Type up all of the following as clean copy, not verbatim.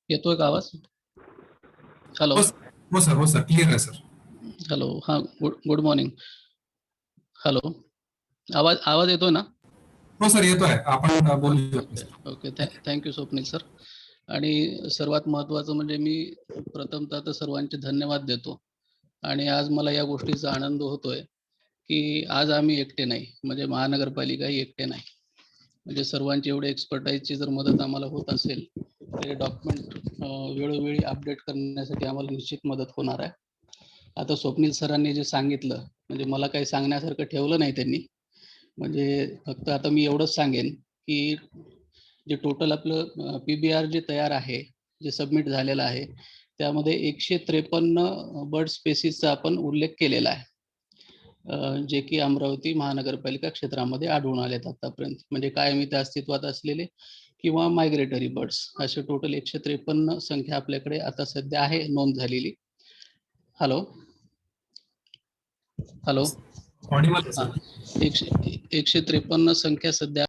येतोय का आवाज? हॅलो. हो सर, हो सर, क्लिअर आहे सर. हॅलो. हां, गुड मॉर्निंग. हॅलो. आवाज आवाज येतोय ना? हो सर, येतोय. आपण बोलू शकतो sir. Okay. Thank you Swapnil sir. आणि सर्वात महत्त्वाचं म्हणजे मी प्रथमतः तर सर्वांचे धन्यवाद देतो. आणि आज मला या गोष्टीचा आनंद होतोय, की आज आम्ही एकटे नाही, म्हणजे महानगरपालिकाही एकटे नाही. म्हणजे सर्वांची एवढी एक्सपर्टाईजची जर मदत आम्हाला होत असेल, तर हे डॉक्युमेंट वेळोवेळी अपडेट करण्यासाठी आम्हाला निश्चित मदत होणार आहे. आता स्वप्नील सरांनी जे सांगितलं, म्हणजे मला काही सांगण्यासारखं ठेवलं नाही त्यांनी. म्हणजे फक्त आता मी एवढंच सांगेन, की जे टोटल आपलं पी-बी-आर जे तयार आहे, जे सबमिट झालेलं आहे, त्यामध्ये 153 बर्ड स्पेसीसचा आपण उल्लेख केलेला आहे. जे की अमरावती महानगरपालिका क्षेत्रामध्ये आढळून आलेत आतापर्यंत. म्हणजे कायमी ते अस्तित्वात असलेले किंवा मायग्रेटरी बर्ड्स असे टोटल 153 संख्या आपल्याकडे आता सध्या आहे नोंद झालेली. हॅलो. हॅलो. ऑडिबल आहे हां. सर. 153 संख्या सध्या.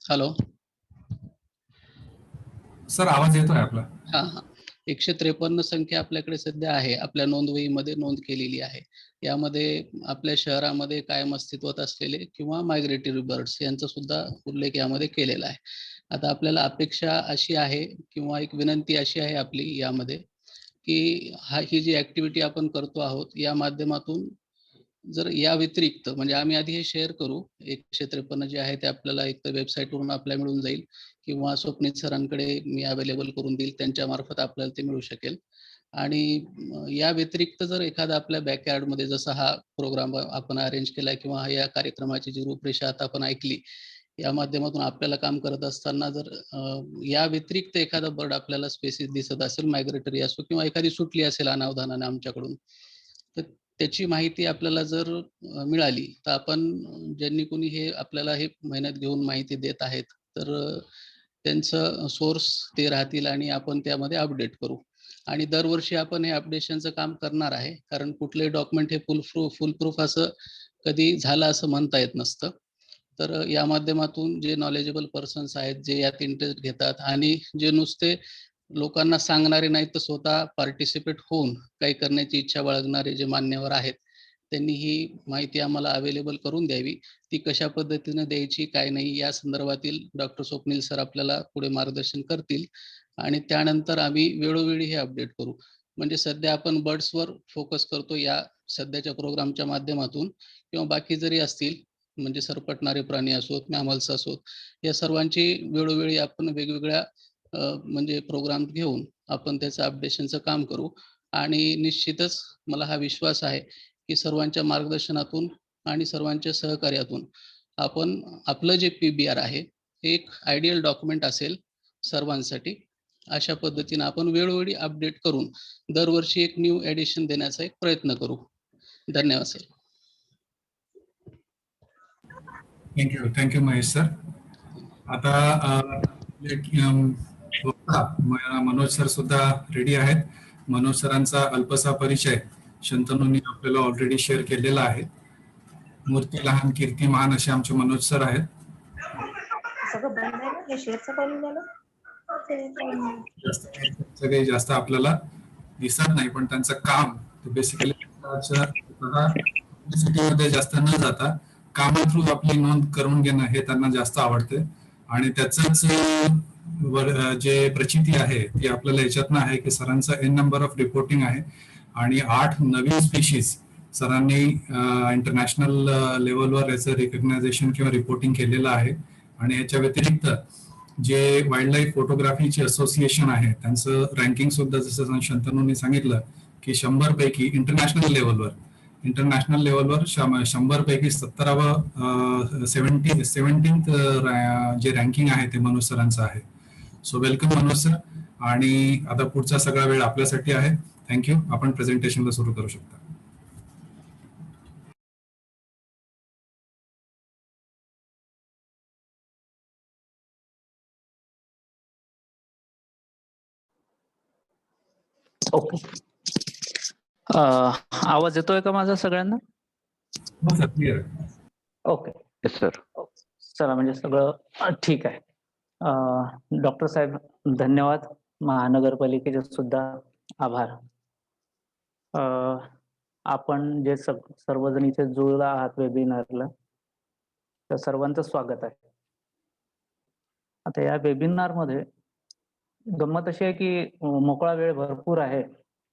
हॅलो. सर, आवाज येतोय आपला? हां. 153 संख्या आपल्याकडे सध्या आहे. आपल्या नोंदवहीमध्ये नोंद केलेली आहे. यामध्ये आपल्या शहरामध्ये कायम अस्तित्वात असलेले किंवा मायग्रेटरी बर्ड्स यांचा सुद्धा उल्लेख यामध्ये केलेला आहे. आता आपल्याला अपेक्षा अशी आहे किंवा एक विनंती अशी आहे आपली यामध्ये, की ही जी ॲक्टिव्हिटी आपण करतो आहोत, या माध्यमातून जर या व्यतिरिक्त म्हणजे आम्ही आधी हे शेअर करू. 153 जे आहे ते आपल्याला एक तर वेबसाईटवरून आपल्याला मिळून जाईल किंवा स्वप्नील सरांकडे मी अवेलेबल करून देईल. त्यांच्यामार्फत आपल्याला ते मिळू शकेल. आणि या व्यतिरिक्त जर एखादा आपल्या बॅकयार्डमध्ये जसा हा प्रोग्राम आपण अरेंज केलाय किंवा या कार्यक्रमाची जी रूपरेषा आता आपण ऐकली, या माध्यमातून आपल्याला काम करत असताना जर या व्यतिरिक्त एखादा बर्ड आपल्याला स्पेसिस दिसत असेल, मायग्रेटरी असो किंवा एखादी सुटली असेल अनावधानाने आमच्याकडून, तर त्याची माहिती आपल्याला जर मिळाली, तर आपण ज्यांनी कोणी हे आपल्याला हे मेहनत घेऊन माहिती देत आहेत, तर त्यांचं सोर्स ते राहतील आणि आपण त्यामध्ये अपडेट करू. आणि दरवर्षी आपण हे अपडेशनचं काम करणार आहे. कारण कुठलंही डॉक्युमेंट हे फुल प्रूफ असं कधी झालं असं म्हणता येत नसतं. तर या माध्यमातून जे नॉलेजेबल पर्सन्स आहेत, जे यात इंटरेस्ट घेतात आणि जे नुसते लोकांना सांगणारे नाहीत, तर स्वतः पार्टिसिपेट होऊन काही करण्याची इच्छा बाळगणारे जे मान्यवर आहेत, त्यांनी ही माहिती आम्हाला अवेलेबल करून द्यावी. ती कशा पद्धतीनं द्यायची, काय नाही, या संदर्भातील डॉक्टर स्वप्नील सर आपल्याला पुढे मार्गदर्शन करतील आणि त्यानंतर आम्ही वेळोवेळी हे अपडेट करू. म्हणजे सध्या आपण बर्ड्सवर फोकस करतो या सध्याच्या प्रोग्रामच्या माध्यमातून किंवा बाकी जरी असतील, म्हणजे सरपटणारे प्राणी असोत, मॅमल्स असोत, या सर्वांची वेळोवेळी आपण वेगवेगळ्या म्हणजे प्रोग्राम घेऊन आपण त्याचं अपडेशनचं काम करू. आणि निश्चितच मला हा विश्वास आहे, की सर्वांच्या मार्गदर्शनातून आणि सर्वांच्या सहकार्यातून आपण आपलं जे पी-बी-आर आहे, हे एक आयडियल डॉक्युमेंट असेल सर्वांसाठी. अशा पद्धतीनं आपण वेळोवेळी अपडेट करून दरवर्षी एक न्यू एडिशन देण्याचा एक प्रयत्न करू. धन्यवाद सर. Thank you Mahesh sir. आता मनोज सर सुद्धा रेडी आहेत. मनोज सरांचा अल्पसा परिचय शंतनूंनी आपल्याला ऑलरेडी शेअर केलेला आहे. मूर्ती लहान कीर्ती महान असे आमचे मनोज सर आहेत. सगळे जास्त आपल्याला दिसत नाही, पण त्यांचं काम बेसिकली मध्ये जास्त न जाता कामा थ्रू आपली नोंद करून घेणं हे त्यांना जास्त आवडते. आणि त्याच जे प्रचिती आहे ती आपल्याला याच्यातनं आहे की सरांचा एन नंबर ऑफ रिपोर्टिंग आहे आणि 8 नवीन स्पीशीज सरांनी इंटरनॅशनल लेवलवर याचं रिकग्नायझेशन किंवा रिपोर्टिंग केलेलं आहे. आणि याच्या व्यतिरिक्त जे वाईल्ड लाईफ फोटोग्राफीचे असोसिएशन आहे त्यांचं रँकिंग सुद्धा जसं शंतनूंनी सांगितलं की 100 पैकी इंटरनॅशनल लेवलवर 100 पैकी 17th 17th जे रँकिंग आहे ते मनोज सरांचं आहे. So welcome Manoj sir. आणि आता पुढचा सगळा वेळ आपल्यासाठी आहे. थँक्यू. आपण प्रेझेंटेशनला सुरू करू शकता. ओके. आवाज येतोय का माझा सगळ्यांना? हो sir, clear. Okay. Yes sir. चला, म्हणजे सगळं ठीक आहे. डॉक्टर साहेब धन्यवाद. महानगरपालिकेचे सुद्धा आभार. आपण जे सर्वजण इथे जुळला आहात वेबिनारला, तर सर्वांचं स्वागत आहे. आता या वेबिनारमध्ये गंमत अशी आहे की मोकळा वेळ भरपूर आहे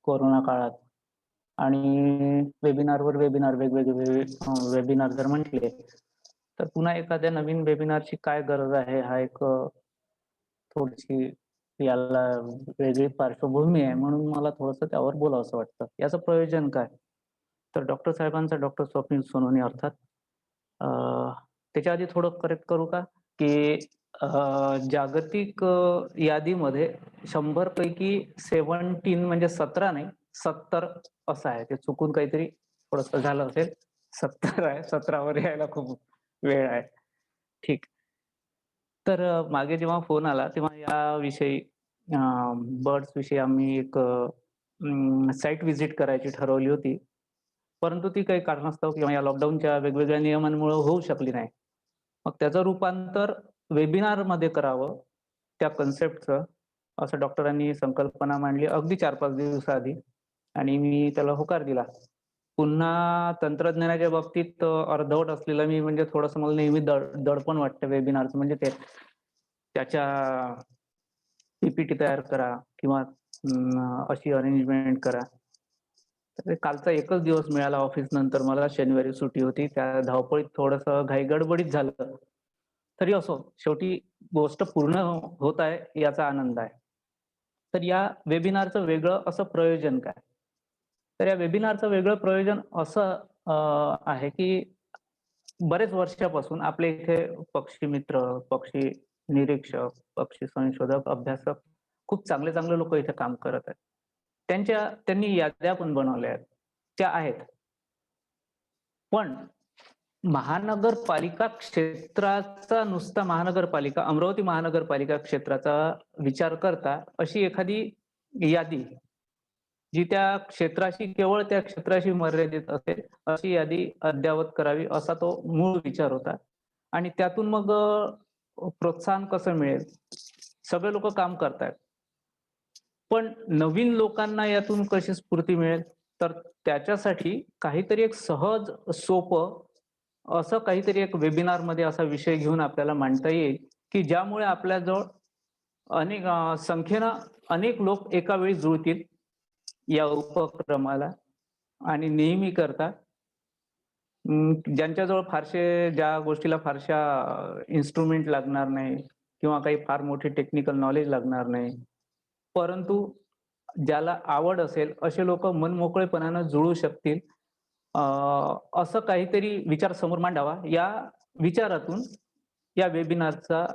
कोरोना काळात आणि वेबिनारवर वेबिनार वेगवेगळे वेबिनार जर म्हटले तर पुन्हा एखाद्या नवीन वेबिनारची काय गरज आहे हा एक थोडीशी याला वेगळी पार्श्वभूमी आहे, म्हणून मला थोडंसं त्यावर बोलावंसं वाटतं. याचं प्रयोजन काय? तर डॉक्टर साहेबांचा डॉक्टर स्वप्नील सोनवणे अर्थात त्याच्या आधी थोडं करेक्ट करू का की जागतिक यादीमध्ये 100 पैकी 17 म्हणजे 17 नाही 70 असं आहे. ते चुकून काहीतरी थोडंसं झालं असेल. 70 आहे. 17 वर यायला खूप वेळ आहे. ठीक. तर मागे जेव्हा फोन आला तेव्हा याविषयी बर्ड्स विषयी आम्ही एक साईट व्हिजिट करायची ठरवली होती. परंतु ती काही कारणास्तव किंवा या लॉकडाऊनच्या वेगवेगळ्या नियमांमुळे होऊ शकली नाही. मग त्याचं रूपांतर वेबिनारमध्ये करावं त्या कन्सेप्टचं, असं डॉक्टरांनी संकल्पना मांडली अगदी 4-5 दिवसाआधी आणि मी त्याला होकार दिला. पुन्हा तंत्रज्ञानाच्या बाबतीत अर्धवट असलेला मी म्हणजे थोडंसं मला नेहमी दडपण वाटतं वेबिनारचं, म्हणजे त्याच्या पीपीटी तयार करा किंवा अशी अरेंजमेंट करा. तर कालचा एकच दिवस मिळाला ऑफिस नंतर मला, शनिवारी सुट्टी होती. त्या धावपळीत थोडंसं घाईगडबडीत झालं. तरी असो, शेवटी गोष्ट पूर्ण होत आहे याचा आनंद आहे. तर या वेबिनारचं वेगळं असं प्रयोजन काय? तर या वेबिनारचं वेगळं प्रयोजन असं आहे की बरेच वर्षापासून आपल्या इथे पक्षी मित्र, पक्षी निरीक्षक, पक्षी संशोधक, अभ्यासक खूप चांगले लोक इथे काम करत आहेत. त्यांनी याद्या पण बनवल्या आहेत. त्या आहेत. पण महानगरपालिका क्षेत्राचा नुसता महानगरपालिका, अमरावती महानगरपालिका क्षेत्राचा विचार करता अशी एखादी यादी जी त्या क्षेत्राशी केवळ त्या क्षेत्राशी मर्यादित असेल अशी यादी अद्ययावत करावी असा तो मूळ विचार होता. आणि त्यातून मग प्रोत्साहन कसं मिळेल? सगळे लोक काम करतायत. पण नवीन लोकांना यातून कशी स्फूर्ती मिळेल? तर त्याच्यासाठी काहीतरी एक सहज, सोपं असं काहीतरी एक वेबिनारमध्ये असा विषय घेऊन आपल्याला मांडता येईल, की ज्यामुळे आपल्याजवळ संख्येनं अनेक लोक एका वेळी जुळतील या उपक्रमाला आणि नेहमी करता ज्यांच्याजवळ ज्या गोष्टीला फारशा इन्स्ट्रुमेंट लागणार नाही किंवा काही फार मोठे टेक्निकल नॉलेज लागणार नाही, परंतु ज्याला आवड असेल असे लोक मनमोकळेपणानं जुळू शकतील असं काहीतरी विचार समोर मांडावा. या विचारातून या वेबिनारचा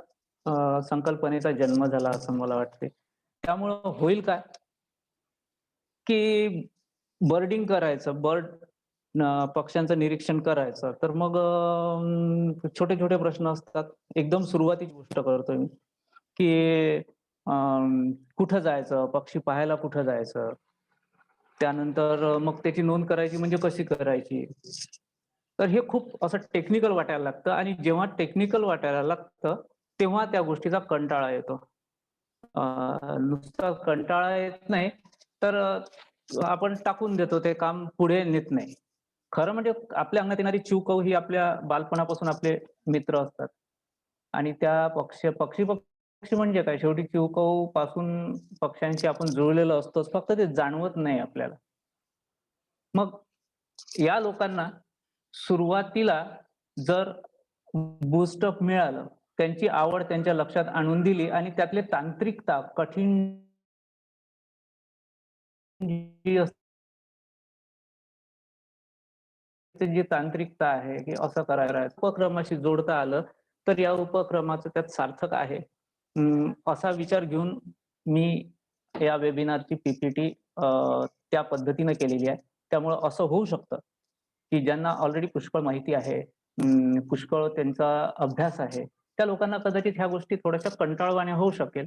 संकल्पनेचा जन्म झाला असं मला वाटते. त्यामुळं होईल काय की बर्डिंग करायचं, पक्ष्यांचं निरीक्षण करायचं, तर मग छोटे छोटे प्रश्न असतात. एकदम सुरुवातीची गोष्ट करतोय मी की कुठं जायचं, पक्षी पाहायला कुठं जायचं, त्यानंतर मग त्याची नोंद करायची म्हणजे कशी करायची. तर हे खूप असं टेक्निकल वाटायला लागतं आणि जेव्हा टेक्निकल वाटायला लागतं तेव्हा त्या गोष्टीचा कंटाळा येतो. नुसता कंटाळा येत नाही तर आपण टाकून देतो, ते काम पुढे नेत नाही. खरं म्हणजे आपल्या अंगात येणारी चिवकव ही आपल्या बालपणापासून आपले मित्र असतात आणि त्या पक्षी म्हणजे काय, शेवटी चिवकव पासून पक्ष्यांशी आपण जुळलेलो असतोच, फक्त ते जाणवत नाही आपल्याला. मग या लोकांना सुरुवातीला जर बूस्टअप मिळालं, त्यांची आवड त्यांच्या लक्षात आणून दिली आणि त्यातले तांत्रिकता, कठीण जी तांत्रिकता आहे की असं करायला उपक्रमाशी जोडता आलं तर या उपक्रमाचं त्यात सार्थक आहे असा विचार घेऊन मी या वेबिनारची पीपीटी त्या पद्धतीने केलेली आहे. त्यामुळे असं होऊ शकतं की ज्यांना ऑलरेडी पुष्कळ माहिती आहे, पुष्कळ त्यांचा अभ्यास आहे, त्या लोकांना कदाचित ह्या गोष्टी थोड्याशा कंटाळवाण्या होऊ शकेल.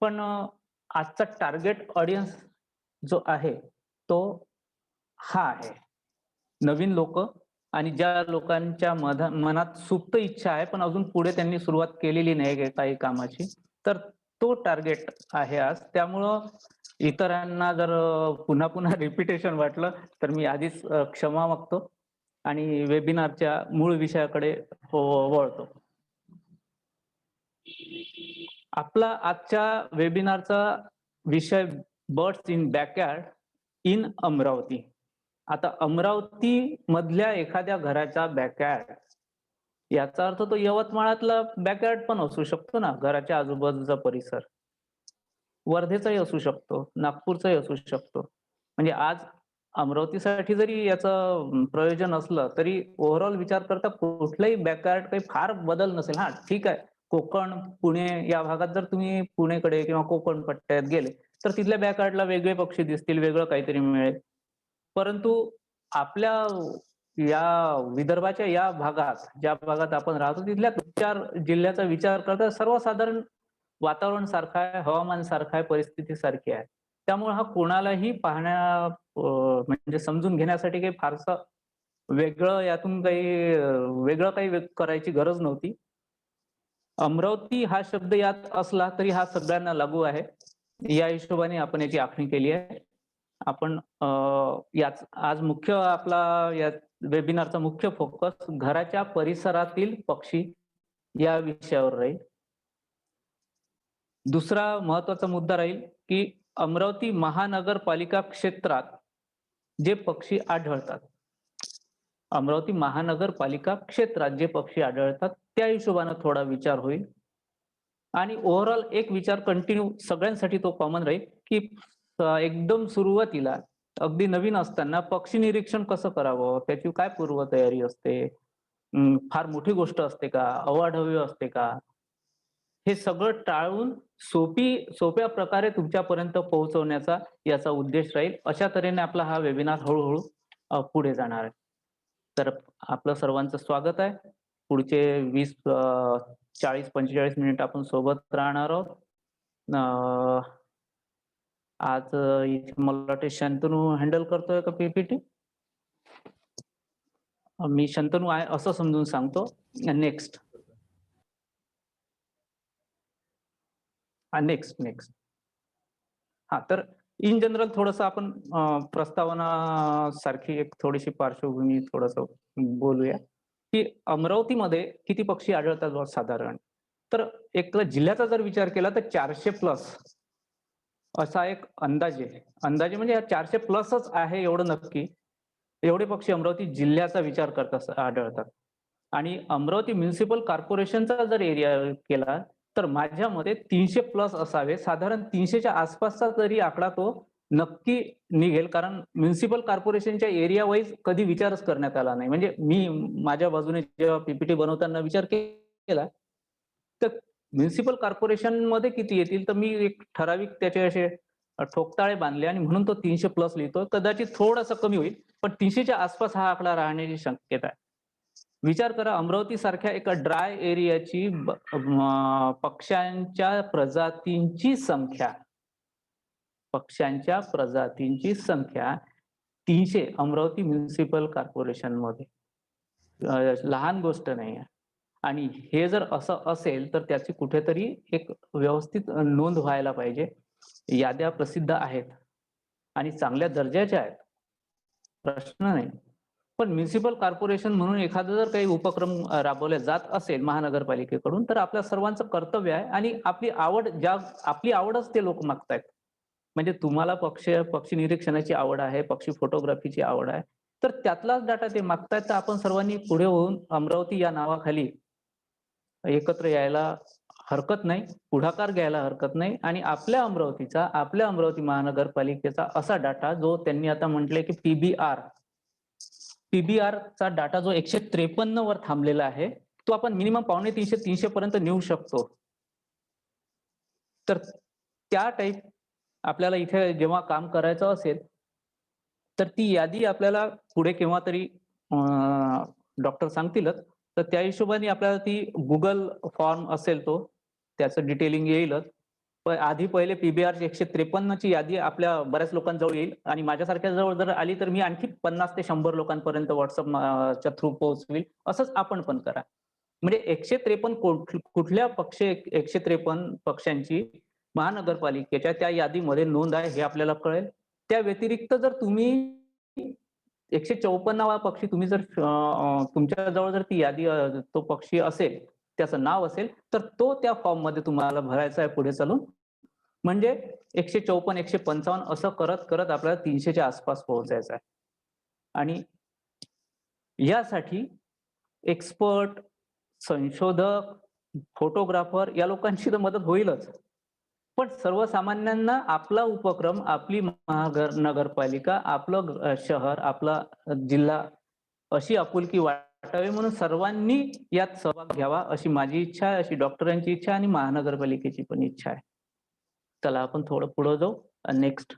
पण आजचा टार्गेट ऑडियन्स जो आहे तो हा आहे, नवीन लोक आणि ज्या लोकांच्या मनात सुप्त इच्छा आहे पण अजून पुढे त्यांनी सुरुवात केलेली नाही काही कामाची, तर तो टार्गेट आहे आज. त्यामुळं इतरांना जर पुन्हा पुन्हा रिपिटेशन वाटलं तर मी आधीच क्षमा मागतो आणि वेबिनारच्या मूळ विषयाकडे वळतो. आपला आजच्या वेबिनारचा विषय birds in backyard in Amravati. आता अमरावती मधल्या एखाद्या घराचा बॅकयार्ड, याचा अर्थ तो यवतमाळातला बॅकयार्ड पण असू शकतो ना, घराच्या आजूबाजूचा परिसर. वर्धेचाही असू शकतो, नागपूरचाही असू शकतो. म्हणजे आज अमरावतीसाठी जरी याचं प्रयोजन असलं तरी ओव्हरऑल विचार करता कुठलाही बॅकयार्ड काही फार बदल नसेल. हा ठीक आहे, कोकण, पुणे या भागात जर तुम्ही पुणेकडे किंवा कोकण पट्ट्यात गेले तर तिथल्या बॅकयार्डला वेगळे पक्षी दिसतील, वेगळं काहीतरी मिळेल. परंतु आपल्या या विदर्भाच्या या भागात, ज्या भागात आपण राहतो तिथल्या 4 जिल्ह्याचा विचार करता सर्वसाधारण वातावरण सारखं आहे, हवामान सारखं आहे, परिस्थिती सारखी आहे. त्यामुळे हा कोणालाही म्हणजे समजून घेण्यासाठी काही फारसं वेगळं यातून काही वेगळं काही करायची गरज नव्हती. अमरावती हा शब्द यात असला तरी हा सगळ्यांना लागू आहे. या हिशोबाने आपण याची आखणी केली आहे. आपण याच आज मुख्य आपला या वेबिनारचा मुख्य फोकस घराच्या परिसरातील पक्षी या विषयावर राहील. दुसरा महत्वाचा मुद्दा राहील की अमरावती महानगरपालिका क्षेत्रात जे पक्षी आढळतात, अमरावती महानगरपालिका क्षेत्रात जे पक्षी आढळतात त्या हिशोबाने थोडा विचार होईल. आणि ओव्हरऑल एक विचार कंटिन्यू सगळ्यांसाठी तो कॉमन राहील की एकदम सुरुवातीला अगदी नवीन असताना पक्षी निरीक्षण कसं करावं, त्याची काय पूर्वतयारी असते, फार मोठी गोष्ट असते का, अवाढव्य असते का, हे सगळं टाळून सोप्या प्रकारे तुमच्यापर्यंत पोहोचवण्याचा याचा उद्देश राहील. अशा तऱ्हेने आपला हा वेबिनार हळूहळू पुढे जाणार आहे. तर आपलं सर्वांचं स्वागत आहे. पुढचे 40-45 मिनिट आपण सोबत राहणार आहोत. आज मला वाटते शंतनू हँडल करतोय का पीपीटी? मी शंतनू आहे असं समजून सांगतो. नेक्स्ट. नेक्स्ट. हा, तर इन जनरल थोडंसं आपण प्रस्तावना सारखी एक थोडीशी पार्श्वभूमी थोडंसं बोलूया की अमरावतीमध्ये किती पक्षी आढळतात साधारण. तर एक जिल्ह्याचा जर विचार केला तर 400+ असा एक अंदाजे म्हणजे 400+ आहे एवढं नक्की. एवढे पक्षी अमरावती जिल्ह्याचा विचार करता आढळतात. आणि अमरावती म्युनिसिपल कॉर्पोरेशनचा जर एरिया केला तर माझ्या मते 300+ असावे. साधारण 300च्या आसपासचा तरी आकडा तो नक्की निघेल, कारण म्युनिसिपल कॉर्पोरेशनच्या एरिया वाईज कधी विचारच करण्यात आला नाही. म्हणजे मी माझ्या बाजूने जेव्हा पीपीटी बनवताना विचार केला तर म्युनिसिपल कॉर्पोरेशन मध्ये किती येतील, तर मी एक ठराविक त्याचे असे ठोकताळे बांधले आणि म्हणून तो 300+ लिहितो. कदाचित थोडासा कमी होईल पण 300च्या आसपास हा आकडा राहण्याची शक्यता आहे. विचार करा, अमरावती सारख्या एका ड्राय एरियाची पक्ष्यांच्या प्रजातींची संख्या 300 अमरावती म्युनिसिपल कॉर्पोरेशन मध्ये लहान गोष्ट नाही आहे. आणि हे जर असं असेल तर त्याची कुठेतरी एक व्यवस्थित नोंद व्हायला पाहिजे. याद्या प्रसिद्ध आहेत आणि चांगल्या दर्जाच्या आहेत, प्रश्न नाही. पण म्युनिसिपल कॉर्पोरेशन म्हणून एखादा जर काही उपक्रम राबवला जात असेल महानगरपालिकेकडून तर आपल्या सर्वांचं कर्तव्य आहे. आणि आपली आवडच ते लोक मागतायत. म्हणजे तुम्हाला पक्षी निरीक्षणाची आवड आहे, पक्षी फोटोग्राफीची आवड आहे, तर त्यातलाच डाटा ते मागतायत. तर आपण सर्वांनी पुढे होऊन अमरावती या नावाखाली एकत्र यायला हरकत नाही, पुढाकार घ्यायला हरकत नाही. आणि आपल्या अमरावती महानगरपालिकेचा असा डाटा जो त्यांनी आता म्हटलंय की पीबीआर चा डाटा जो 153 वर थांबलेला आहे, तो आपण मिनिमम 250-300 पर्यंत नेऊ शकतो. तर त्या टाईप आपल्याला इथे जेव्हा काम करायचं असेल तर ती यादी आपल्याला पुढे केव्हा तरी डॉक्टर सांगतीलच. तर त्या हिशोबाने आपल्याला ती गुगल फॉर्म असेल तो त्याचं डिटेलिंग येईलच. आधी पहिले PBR 153 ची यादी आपल्या बऱ्याच लोकांजवळ येईल आणि माझ्यासारख्या जवळ जर आली तर मी आणखी 50 ते 100 लोकांपर्यंत WhatsApp च्या थ्रू पोहोचविल. असंच आपण पण करा. म्हणजे 153 कुठल्या पक्ष 153 पक्षांची महानगरपालिकेच्या त्या यादीमध्ये नोंद आहे हे आपल्याला कळेल. त्या व्यतिरिक्त जर तुम्ही 154वा पक्षी तुम्ही जर तुमच्या जवळ जर ती यादी तो पक्षी असेल, त्याचं नाव असेल, तर तो त्या फॉर्ममध्ये तुम्हाला भरायचा आहे पुढे चालून. म्हणजे 154, 155 असं करत करत आपल्याला 300च्या आसपास पोहोचायचं आहे. आणि यासाठी एक्सपर्ट, संशोधक, फोटोग्राफर या लोकांची तर मदत होईलच. पण सर्वसामान्यांना आपला उपक्रम, आपली नगरपालिका, आपलं शहर, आपला जिल्हा अशी आपुलकी वाटावी म्हणून सर्वांनी यात सहभाग घ्यावा अशी माझी इच्छा आहे, अशी डॉक्टरांची इच्छा आणि महानगरपालिकेची पण इच्छा आहे. चला आपण थोडं पुढे जाऊ. नेक्स्ट.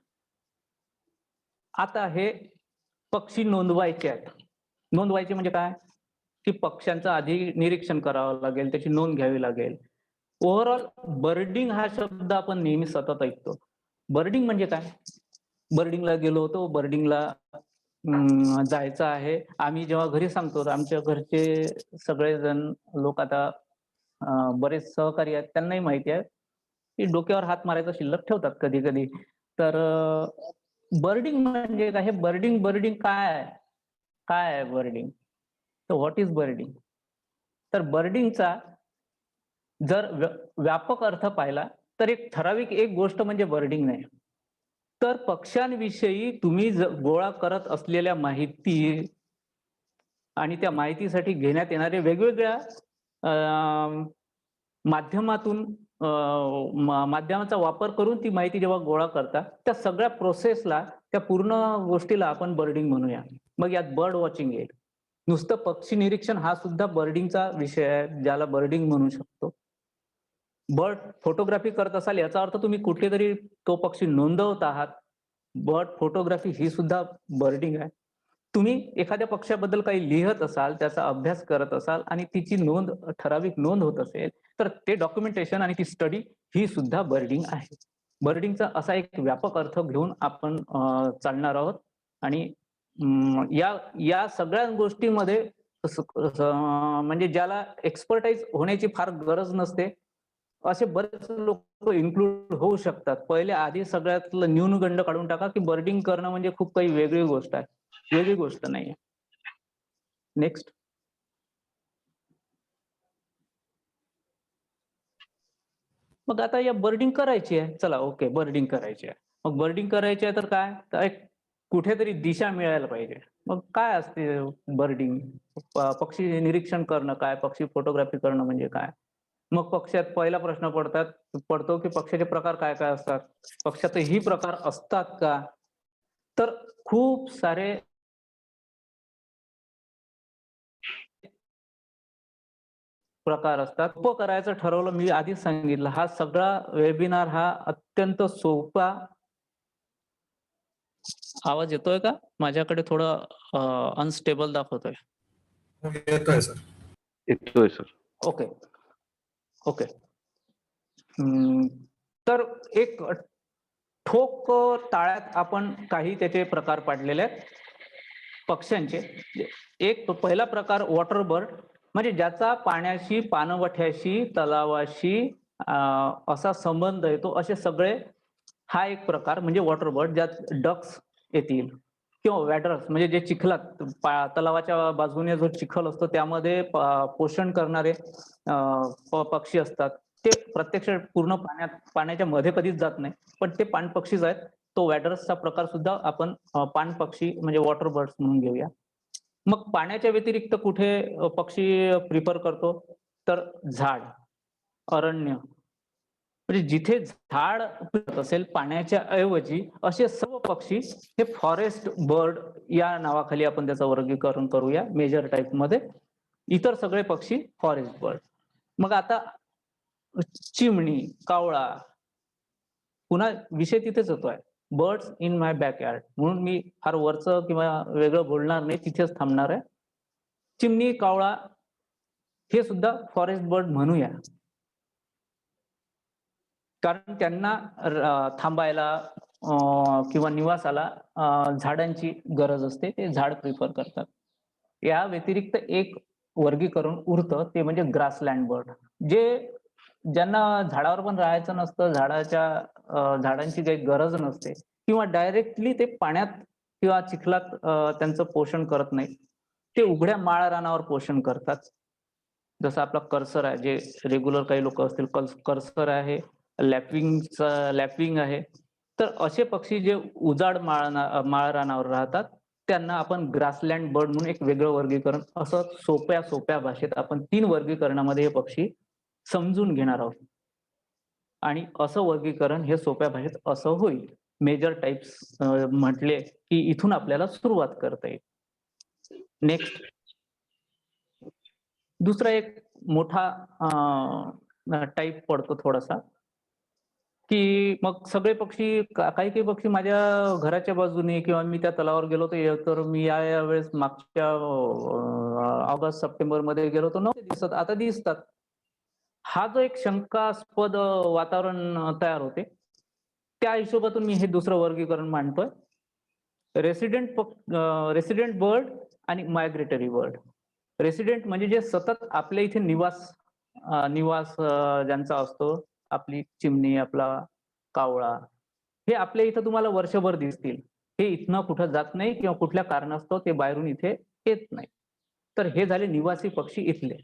आता हे पक्षी नोंदवायचे आहेत. नोंदवायचे म्हणजे काय? की पक्ष्यांचं आधी निरीक्षण करावं लागेल, त्याची नोंद घ्यावी लागेल. ओव्हरऑल बर्डिंग हा शब्द आपण नेहमी सतत ऐकतो. बर्डिंग म्हणजे काय? बर्डिंगला गेलो होतो, बर्डिंगला जायचं आहे. आम्ही जेव्हा घरी सांगतो तर आमच्या घरचे सगळेजण लोक आता बरेच सहकारी आहेत, त्यांनाही माहिती आहे की डोक्यावर हात मारायचा शिल्लक ठेवतात कधी कधी. तर बर्डिंग म्हणजे काय? हे बर्डिंग काय आहे? काय आहे बर्डिंग? तर व्हॉट इज बर्डिंग? तर बर्डिंगचा जर व्यापक अर्थ पाहिला तर एक ठराविक एक गोष्ट म्हणजे बर्डिंग नाही. तर पक्ष्यांविषयी तुम्ही गोळा करत असलेल्या माहिती आणि त्या माहितीसाठी घेण्यात येणारे वेगवेगळ्या माध्यमातून माध्यमाचा वापर करून ती माहिती जेव्हा गोळा करता, त्या सगळ्या प्रोसेसला, त्या पूर्ण गोष्टीला आपण बर्डिंग म्हणूया. मग यात बर्ड वॉचिंग येईल. नुसतं पक्षी निरीक्षण हा सुद्धा बर्डिंगचा विषय आहे, ज्याला बर्डिंग म्हणू शकतो. बर्ड फोटोग्राफी करत असाल याचा अर्थ तुम्ही कुठेतरी तो पक्षी नोंदवत आहात. बर्ड फोटोग्राफी ही सुद्धा बर्डिंग आहे. तुम्ही एखाद्या पक्षाबद्दल काही लिहत असाल, त्याचा अभ्यास करत असाल आणि तिची नोंद, ठराविक नोंद होत असेल, तर ते डॉक्युमेंटेशन आणि ती स्टडी ही सुद्धा बर्डिंग आहे. बर्डिंगचा असा एक व्यापक अर्थ घेऊन आपण चालणार आहोत. आणि या सगळ्या गोष्टींमध्ये म्हणजे ज्याला एक्सपर्टाईज होण्याची फार गरज नसते असे बरेच लोक इन्क्लूड होऊ शकतात. पहिले आधी सगळ्यातलं न्यूनगंड काढून टाका की बर्डिंग करणं म्हणजे खूप काही वेगळी गोष्ट आहे. वेगळी गोष्ट नाहीये. नेक्स्ट. मग आता या बर्डिंग करायची आहे. चला ओके, बर्डिंग करायची आहे. मग बर्डिंग करायची आहे तर काय? तर एक कुठेतरी दिशा मिळायला पाहिजे. मग काय असते बर्डिंग? पक्षी निरीक्षण करणं काय? पक्षी फोटोग्राफी करणं म्हणजे काय? मग पक्षात पहिला प्रश्न पडतो की पक्षाचे प्रकार काय काय असतात? पक्षातही प्रकार असतात का? तर खूप सारे प्रकार असतात. सोपं करायचं ठरवलं, मी आधीच सांगितलं, हा सगळा वेबिनार हा अत्यंत सोपा. आवाज येतोय का? माझ्याकडे थोडं अनस्टेबल दाखवतोय. येतोय सर. येतोय सर. Okay okay. तर एक ठोक ताळ्यात आपण काही त्याचे प्रकार पाडलेले आहेत पक्ष्यांचे. एक पहिला प्रकार वॉटर बर्ड, म्हणजे ज्याचा पाण्याशी, पाणवठ्याशी, तलावाशी असा संबंध येतो, असे सगळे. हा एक प्रकार म्हणजे वॉटर बर्ड, ज्यात डक्स येतील किंवा वॅडर्स, म्हणजे जे चिखलात तलावाच्या बाजूने जो चिखल असतो त्यामध्ये पोषण करणारे पक्षी असतात. ते प्रत्यक्ष पूर्ण पाण्याच्या मध्ये कधीच जात नाही, पण ते पाणपक्षीच आहेत. तो वॅडर्सचा प्रकार सुद्धा आपण पाणपक्षी म्हणजे वॉटर बर्ड्स म्हणून घेऊया. मग पाण्याच्या व्यतिरिक्त कुठे पक्षी प्रिफर करतो? तर झाड, अरण्य, म्हणजे जिथे झाड असेल पाण्याच्या ऐवजी, असे सर्व पक्षी हे फॉरेस्ट बर्ड या नावाखाली आपण त्याचं वर्गीकरण करूया मेजर टाईप मध्ये. इतर सगळे पक्षी फॉरेस्ट बर्ड. मग आता चिमणी, कावळा, पुन्हा विषय तिथेच होतोय, बर्ड्स इन माय बॅकयार्ड, म्हणून मी फार वरचं किंवा वेगळं बोलणार नाही, तिथेच थांबणार आहे. चिमणी, कावळा हे सुद्धा फॉरेस्ट बर्ड म्हणूया. कारण त्यांना थांबायला किंवा निवासाला झाडांची गरज असते, ते झाड प्रिफर करतात. या व्यतिरिक्त एक वर्गीकरण उरतं, ते म्हणजे ग्रासलँड बर्ड, ज्यांना झाडावर पण राहायचं नसतं, झाडांची काही गरज नसते किंवा डायरेक्टली ते पाण्यात किंवा चिखलात त्यांचं पोषण करत नाही. ते उघड्या माळ रानावर पोषण करतात. जसं आपला कर्सर आहे, जे रेग्युलर काही लोक असतील, कर्सर आहे, लॅपिंग आहे. तर असे पक्षी जे उजाड माळ रानावर राहतात, त्यांना आपण ग्रासलँड बर्ड म्हणून एक वेगळं वर्गीकरण, असं सोप्या भाषेत आपण 3 वर्गीकरणामध्ये हे पक्षी समजून घेणार आहोत. आणि असं वर्गीकरण हे सोप्या भाषेत असं होईल. मेजर टाइप्स म्हटले की इथून आपल्याला सुरुवात करता येईल. नेक्स्ट, दुसरा एक मोठा टाइप पडतो थोडासा, की मग सगळे पक्षी, काही पक्षी माझ्या घराच्या बाजूने किंवा मी त्या तलावावर गेलो तर मी या वेळेस मागच्या ऑगस्ट सप्टेंबर मध्ये गेलो तर नव्हते दिसत, आता दिसतात. हा जो एक शंकास्पद वातावरण तयार होते, त्या हिशोबातून मी हे दुसरं वर्गीकरण मांडतोय. रेसिडेंट बर्ड आणि मायग्रेटरी बर्ड. रेसिडेंट म्हणजे जे सतत आपल्या इथे निवास ज्यांचा असतो, आपली चिमणी, आपला कावळा, हे आपल्या इथं तुम्हाला वर्षभर दिसतील. हे इथनं कुठं जात नाही किंवा कुठल्या कारणास्तव ते बाहेरून इथे येत नाही. तर हे झाले निवासी पक्षी इथले.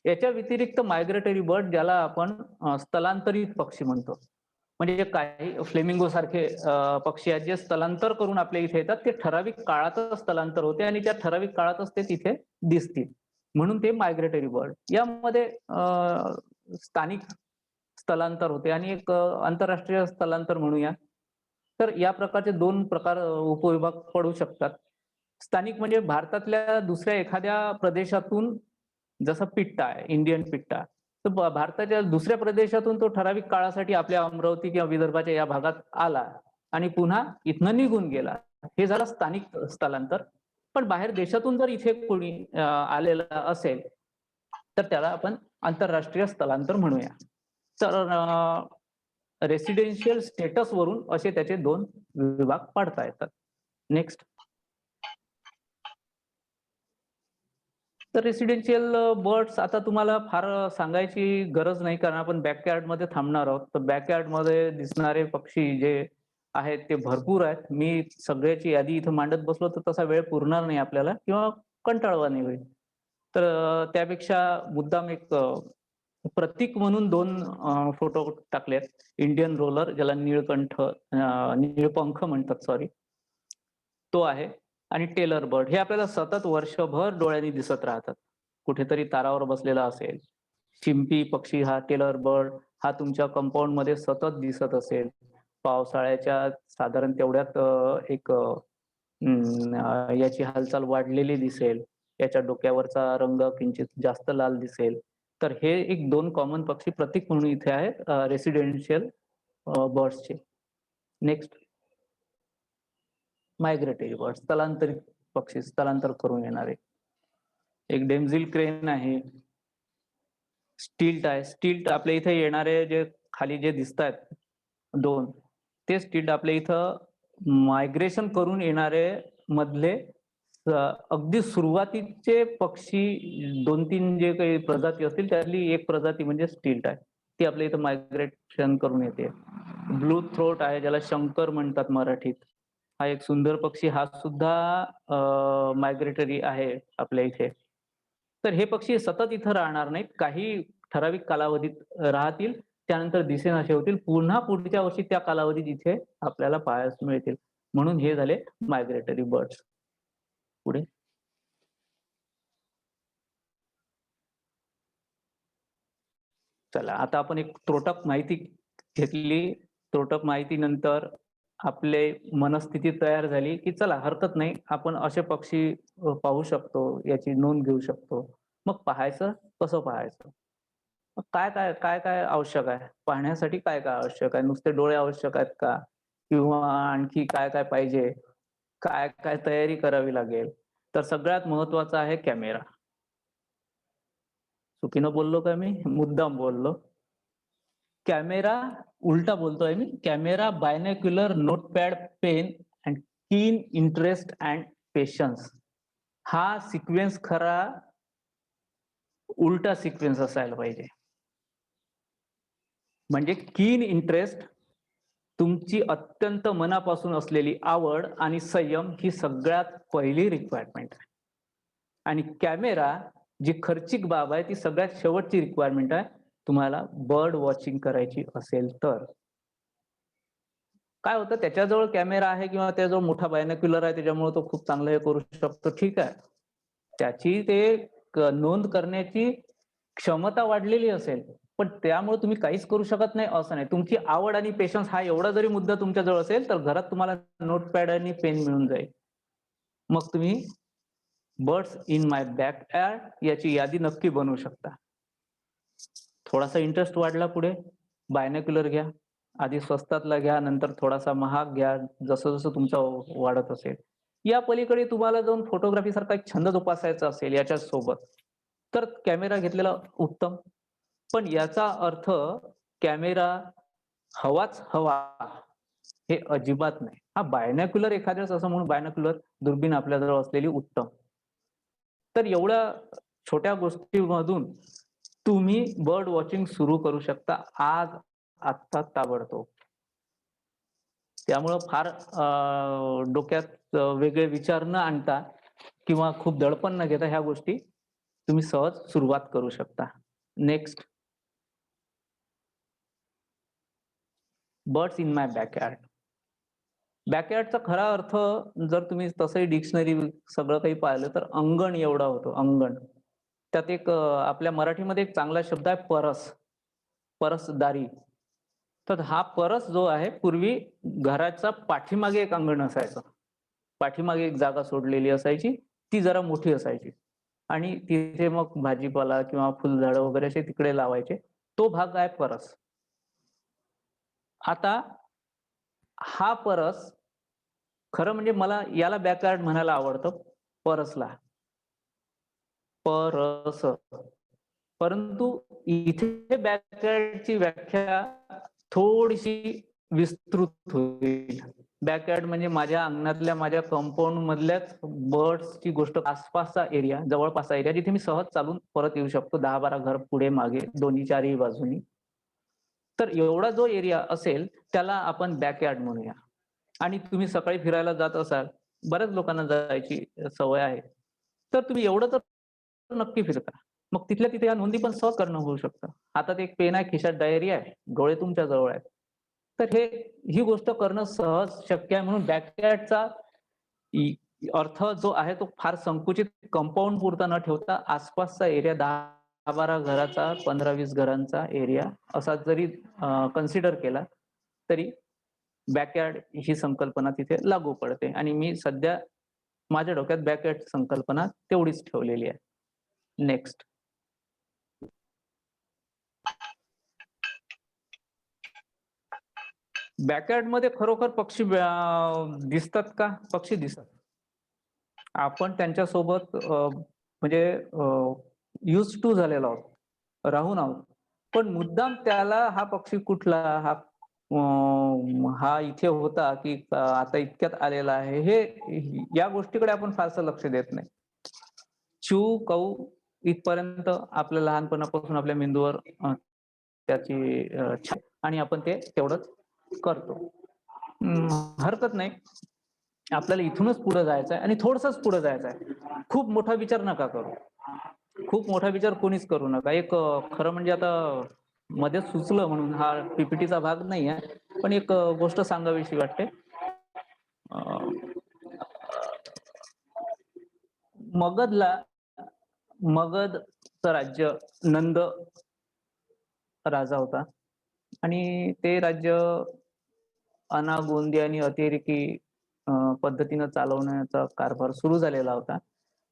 याच्या व्यतिरिक्त मायग्रेटरी बर्ड, ज्याला आपण स्थलांतरित पक्षी म्हणतो, म्हणजे काही फ्लेमिंगो सारखे पक्षी आहेत जे स्थलांतर करून आपल्या इथे येतात. ते ठराविक काळातच स्थलांतर होते आणि त्या ठराविक काळातच ते तिथे दिसतील, म्हणून ते मायग्रेटरी बर्ड. यामध्ये स्थानिक स्थलांतर होते आणि एक आंतरराष्ट्रीय स्थलांतर म्हणूया. तर या प्रकारचे 2 प्रकार उपविभाग पडू शकतात. स्थानिक म्हणजे भारतातल्या दुसऱ्या एखाद्या प्रदेशातून, जसं पिट्टा आहे, इंडियन पिट्टा, तर भारताच्या दुसऱ्या प्रदेशातून तो ठराविक काळासाठी आपल्या अमरावती किंवा विदर्भाच्या या भागात आला आणि पुन्हा इथनं निघून गेला. हे झालं स्थानिक स्थलांतर. पण बाहेर देशातून जर इथे कोणी आलेलं असेल तर त्याला आपण आंतरराष्ट्रीय स्थलांतर म्हणूया. तर रेसिडेन्शियल स्टेटस वरून असे त्याचे 2 विभाग पाडता येतात. नेक्स्ट, तर रेसिडेन्शियल बर्ड्स आता तुम्हाला फार सांगायची गरज नाही, कारण आपण बॅकयार्ड मध्ये थांबणार आहोत. तर बॅकयार्ड मध्ये दिसणारे पक्षी जे आहेत ते भरपूर आहेत. मी सगळ्याची यादी इथं मांडत बसलो तर तसा वेळ पुरणार नाही आपल्याला किंवा कंटाळवाणी होईल. तर त्यापेक्षा मुद्दाम एक प्रतीक म्हणून 2 फोटो टाकलेत. इंडियन रोलर, ज्याला निळपंख म्हणतात, सॉरी, तो आहे. आणि टेलर बर्ड, हे आपल्याला सतत वर्षभर डोळ्यांनी दिसत राहतात. कुठेतरी तारावर बसलेला असेल. चिंपी पक्षी, हा टेलर बर्ड, हा तुमच्या कंपाऊंड मध्ये सतत दिसत असेल. पावसाळ्याच्या साधारण तेवढ्यात याची हालचाल वाढलेली दिसेल. याच्या डोक्यावरचा रंग किंचित जास्त लाल दिसेल. तर हे एक 2 कॉमन पक्षी प्रतीक म्हणून इथे आहेत रेसिडेन्शियल बर्ड्सचे. नेक्स्ट, मायग्रेटरी बर्ड, स्थलांतरित पक्षी, स्थलांतर करून येणारे. एक डेमझिल क्रेन आहे, स्टिल्ट आहे. स्टिल्ट आपल्या इथे येणारे जे खाली जे दिसत आहेत 2, ते स्टिल्ट आपल्या इथं मायग्रेशन करून येणारे मधले अगदी सुरुवातीचे पक्षी 2-3 जे काही प्रजाती असतील त्यातली एक प्रजाती म्हणजे स्टिल्ट आहे. ती आपल्या इथं मायग्रेशन करून येते. ब्लू थ्रोट आहे, ज्याला शंकर म्हणतात मराठीत. हा एक सुंदर पक्षी, हा सुद्धा मायग्रेटरी आहे आपल्या इथे. तर हे पक्षी सतत इथं राहणार नाहीत, काही ठराविक कालावधीत राहतील, त्यानंतर दिसेनासे होतील. पुन्हा पुढच्या वर्षी त्या कालावधीत इथे आपल्याला पाहायला मिळतील. म्हणून हे झाले मायग्रेटरी बर्ड्स. पुढे, चला आता आपण एक त्रोटक माहिती घेतली. त्रोटक माहितीनंतर आपले मनस्थिती तयार झाली की चला हरकत नाही, आपण असे पक्षी पाहू शकतो, याची नोंद घेऊ शकतो. मग पाहायचं कसं पाहायचं, काय काय काय काय आवश्यक आहे पाहण्यासाठी, काय काय आवश्यक आहे, नुसते डोळे आवश्यक आहेत का, किंवा आणखी काय काय पाहिजे, काय काय तयारी करावी लागेल. तर सगळ्यात महत्वाचा आहे कॅमेरा. चुकीनं बोललो का मी, मुद्दाम बोललो. कॅमेरा उलटा बोलतोय मी. Camera, binocular, notepad, pen and keen interest and patience. हा सिक्वेन्स खरा उलटा सिक्वेन्स असायला पाहिजे. म्हणजे कीन इंटरेस्ट, तुमची अत्यंत मनापासून असलेली आवड आणि संयम ही सगळ्यात पहिली रिक्वायरमेंट आहे. आणि कॅमेरा जी खर्चिक बाब आहे ती सगळ्यात शेवटची रिक्वायरमेंट आहे, तुम्हाला बर्ड वॉचिंग करायची असेल तर. काय होतं, त्याच्याजवळ कॅमेरा आहे किंवा त्याजवळ मोठा बायनॅक्युलर आहे त्याच्यामुळे तो खूप चांगलं हे करू शकतो, ठीक आहे. त्याची ते नोंद करण्याची क्षमता वाढलेली असेल, पण त्यामुळे तुम्ही काहीच करू शकत नाही असं नाही. तुमची आवड आणि पेशन्स हा एवढा जरी मुद्दा तुमच्याजवळ असेल तर घरात तुम्हाला नोटपॅड आणि पेन मिळून जाईल. मग तुम्ही बर्ड्स इन माय बॅकयार्ड याची यादी नक्की बनवू शकता. थोडासा इंटरेस्ट वाढला पुढे बायनॅक्युलर घ्या. आधी स्वस्तातला घ्या, नंतर थोडासा महाग घ्या, जसं जसं तुमचा वाढत असेल. या पलीकडे तुम्हाला जाऊन फोटोग्राफी सारखा एक छंद जोपासायचा असेल याच्या सोबत, तर कॅमेरा घेतलेला उत्तम. पण याचा अर्थ कॅमेरा हवाच हवा हे अजिबात नाही. हा बायनॅक्युलर एखाद्याच असं म्हणून बायनॅक्युलर दुर्बीण आपल्याजवळ असलेली उत्तम. तर एवढ्या छोट्या गोष्टीमधून तुम्ही बर्ड वॉचिंग सुरू करू शकता आज, आत्ता, ताबडतोब. त्यामुळं फार डोक्यात वेगळे विचार न आणता किंवा खूप दडपण न घेता ह्या गोष्टी तुम्ही सहज सुरुवात करू शकता. Next, birds in my backyard. बॅकयार्डचा खरा अर्थ जर तुम्ही तसंही डिक्शनरी सगळं काही पाहिलं तर अंगण एवढा होतो, अंगण. त्यात एक आपल्या मराठीमध्ये एक चांगला शब्द आहे परस, परसदारी. तर हा परस जो आहे, पूर्वी घराच्या पाठीमागे एक अंगण असायचं. पाठीमागे एक जागा सोडलेली असायची, ती जरा मोठी असायची आणि तिथे मग भाजीपाला किंवा फुलझाडं वगैरे असे तिकडे लावायचे. तो भाग आहे परस. आता हा परस, खरं म्हणजे मला याला बॅकयार्ड म्हणायला आवडतं, परसला. परस. परंतु इथे बॅकयार्डची व्याख्या थोडीशी विस्तृत होईल. बॅकयार्ड म्हणजे माझ्या अंगणातल्या, माझ्या कंपाऊंड मधल्याच बर्ड्सची गोष्ट, आसपासचा एरिया, जवळपासचा एरिया जिथे मी सहज चालून परत येऊ शकतो, 10-12 घर पुढे मागे, दोन्ही चारही बाजूनी. तर एवढा जो एरिया असेल त्याला आपण बॅकयार्ड म्हणूया. आणि तुम्ही सकाळी फिरायला जात असाल, बऱ्याच लोकांना जायची सवय आहे, तर तुम्ही एवढं तर नक्की फिरता. मग तिथल्या तिथे या नोंदी पण सहज करणं होऊ शकतं. हातात एक पेन आहे, खिशात डायरी आहे, डोळे तुमच्या जवळ आहेत. तर ही गोष्ट करणं सहज शक्य आहे. म्हणून बॅकयार्डचा अर्थ जो आहे तो फार संकुचित कंपाऊंड पुरता न ठेवता आसपासचा एरिया, 10-12 घराचा, 15-20 घरांचा एरिया असा जरी कन्सिडर केला तरी बॅकयार्ड ही संकल्पना तिथे लागू पडते. आणि मी सध्या माझ्या डोक्यात बॅकयार्ड संकल्पना तेवढीच ठेवलेली आहे. नेक्स्ट, बॅकयार्ड मध्ये खरोखर पक्षी दिसतात का? पक्षी दिसतात. आपण त्यांच्यासोबत म्हणजे युज टू झालेलो आहोत, राहून आहोत. पण मुद्दाम त्याला हा पक्षी कुठला, हा इथे होता की आता इतक्यात आलेला आहे, हे या गोष्टीकडे आपण फारसं लक्ष देत नाही. चिव कऊ इथपर्यंत आपल्या लहानपणापासून आपल्या मेंदूवर त्याची आणि आपण ते तेवढंच करतो. हरकत नाही, आपल्याला इथूनच पुढे जायचं आहे आणि थोडंसंच पुढे जायचं आहे. खूप मोठा विचार नका करू, खूप मोठा विचार कोणीच करू नका. एक खरं म्हणजे आता मध्ये सुचलं म्हणून, हा पीपीटीचा भाग नाही आहे, पण एक गोष्ट सांगावीशी वाटते. मगधचं राज्य, नंद राजा होता आणि ते राज्य अनागोंदी आणि अतिरेकी पद्धतीनं चालवण्याचा कारभार सुरू झालेला होता.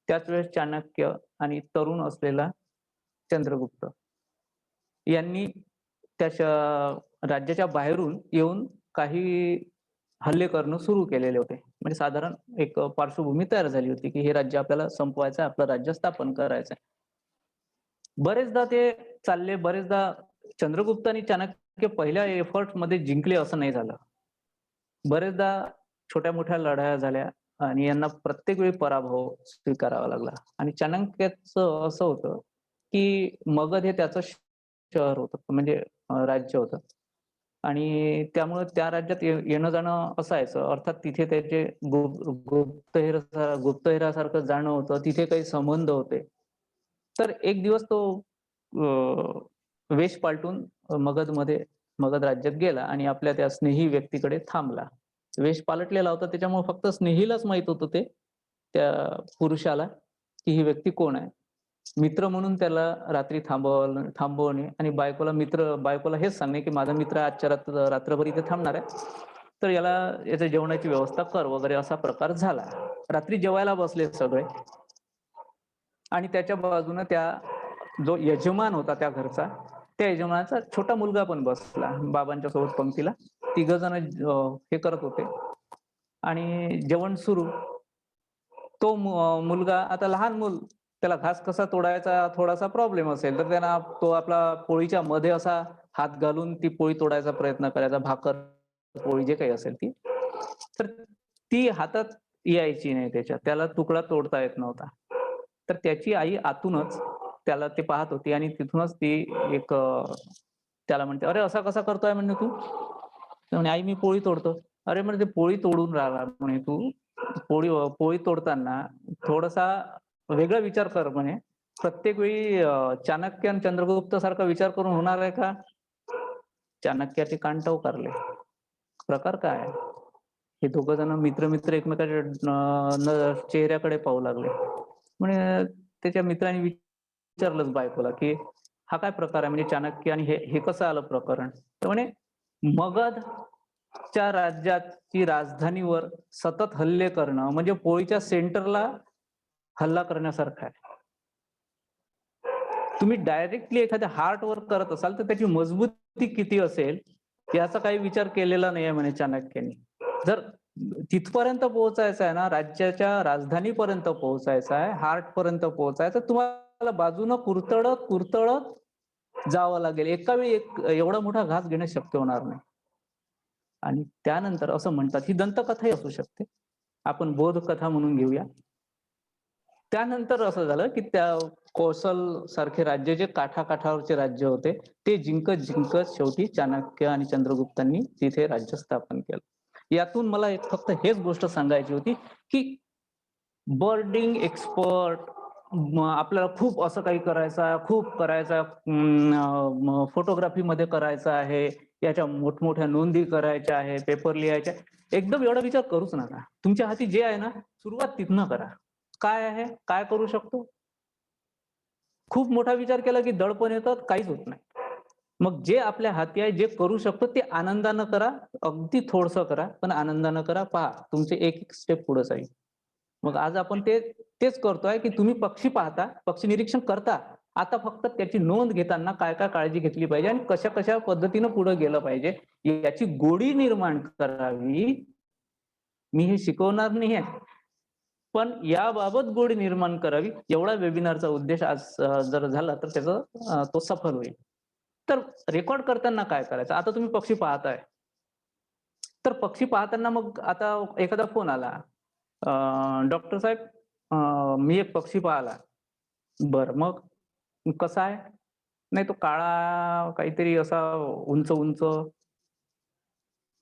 त्याच वेळेस चाणक्य आणि तरुण असलेला चंद्रगुप्त यांनी त्याच्या राज्याच्या बाहेरून येऊन काही हल्ले करणं सुरू केलेले होते. म्हणजे साधारण एक पार्श्वभूमी तयार झाली होती की हे राज्य आपल्याला संपवायचं आहे, आपलं राज्य स्थापन करायचं आहे. बरेचदा ते चालले, बरेचदा चंद्रगुप्त आणि चाणक्य पहिल्या एफर्ट मध्ये जिंकले असं नाही झालं. बरेचदा छोट्या मोठ्या लढाया झाल्या आणि यांना प्रत्येक वेळी पराभव स्वीकारावा लागला. आणि चाणक्याचं असं होतं की मगध हे त्याचं शहर होतं, म्हणजे राज्य होतं. आणि त्यामुळे त्या राज्यात येणं जाणं असायचं. अर्थात तिथे त्याचे गुप्तहेरासारखं जाणं होतं, तिथे काही संबंध होते. तर एक दिवस तो वेश पालटून मगध राज्यात गेला आणि आपल्या त्या स्नेही व्यक्तीकडे थांबला. वेश पालटलेला होता त्याच्यामुळे फक्त स्नेहीलाच माहित होतं ते, त्या पुरुषाला, की ही व्यक्ती कोण आहे. मित्र म्हणून त्याला रात्री थांबवणे आणि बायकोला हेच सांगणे की माझा मित्र आजच्या रात्रभर इथे थांबणार आहे, तर याच्या जेवणाची व्यवस्था कर वगैरे असा प्रकार झाला. रात्री जेवायला बसले सगळे आणि त्याच्या बाजूने जो यजमान होता त्या घरचा, त्या यजमानाचा छोटा मुलगा पण बसला बाबांच्या सोबत पंक्तीला. 3 जण हे करत होते आणि जेवण सुरू. तो मुलगा, आता लहान मूल, त्याला घास कसा तोडायचा थोडासा प्रॉब्लेम असेल तर त्यांना तो आपला पोळीच्या मध्ये असा हात घालून ती पोळी तोडायचा प्रयत्न करायचा, भाकर पोळी जे काही असेल ती. तर ती हातात यायची नाही त्याला तुकडा तोडता येत नव्हता. तर त्याची आई आतूनच त्याला ते पाहत होती आणि तिथूनच ती एक त्याला म्हणते, अरे असा कसा करतोय म्हणे तू. म्हणे आई मी पोळी तोडतो. अरे म्हणजे ते पोळी तोडून राहिला म्हणे तू, पोळी तोडताना थोडासा वेगळा विचार कर म्हणे. प्रत्येक वेळी चाणक्य आणि चंद्रगुप्त सारखा विचार करून होणार आहे का. चाणक्याचे कान टवकारले. प्रकार काय आहे. हे दोघं जण मित्र एकमेकाच्या चेहऱ्याकडे पाहू लागले. म्हणे त्याच्या मित्राने विचारलंच बायकोला की हा काय प्रकार आहे, म्हणजे चाणक्य आणि हे कसं आलं प्रकरण. तर म्हणे मगधच्या राज्याची राजधानीवर सतत हल्ले करणं म्हणजे पोळीच्या सेंटरला हल्ला करण्यासारखा आहे. तुम्ही डायरेक्टली एखाद्या हार्टवर करत असाल तर त्याची मजबूती किती असेल याचा काही विचार केलेला नाहीये म्हणे चाणक्याने. जर तिथपर्यंत पोहोचायचं आहे ना, राज्याच्या राजधानीपर्यंत पोहोचायचं आहे, हार्ट पर्यंत पोहोचायचं, तुम्हाला बाजूनं कुरतडत जावं लागेल. एका वेळी एवढा मोठा घास घेणं शक्य होणार नाही. आणि त्यानंतर असं म्हणतात, ही दंतकथाही असू शकते, आपण बोधकथा म्हणून घेऊया. त्यानंतर असं झालं की त्या कोसल सारखे राज्य जे काठाकाठावरचे राज्य होते ते जिंकत शेवटी चाणक्य आणि चंद्रगुप्तांनी तिथे राज्य स्थापन केलं. यातून मला फक्त हेच गोष्ट सांगायची होती की बर्डिंग एक्सपर्ट आपल्याला खूप असं काही करायचं, फोटोग्राफीमध्ये करायचं आहे, याच्या मोठमोठ्या नोंदी करायच्या आहे, पेपर लिहायच्या, एकदम एवढा विचार करूच नका. तुमच्या हाती जे आहे ना, सुरुवात तिथनं करा. काय आहे, काय करू शकतो. खूप मोठा विचार केला की दडपण येतं, काहीच होत नाही. मग जे आपल्या हाती आहे, जे करू शकतो ते आनंदानं करा. अगदी थोडंसं करा पण आनंदानं करा. पहा तुमचे एक स्टेप पुढे जाईल. मग आज आपण तेच करतोय की तुम्ही पक्षी पाहता, पक्षी निरीक्षण करता, आता फक्त त्याची नोंद घेताना काय काय काळजी घेतली पाहिजे आणि कशा कशा पद्धतीनं पुढे गेलं पाहिजे याची गोडी निर्माण करावी. मी हे शिकवणार नाहीये, पण याबाबत गोडी निर्माण करावी एवढा वेबिनारचा उद्देश आज जर झाला तर त्याचा तो सफल होईल. तर रेकॉर्ड करताना काय करायचं. आता तुम्ही पक्षी पाहताय, तर पक्षी पाहताना मग आता एखादा फोन आला, डॉक्टर साहेब मी एक पक्षी पाहिला. बरं मग कसा आहे. नाही तो काळा काहीतरी असा उंच उंच.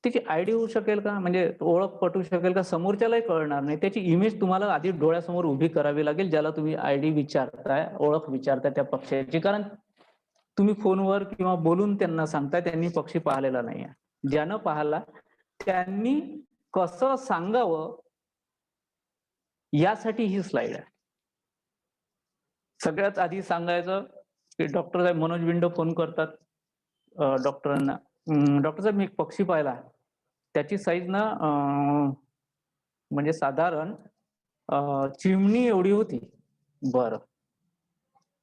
त्याची आयडिया होऊ शकेल का, म्हणजे ओळख पटू शकेल का, समोरच्यालाही कळणार नाही. त्याची इमेज तुम्हाला आधी डोळ्यासमोर उभी करावी लागेल, ज्याला तुम्ही आयडी विचारताय, ओळख विचारताय त्या पक्षाची. कारण तुम्ही फोनवर किंवा बोलून त्यांना सांगताय त्यांनी पक्षी पाहिलेला नाहीये. ज्यानं पाहिला त्यांनी कसं सांगावं यासाठी ही स्लाइड आहे. सगळ्यात आधी सांगायचं की डॉक्टर साहेब, मनोज विंडो फोन करतात डॉक्टरांना, डॉक्टर साहेब मी एक पक्षी पाहिला, त्याची साईज ना म्हणजे साधारण चिमणी एवढी होती. बरं,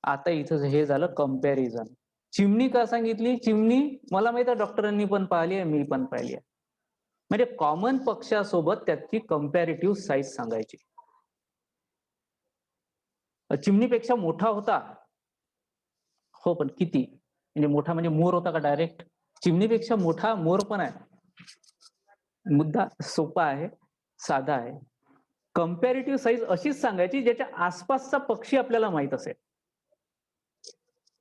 आता इथं हे झालं कंपॅरिझन. चिमणी का सांगितली. चिमणी मला माहित आहे डॉक्टरांनी पण पाहिली आहे, मी पण पाहिली आहे. म्हणजे कॉमन पक्षासोबत त्याची कंपॅरेटिव्ह साईज सांगायची. चिमणीपेक्षा मोठा होता. हो पण किती, म्हणजे मोठा म्हणजे मोर होता का डायरेक्ट. चिमणीपेक्षा मोठा मोर पण आहे. मुद्दा सोपा आहे, साधा आहे. कंपॅरेटिव्ह साईज अशीच सांगायची ज्याच्या आसपासचा पक्षी आपल्याला माहित असेल.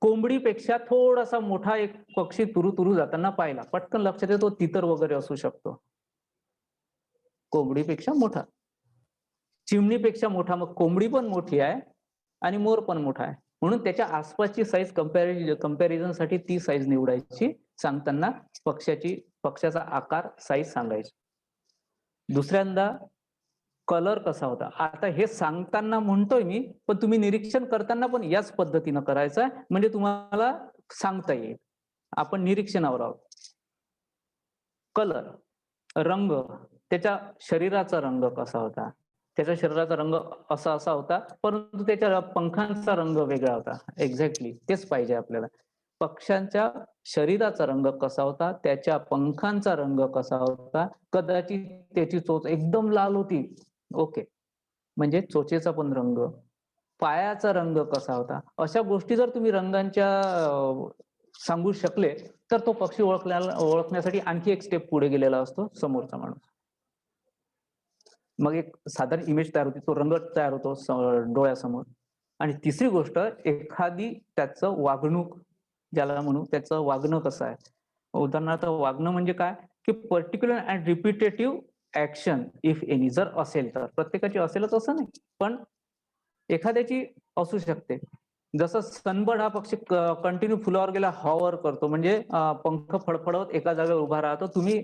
कोंबडीपेक्षा थोडासा मोठा एक पक्षी तुरू जाताना पाहिला, पटकन लक्षात येतो तितर वगैरे असू शकतो. कोंबडीपेक्षा मोठा, चिमणीपेक्षा मोठा, मग कोंबडी पण मोठी आहे आणि मोर पण मोठा आहे, म्हणून त्याच्या आसपासची साईज कंपॅरिझन साठी ती साईज निवडायची. सांगताना पक्षाचा आकार साईज सांगायची. दुसऱ्यांदा कलर कसा होता, आता हे सांगताना म्हणतोय मी, पण तुम्ही निरीक्षण करताना पण याच पद्धतीनं करायचं आहे, म्हणजे तुम्हाला सांगता येईल. आपण निरीक्षणावर आहोत. कलर, रंग, त्याच्या शरीराचा रंग कसा होता, त्याच्या शरीराचा रंग असा होता, परंतु त्याच्या पंखांचा रंग वेगळा होता. एक्झॅक्टली तेच पाहिजे आपल्याला. पक्ष्यांच्या शरीराचा रंग कसा होता, त्याच्या पंखांचा रंग कसा होता, कदाचित त्याची चोच एकदम लाल होती, ओके, म्हणजे चोचेचा पण रंग, पायाचा रंग कसा होता, अशा गोष्टी जर तुम्ही रंगांच्या सांगू शकले तर तो पक्षी ओळखण्यासाठी आणखी एक स्टेप पुढे गेलेला असतो समोरचा माणूस. मग एक साधारण इमेज तयार होती, तो रंग तयार होतो डोळ्यासमोर. आणि तिसरी गोष्ट, एखादी त्याचं वागणूक, ज्याला म्हणू त्याचं वागणं कसं आहे. उदाहरणार्थ वागणं म्हणजे काय की particular and repetitive action if any, जर असेल तर. प्रत्येकाची असेलच असं नाही, पण एखाद्याची असू शकते. जसं सनबर्ड हा पक्षी कंटिन्यू फुलावर गेला हॉवर करतो, म्हणजे पंख फडफडवत एका जागेवर उभा राहतो. तुम्ही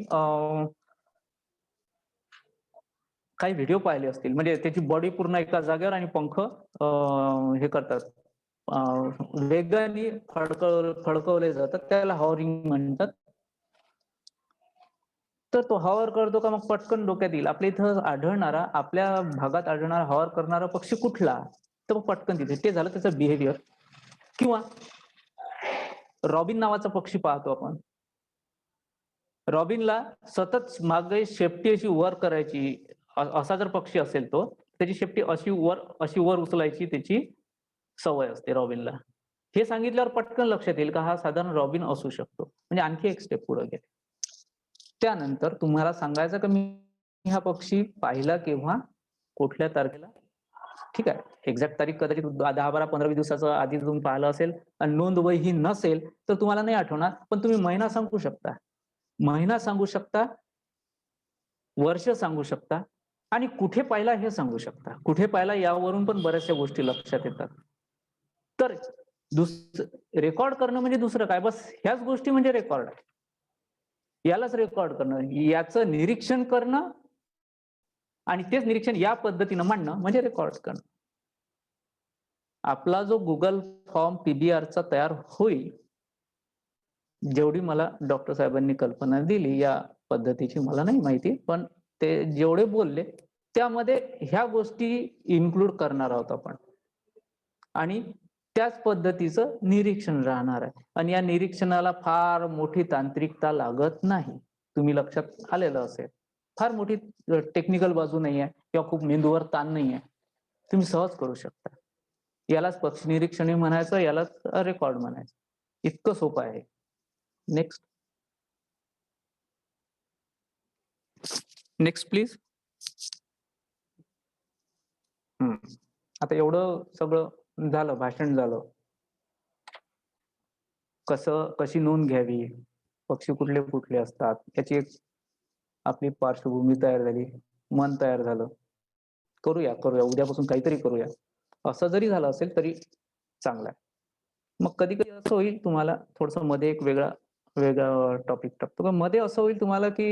काही व्हिडिओ पाहिले असतील, म्हणजे त्याची बॉडी पूर्ण एका जागेवर आणि पंख हे करतात, वेगाने फडकवले जातात, त्याला हॉवरिंग म्हणतात. तर तो हॉवर करतो का, मग पटकन डोक्यात येईल आपल्या इथं आढळणारा, आपल्या भागात आढळणारा हॉवर करणारा पक्षी कुठला, तर मग पटकन तिथे ते झालं त्याचं बिहेवियर. किंवा रॉबिन नावाचा पक्षी पाहतो आपण. रॉबिनला सतत मागे शेपटी अशी वर करायची, असा जर पक्षी असेल तो, त्याची शेपटी अशी वर उचलायची त्याची सवय असते रॉबिनला. हे सांगितल्यावर पटकन लक्षात येईल का हा साधारण रॉबिन असू शकतो, म्हणजे आणखी एक स्टेप पुढे गेले. त्यानंतर तुम्हाला सांगायचं का मी हा पक्षी पाहिला केव्हा, कुठल्या तारखेला, ठीक आहे. एक्झॅक्ट तारीख कदाचित 10, 12, 15 दिवसाचं आधी तुम्ही पाहिलं असेल आणि नोंद वही ही नसेल तर तुम्हाला नाही आठवणार, पण तुम्ही महिना सांगू शकता, महिना सांगू शकता, वर्ष सांगू शकता, आणि कुठे पाहिला हे सांगू शकता. कुठे पाहिला यावरून पण बऱ्याचशा गोष्टी लक्षात येतात. तर रेकॉर्ड करणं म्हणजे दुसरं काय, बस ह्याच गोष्टी म्हणजे रेकॉर्ड आहे. यालाच रेकॉर्ड करणं, याचं निरीक्षण करणं आणि तेच निरीक्षण या पद्धतीनं मांडणं म्हणजे रेकॉर्ड करणं. आपला जो गुगल फॉर्म पीबीआरचा तयार होईल, जेवढी मला डॉक्टर साहेबांनी कल्पना दिली, या पद्धतीची मला नाही माहिती, पण ते जेवढे बोलले त्यामध्ये ह्या गोष्टी इन्क्लूड करणार आहोत आपण. आणि त्याच पद्धतीचं निरीक्षण राहणार आहे. आणि या निरीक्षणाला फार मोठी तांत्रिकता लागत नाही, तुम्ही लक्षात आलेलं असेल. फार मोठी टेक्निकल बाजू नाही आहे किंवा खूप मेंदूवर ताण नाही आहे, तुम्ही सहज करू शकता. यालाच पक्षी निरीक्षण म्हणायचं, यालाच रेकॉर्ड म्हणायचं. इतकं सोपं आहे. Next please. आता एवढं सगळं झालं, भाषण झालं. कशी नोंद घ्यावी, पक्षी कुठले कुठले असतात, याची एक आपली पार्श्वभूमी तयार झाली, मन तयार झालं. करूया उद्यापासून काहीतरी करूया, असं जरी झालं असेल तरी चांगलं आहे. मग कधी कधी असं होईल तुम्हाला, थोडस मध्ये एक वेगळा टॉपिक टाकतो, मध्ये असं होईल तुम्हाला की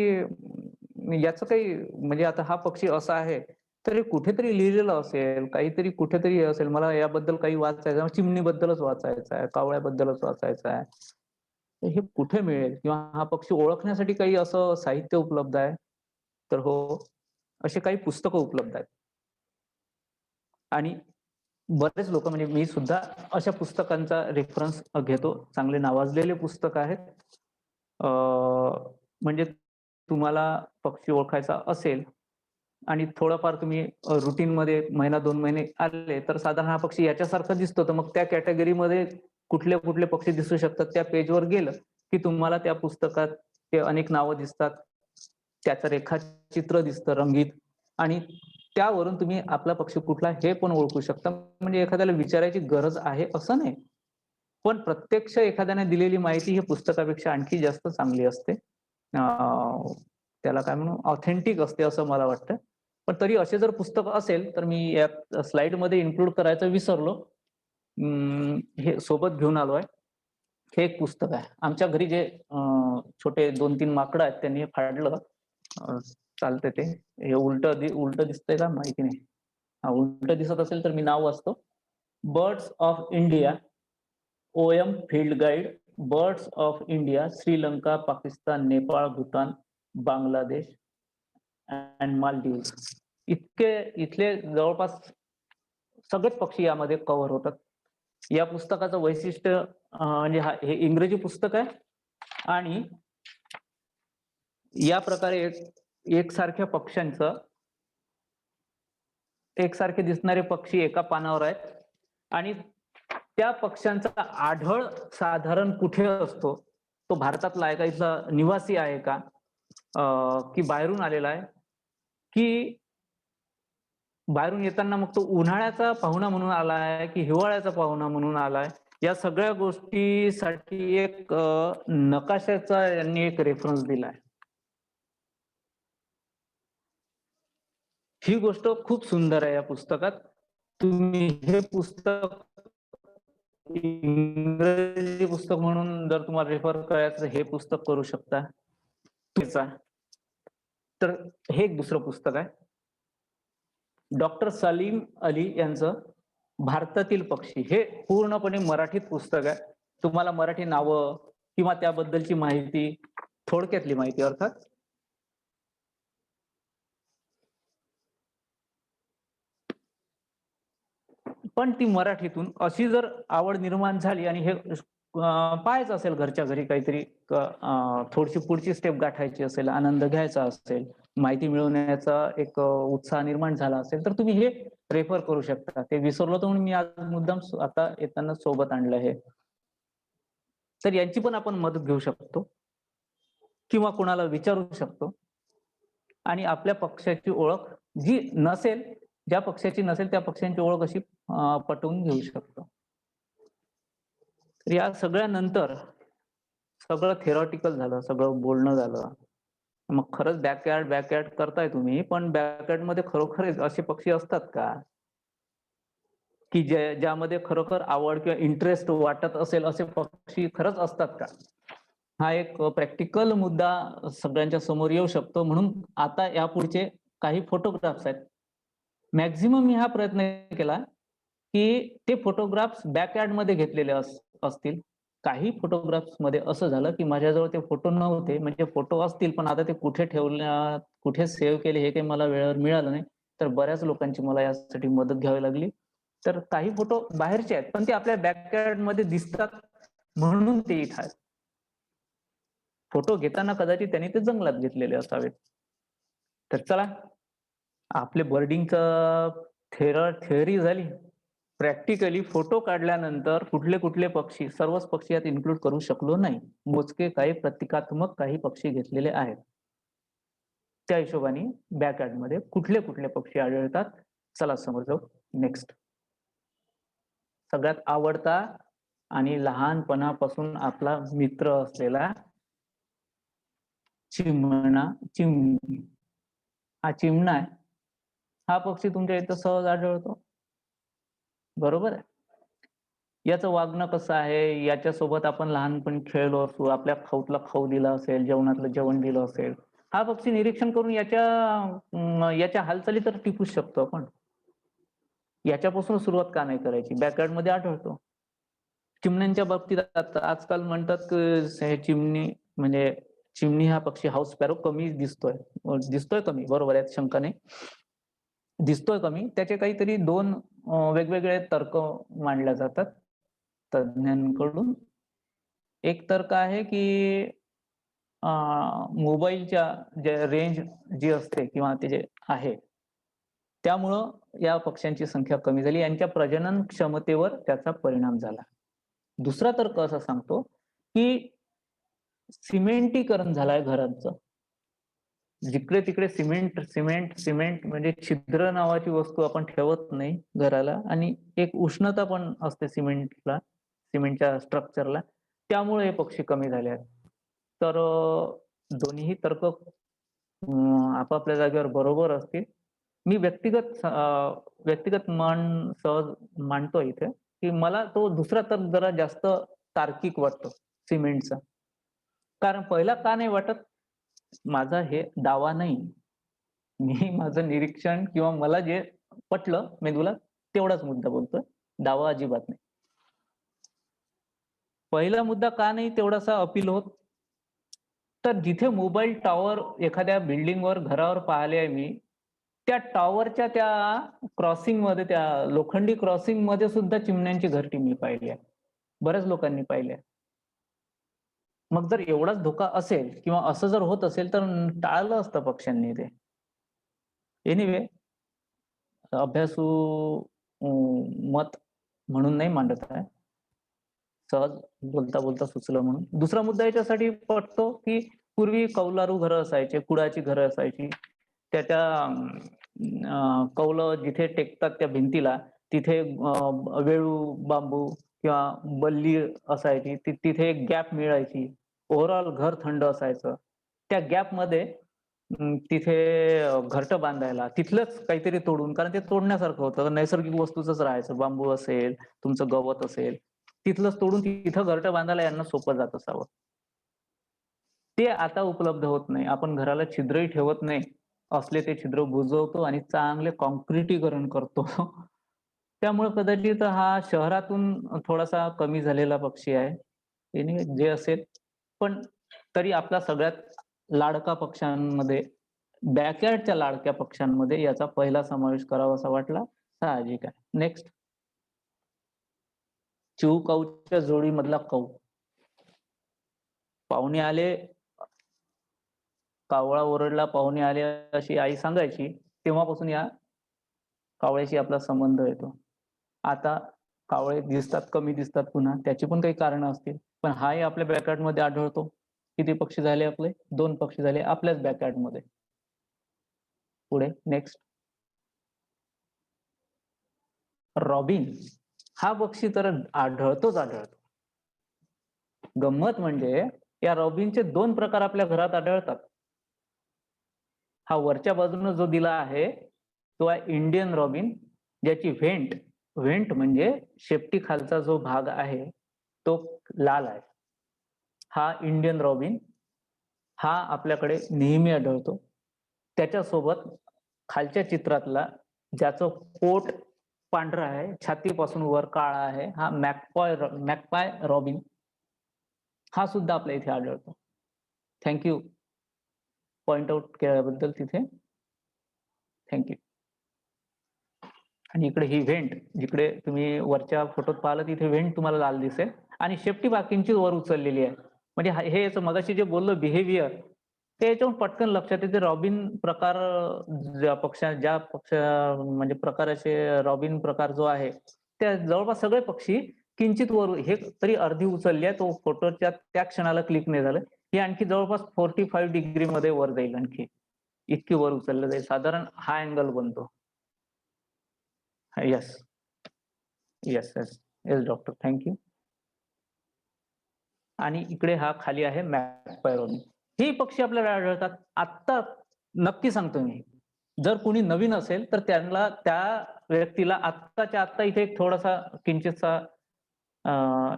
याचं काही, म्हणजे आता हा पक्षी असा आहे तर हे कुठेतरी लिहिलेलं असेल, काहीतरी कुठेतरी असेल, मला याबद्दल काही वाचायचं, चिमणीबद्दलच वाचायचं आहे, कावळ्याबद्दलच वाचायचं आहे, हे कुठे मिळेल, किंवा हा पक्षी ओळखण्यासाठी काही असं साहित्य उपलब्ध आहे, तर हो, असे काही पुस्तकं उपलब्ध आहेत. आणि बरेच लोक, म्हणजे मी सुद्धा अशा पुस्तकांचा रेफरन्स घेतो, चांगले नावाजलेले पुस्तक आहेत. म्हणजे तुम्हाला पक्षी ओळखायचा असेल आणि थोडंफार तुम्ही रुटीन मध्ये महिना 2 महिने आले तर साधारण हा पक्षी याच्यासारखा दिसतो, तर मग त्या कॅटेगरीमध्ये कुठले कुठले पक्षी दिसू शकतात त्या पेजवर गेलं की तुम्हाला त्या पुस्तकात ते अनेक नावं दिसतात, त्याचं रेखाचित्र दिसतं रंगीत, आणि त्यावरून तुम्ही आपला पक्ष कुठला हे पण ओळखू शकता. म्हणजे एखाद्याला विचारायची गरज आहे असं नाही, पण प्रत्यक्ष एखाद्याने दिलेली माहिती ही पुस्तकापेक्षा आणखी जास्त चांगली असते. त्याला काय म्हणू, ऑथेंटिक असते असं मला वाटतं. पण तरी असे जर पुस्तक असेल तर मी या स्लाइडमध्ये इन्क्लूड करायचं विसरलो. हे सोबत घेऊन आलोय. हे एक पुस्तक आहे. आमच्या घरी जे छोटे 2-3 माकडं आहेत त्यांनी हे फाडलं. चालतंय ते. हे उलटं दिसतंय का माहिती नाही. उलटं दिसत असेल तर मी नाव वाचतो. Birds of India, OM field guide, birds of India, Sri Lanka, Pakistan, Nepal, Bhutan, Bangladesh and Maldives. इथले जवळपास सगळेच पक्षी यामध्ये कव्हर होतात. या पुस्तकाचं वैशिष्ट्य म्हणजे हे इंग्रजी पुस्तक आहे आणि या प्रकारे एकसारख्या पक्ष्यांचं, एकसारखे दिसणारे पक्षी एका पानावर आहेत आणि त्या पक्ष्यांचा आढळ साधारण कुठे असतो, तो भारतातला आहे का, इथला निवासी आहे का, की बाहेरून आलेला आहे, की बाहेरून येताना मग तो उन्हाळ्याचा पाहुणा म्हणून आलाय की हिवाळ्याचा पाहुणा म्हणून आलाय, या सगळ्या गोष्टीसाठी एक नकाशाचा यांनी एक रेफरन्स दिलाय. ही गोष्ट खूप सुंदर आहे या पुस्तकात. तुम्ही हे पुस्तक इंग्रजी पुस्तक म्हणून जर तुम्हाला रेफर करायचं हे पुस्तक करू शकता. तर हे एक दुसरं पुस्तक आहे. डॉक्टर सलीम अली यांचं भारतातील पक्षी, हे पूर्णपणे मराठीत पुस्तक आहे. तुम्हाला मराठी नावं किंवा त्याबद्दलची माहिती, थोडक्यातली माहिती अर्थात, पण ती मराठीतून अशी जर आवड निर्माण झाली आणि हे पाहायचं असेल घरच्या घरी, काहीतरी थोडीशी पुढची स्टेप गाठायची असेल, आनंद घ्यायचा असेल, माहिती मिळवण्याचा एक उत्साह निर्माण झाला असेल, तर तुम्ही हे रेफर करू शकता. ते विसरलो तर म्हणून मी आज मुद्दाम आता येताना सोबत आणलं आहे. तर यांची पण आपण मदत घेऊ शकतो किंवा कोणाला विचारू शकतो आणि आपल्या पक्षाची ओळख जी नसेल, ज्या पक्षाची नसेल त्या पक्षांची ओळख अशी पटवून घेऊ शकतो. तर या सगळ्यानंतर सगळं थेरॉटिकल झालं, सगळं बोलणं झालं. मग खरंच बॅकयार्ड करताय तुम्ही, पण बॅकयार्ड मध्ये खरोखर असे पक्षी असतात का की ज्यामध्ये खरोखर आवड किंवा इंटरेस्ट वाटत असेल, असे पक्षी खरंच असतात का? हा एक प्रॅक्टिकल मुद्दा सगळ्यांच्या समोर येऊ शकतो. म्हणून आता यापुढचे काही फोटोग्राफ्स आहेत. मॅक्झिमम मी हा प्रयत्न केला की ते फोटोग्राफ्स बॅकयार्ड मध्ये घेतलेले असतील. काही फोटोग्राफ्स मध्ये असं झालं की माझ्याजवळ ते फोटो नव्हते, म्हणजे फोटो असतील पण आता ते कुठे ठेवल्या, कुठे सेव्ह केले हे काही मला वेळेवर मिळालं नाही. तर बऱ्याच लोकांची मला यासाठी मदत घ्यावी लागली. तर काही फोटो बाहेरचे आहेत पण ते आपल्या बॅकयार्ड मध्ये दिसतात म्हणून ते इथं आहेत. फोटो घेताना कदाचित त्यांनी ते जंगलात घेतलेले असावेत. तर चला, आपले बर्डिंगचं थेअरी झाली. प्रॅक्टिकली फोटो काढल्यानंतर कुठले कुठले पक्षी, सर्वच पक्षी यात इन्क्लूड करू शकलो नाही. मोजके काही प्रतिकात्मक काही पक्षी घेतलेले आहेत. त्या हिशोबाने बॅकयार्ड मध्ये कुठले कुठले पक्षी आढळतात, चला समोर जाऊ. नेक्स्ट, सगळ्यात आवडता आणि लहानपणापासून आपला मित्र असलेला चिमणी. हा चिमणा आहे. हा पक्षी तुमच्या इथं सहज आढळतो, बरोबर आहे. याचं वागणं कसं आहे, याच्यासोबत आपण लहानपणी खेळलो असू, आपल्या खाऊतला खाऊ दिला असेल, जेवणातलं जेवण दिलं असेल, हा पक्षी निरीक्षण करून याच्या हालचाली तर टिपूच शकतो आपण. याच्यापासून सुरुवात का नाही करायची, बॅकयार्ड मध्ये आढळतो. चिमण्यांच्या बाबतीत आजकाल म्हणतात की चिमणी हा पक्षी, हाऊस स्पॅरो, कमी दिसतोय कमी, बरोबर आहे, शंका नाही, दिसतोय कमी. त्याचे काहीतरी 2 वेगवेगळे तर्क मांडले जातात तज्ञांकडून. एक तर्क आहे की मोबाईलच्या जे रेंज जी असते किंवा ते जे आहे त्यामुळं या पक्ष्यांची संख्या कमी झाली, यांच्या प्रजनन क्षमतेवर त्याचा परिणाम झाला. दुसरा तर्क असा सांगतो की सिमेंटीकरण झालंय घरांचं. जिकडे तिकडे सिमेंट सिमेंट सिमेंट, म्हणजे छिद्र नावाची वस्तू आपण ठेवत नाही घराला, आणि एक उष्णता पण असते सिमेंटला, सिमेंटच्या स्ट्रक्चरला. त्यामुळे हे पक्षी कमी झाले आहेत. तर दोन्हीही तर्क आपापल्या जागेवर बरोबर असतील. मी व्यक्तिगत सहज मांडतो इथे, की मला तो दुसरा तर्क जरा जास्त तार्किक वाटतो सिमेंटचा. कारण पहिला का नाही वाटत? माझा हे दावा नाही. मी माझं निरीक्षण किंवा मला जे पटलं मेंदूला तेवढाच मुद्दा बोलतोय. दावा अजिबात नाही. पहिला मुद्दा का नाही तेवढासा अपील होत? तर जिथे मोबाईल टॉवर एखाद्या बिल्डिंगवर, घरावर पाहिले आहे मी, त्या टॉवरच्या त्या क्रॉसिंगमध्ये, त्या लोखंडी क्रॉसिंगमध्ये सुद्धा चिमण्यांची घरटी मी पाहिली आहे. बऱ्याच लोकांनी पाहिली आहे. मग जर एवढाच धोका असेल किंवा असं जर होत असेल तर टाळलं असतं पक्ष्यांनी ते. एनिवे, अभ्यासू मत म्हणून नाही मांडत आहे, सहज बोलता बोलता सुचलं म्हणून. दुसरा मुद्दा याच्यासाठी पटतो की पूर्वी कौलारू घरं असायचे, कुडाची घरं असायची. त्या कौलं जिथे टेकतात त्या भिंतीला, तिथे वेळू, बांबू किंवा बल्ली असायची. तिथे एक गॅप मिळायची. ओव्हरऑल घर थंड असायचं. त्या गॅपमध्ये तिथे घरटं बांधायला तिथलंच काहीतरी तोडून, कारण ते तोडण्यासारखं होतं, नैसर्गिक वस्तूचंच राहायचं. बांबू असेल, तुमचं गवत असेल, तिथलंच तोडून तिथं घरटं बांधायला यांना सोपं जात असावं. ते आता उपलब्ध होत नाही. आपण घराला छिद्रही ठेवत नाही. असले ते छिद्र बुजवतो आणि चांगले काँक्रिटीकरण करतो. त्यामुळे कदाचित हा शहरातून थोडासा कमी झालेला पक्षी आहे. एनिवे, जे असेल, पण तरी आपला सगळ्यात लाडका पक्ष्यांमध्ये, बॅकयार्डच्या लाडक्या पक्ष्यांमध्ये याचा पहिला समावेश करावासा वाटला, साहजिक आहे. नेक्स्ट, चिऊ काऊच्या जोडीमधला काऊ. पाहुणे आले, कावळा ओरडला, पाहुणे आले अशी आई सांगायची. तेव्हापासून या कावळ्याशी आपला संबंध येतो. आता कावळे दिसतात, कमी दिसतात पुन्हा, त्याची पण काही कारणं असतील, पण हाही आपल्या बॅकयार्डमध्ये आढळतो. किती पक्षी झाले आपले? 2 पक्षी झाले आपल्याच बॅकयार्डमध्ये. पुढे नेक्स्ट, रॉबिन. हा पक्षी तर आढळतोच आढळतो. गंमत म्हणजे या रॉबिनचे 2 प्रकार आपल्या घरात आढळतात. हा वरच्या बाजूने जो दिला आहे तो आहे इंडियन रॉबिन, ज्याची व्हेंट म्हणजे शेपटी खालचा जो भाग आहे तो लाल आहे. हा इंडियन रॉबिन, हा आपल्याकडे नेहमी आढळतो. त्याच्यासोबत खालच्या चित्रातला, ज्याचं पोट पांढरं आहे, छातीपासून वर काळा आहे, हा मॅकपाय रॉबिन, हा सुद्धा आपल्या इथे आढळतो. थँक्यू पॉइंट आउट केल्याबद्दल तिथे, थँक्यू. आणि इकडे ही व्हेंट, जिकडे तुम्ही वरच्या फोटोत पाहिलं तिथे व्हेंट तुम्हाला लाल दिसेल, आणि शेपटी बाकींची वर उचललेली आहे. म्हणजे हे याचं मगाशी जे बोललो बिहेवियर, ते याच्यावरून पटकन लक्षात येते. रॉबिन प्रकार, म्हणजे प्रकाराचे रॉबिन प्रकार जो आहे, त्या जवळपास सगळे पक्षी किंचित वर, हे तरी अर्धी उचलली आहे, तो फोटोच्या त्या क्षणाला क्लिक नाही झालं. हे आणखी जवळपास 45 डिग्री मध्ये वर जाईल, आणखी इतकी वर उचललं जाईल, साधारण हा अँगल बनतो. Yes yes yes yes doctor, thank you. आणि इकडे हा खाली आहे मॅकपाय रॉबिन. हे पक्षी आपल्याला आढळतात. आत्ता नक्की सांगतो मी, जर कोणी नवीन असेल तर त्यांना, त्या व्यक्तीला आत्ताच्या आत्ता इथे एक थोडासा किंचितसा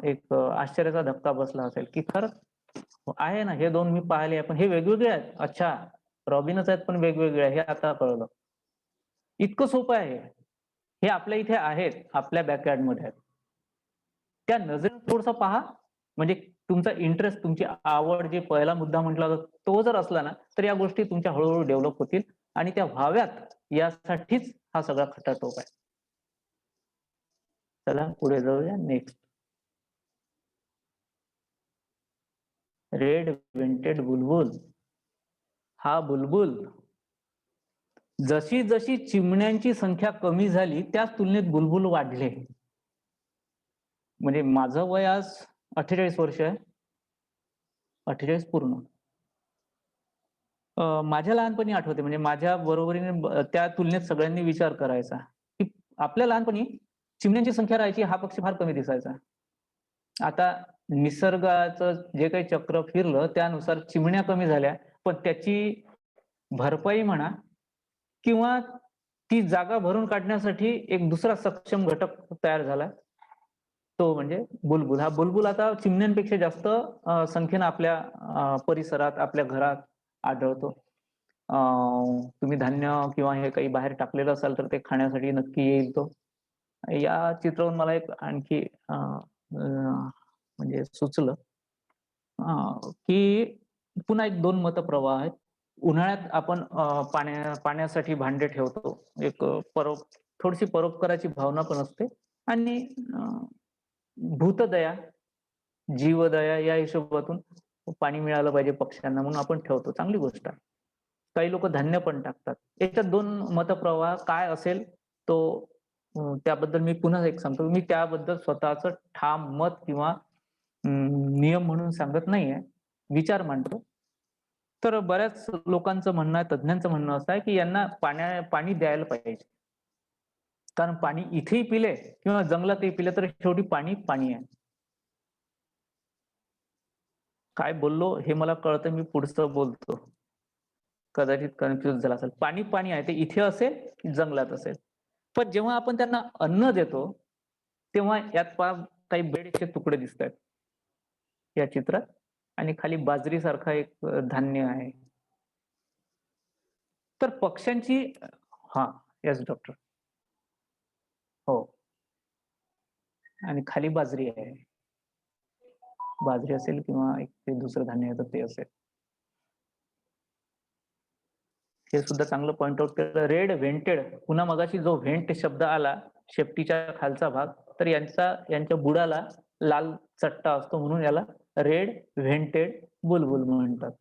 एक आश्चर्याचा धक्का बसला असेल, की खरंच आहे ना, हे 2 मी पाहिले आहे, पण हे वेगवेगळे आहेत. अच्छा, रॉबिनच आहेत पण वेगवेगळे आहे, हे आता कळलं. इतकं सोपं आहे. हे आपल्या इथे आहेत, आपल्या बॅकयार्डमध्ये आहेत. त्या नजरेनं थोडंसं पहा, म्हणजे तुमचा इंटरेस्ट, तुमची आवड, जे पहिला मुद्दा म्हटला तो जर असला ना, तर या गोष्टी तुमच्या हळूहळू डेव्हलप होतील, आणि त्या व्हाव्यात यासाठीच हा सगळा खटाटोप आहे. चला पुढे जाऊया. नेक्स्ट, रेड वेंटेड बुलबुल. हा बुलबुल, जशी जशी चिमण्यांची संख्या कमी झाली त्याच तुलनेत बुलबुल वाढले. म्हणजे माझं वय आज 48 वर्ष आहे. 48 पूर्ण. माझ्या लहानपणी आठवते, म्हणजे माझ्या बरोबरीने त्या तुलनेत सगळ्यांनी विचार करायचा, की आपल्या लहानपणी चिमण्यांची संख्या राहायची, हा पक्षी फार कमी दिसायचा. आता निसर्गाचं जे काही चक्र फिरलं त्यानुसार चिमण्या कमी झाल्या, पण त्याची भरपाई म्हणा किंवा ती जागा भरून काढण्यासाठी एक दुसरा सक्षम घटक तयार झाला. तो म्हणजे बुलबुल. हा बुलबुल आता चिमण्यांपेक्षा जास्त संख्येनं आपल्या परिसरात, आपल्या घरात आढळतो. तुम्ही धान्य किंवा हे काही बाहेर टाकलेलं असाल तर ते खाण्यासाठी नक्की येईल तो. या चित्रावरून मला एक आणखी म्हणजे सुचलं की पुन्हा एक 2 मतप्रवाह आहेत. उन्हाळ्यात आपण पाण्यासाठी भांडे ठेवतो. एक थोडीशी परोपकाराची भावना पण असते आणि भूतदया, जीवदया या हिशोबातून पाणी मिळालं पाहिजे पक्ष्यांना म्हणून आपण ठेवतो. चांगली गोष्ट आहे. काही लोकं धान्य पण टाकतात. याच्यात 2 मतप्रवाह काय असेल तो त्याबद्दल मी पुन्हा एक सांगतो. मी त्याबद्दल स्वतःचं ठाम मत किंवा नियम म्हणून सांगत नाहीये. विचार मांडतो. तर बऱ्याच लोकांचं म्हणणं आहे, तज्ञांचं म्हणणं असं आहे, की यांना पाणी द्यायला पाहिजे. कारण पाणी इथेही पिले किंवा जंगलातही पिले तर शेवटी पाणी पाणी आहे. काय बोललो हे मला कळतं, मी पुढचं बोलतो. कदाचित कन्फ्यूज झाला असेल. पाणी पाणी आहे, ते इथे असेल की जंगलात असेल. पण जेव्हा आपण त्यांना अन्न देतो, तेव्हा यात काही ब्रेडचे तुकडे दिसतायत या चित्रात आणि खाली बाजरीसारखा एक धान्य आहे. तर पक्ष्यांची हां, येस डॉक्टर. हो. आणि खाली बाजरी आहे. बाजरी असेल किंवा एक ते दुसरं धान्य आहे तर ते असेल. हे सुद्धा चांगलं पॉइंट आउट केलं. रेड व्हेंटेड, पुन्हा मगाशी जो व्हेंट शब्द आला शेपटीच्या खालचा भाग, तर यांच्या बुडाला लाल चट्टा असतो म्हणून याला रेड व्हेंटेड बुलबुल म्हणतात.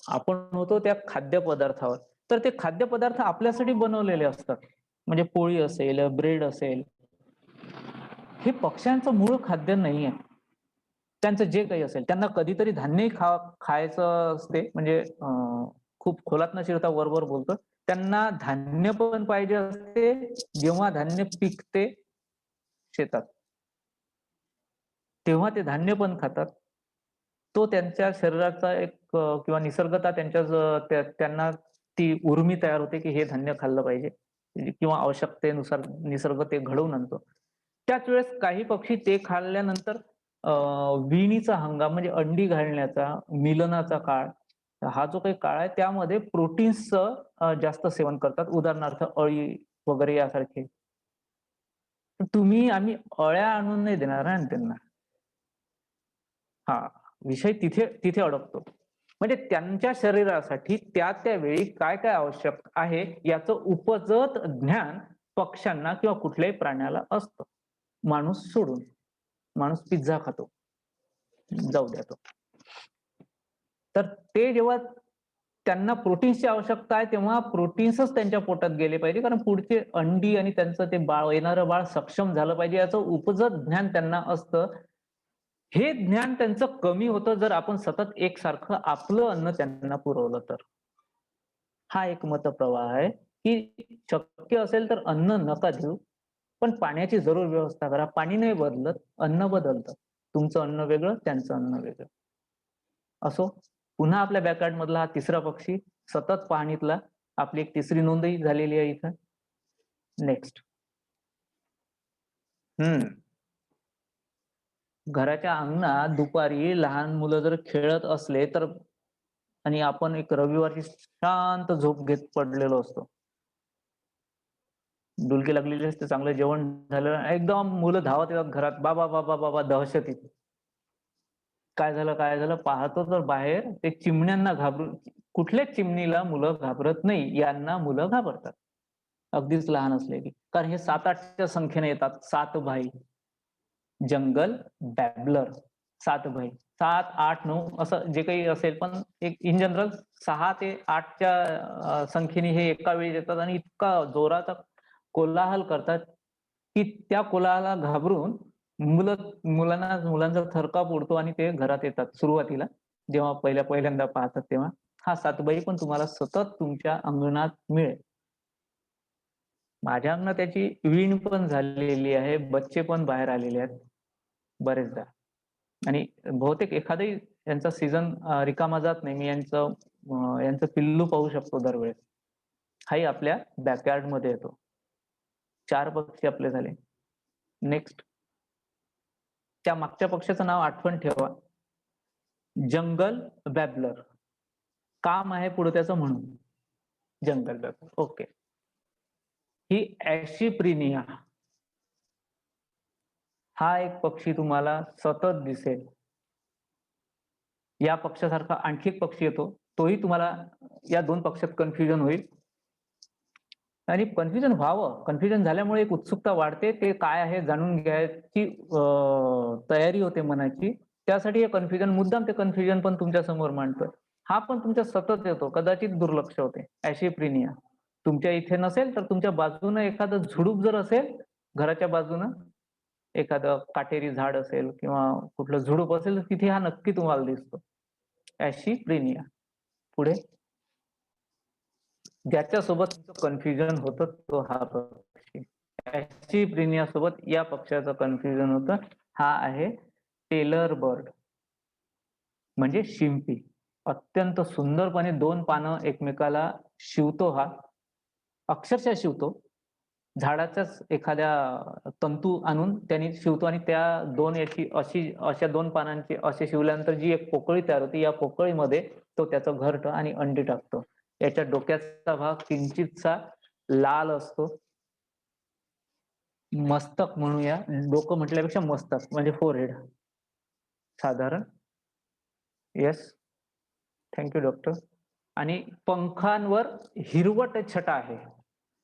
आपण होतो त्या खाद्यपदार्थावर. तर ते खाद्यपदार्थ आपल्यासाठी बनवलेले असतात. म्हणजे पोळी असेल, ब्रेड असेल. हे पक्ष्यांचं मूळ खाद्य नाहीये. त्यांचं जे काही असेल, त्यांना कधीतरी धान्यही खायचं असते. म्हणजे खूप खोलात न शिरता वर बोलतो. त्यांना धान्य पण पाहिजे असते, जेव्हा धान्य पिकते शेतात. तेव्हा ते धान्य पण खातात. तो त्यांच्या शरीराचा एक किंवा निसर्गतः त्यांना ती उर्मी तयार होते, की हे धान्य खाल्लं पाहिजे किंवा आवश्यकतेनुसार निसर्ग ते घडवून आणतो. त्याच वेळेस काही पक्षी ते खाल्ल्यानंतर विणीचा हंगाम म्हणजे अंडी घालण्याचा, मिलनाचा काळ, हा जो काही काळ आहे त्यामध्ये प्रोटीन्सचं जास्त सेवन करतात. उदाहरणार्थ अळी वगैरे यासारखे. आम्ही अळ्या आणून नाही देणार ना त्यांना. हां, विषय तिथे अडकतो. म्हणजे त्यांच्या शरीरासाठी त्या वेळी काय आवश्यक आहे याचं उपजत ज्ञान पक्ष्यांना किंवा कुठल्याही प्राण्याला असतं. माणूस सोडून. माणूस पिझ्झा खातो. जाऊ द्या तो. तर ते जेव्हा त्यांना प्रोटीन्सची आवश्यकता आहे तेव्हा प्रोटीन्सच त्यांच्या पोटात गेले पाहिजे, कारण पुढचे अंडी आणि त्यांचं ते येणारं बाळ सक्षम झालं पाहिजे याचं उपजत ज्ञान त्यांना असतं. हे ज्ञान त्यांचं कमी होतं जर आपण सतत एकसारखं आपलं अन्न त्यांना पुरवलं तर. हा एक मतप्रवाह आहे, की शक्य असेल तर अन्न नका देऊ, पण पाण्याची जरूर व्यवस्था करा. पाणी नाही बदलत, अन्न बदलतं. तुमचं अन्न वेगळं, त्यांचं अन्न वेगळं. असो, पुन्हा आपल्या बॅकयार्ड मधला हा तिसरा पक्षी सतत पाहणीतला. आपली एक तिसरी नोंदही झालेली आहे इथं. नेक्स्ट. घराच्या अंगणात दुपारी लहान मुलं जर खेळत असले तर आणि आपण एक रविवारची शांत झोप घेत पडलेलो असतो. डुलकी लागलेली असते, चांगलं जेवण झालं, एकदम मुलं धावत येतात घरात. बाबा बाबा बाबा दहशतीत. काय झालं पाहतो तर बाहेर ते चिमण्यांना घाबरून, कुठल्याच चिमणीला मुलं घाबरत नाही, यांना मुलं घाबरतात. अगदीच लहान असले की. कारण हे 7-8च्या संख्येने येतात. 7 भाई. जंगल बॅबलर. 7 भाई. 7, 8, 9 असं जे काही असेल, पण एक इन जनरल 6 ते 8च्या संख्येने हे एका वेळी येतात आणि इतका जोराचा कोलाहल करतात, की त्या कोलाहलाला घाबरून मुलांचा थरकाप उडतो आणि ते घरात येतात सुरुवातीला, जेव्हा पहिल्यांदा पाहतात तेव्हा. हा सातबाई पण तुम्हाला सतत तुमच्या अंगणात मिळेल. माझ्या अंगणात त्याची वीण पण झालेली आहे, बच्चे पण बाहेर आलेले आहेत बरेचदा. आणि बहुतेक एखादाही यांचा सीझन रिकामा जात नाही. मी यांचं पिल्लू पाहू शकतो दरवेळेस. हाही आपल्या बॅकयार्ड मध्ये येतो. 4 पक्षी आपले झाले. नेक्स्ट, त्या मागच्या पक्षाचं नाव आठवण ठेवा, जंगल बॅबलर. काम आहे पुढे त्याचं म्हणून जंगल बॅबलर. ओके. ही ऍशिप्रिनिया हा एक पक्षी तुम्हाला सतत दिसेल. या पक्षासारखा आणखी एक पक्षी येतो, तोही तुम्हाला या 2 पक्षात कन्फ्युजन होईल. आणि कन्फ्युजन व्हावं, कन्फ्युजन झाल्यामुळे एक उत्सुकता वाढते, ते काय आहे जाणून घ्यायची तयारी होते मनाची. त्यासाठी हे कन्फ्युजन, मुद्दाम ते कन्फ्युजन पण तुमच्या समोर मांडतोय. हा पण तुमच्या सतत येतो, कदाचित दुर्लक्ष होते. ऍशिप्रिनिया तुमच्या इथे नसेल तर तुमच्या बाजूनं एखादं झुडूप जर असेल, घराच्या बाजूनं एखादं काटेरी झाड असेल किंवा कुठलं झुडूप असेल, तर तिथे हा नक्की तुम्हाला दिसतो. ऍशिप्रिनिया. पुढे, ज्याच्यासोबत कन्फ्युजन होतं तो हा पक्षी. ऍशिप्रिनिया सोबत या पक्षाचं कन्फ्युजन होतं. हा आहे टेलर बर्ड, म्हणजे शिंपी. अत्यंत सुंदरपणे 2 पानं एकमेकाला शिवतो हा, अक्षरशः शिवतो. झाडाच्याच एखाद्या तंतू आणून त्यांनी शिवतो आणि त्या अशा 2 पानांची असे शिवल्यानंतर जी एक पोकळी तयार होते, या पोकळीमध्ये तो त्याचं घरटं आणि अंडी टाकतो. याच्या डोक्याचा भाग किंचितसा लाल असतो. मस्तक म्हणूया, डोकं म्हटल्यापेक्षा मस्तक म्हणजे फोरहेड साधारण. Yes, thank you doctor. आणि पंखांवर हिरवट छटा आहे.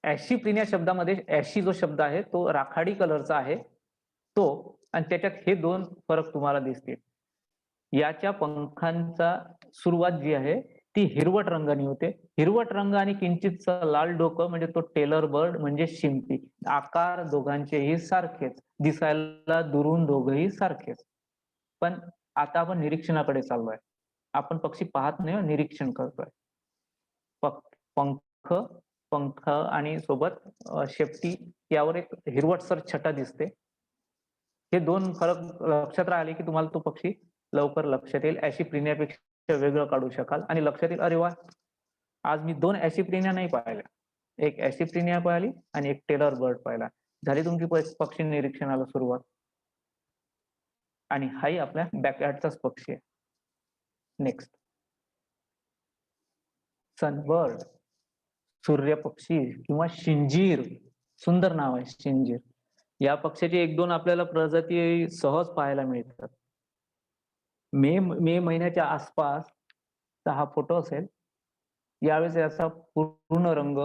ऍशिप्रिनिया शब्दामध्ये ऍशी जो शब्द आहे तो राखाडी कलरचा आहे तो, आणि त्याच्यात हे 2 फरक तुम्हाला दिसतील. याच्या पंखांचा सुरुवात जी आहे ती हिरवट रंगाने होते. हिरवट रंग आणि किंचितचा लाल डोकं म्हणजे तो टेलर बर्ड म्हणजे शिंपी. आकार दोघांचेही सारखेच, दिसायला दुरून दोघंही सारखेच. पण आता आपण निरीक्षणाकडे चाललोय. आपण पक्षी पाहत नाही, निरीक्षण करतोय. पंख आणि सोबत शेपटी यावर एक हिरवटसर छटा दिसते. हे 2 फरक लक्षात राहिले की तुम्हाला तो पक्षी लवकर लक्षात येईल. ऍशिप्रिनियापेक्षा वेगळं काढू शकाल आणि लक्षात येईल, अरे वा, आज मी 2 ऍशिप्रिनिया नाही पाहिल्या. एक ऍशिप्रिनिया पाहिली आणि एक टेलर बर्ड पाहिला. झाली तुमची पक्षी निरीक्षणाला सुरुवात. आणि हाही आपल्या बॅकयार्डचाच पक्षी आहे. नेक्स्ट, सनबर्ड, सूर्यपक्षी किंवा शिंजीर. सुंदर नाव आहे शिंजीर. या पक्षाची 1-2 आपल्याला प्रजाती सहज पाहायला मिळतात. मे महिन्याच्या आसपास हा फोटो असेल. यावेळेस याचा पूर्ण रंग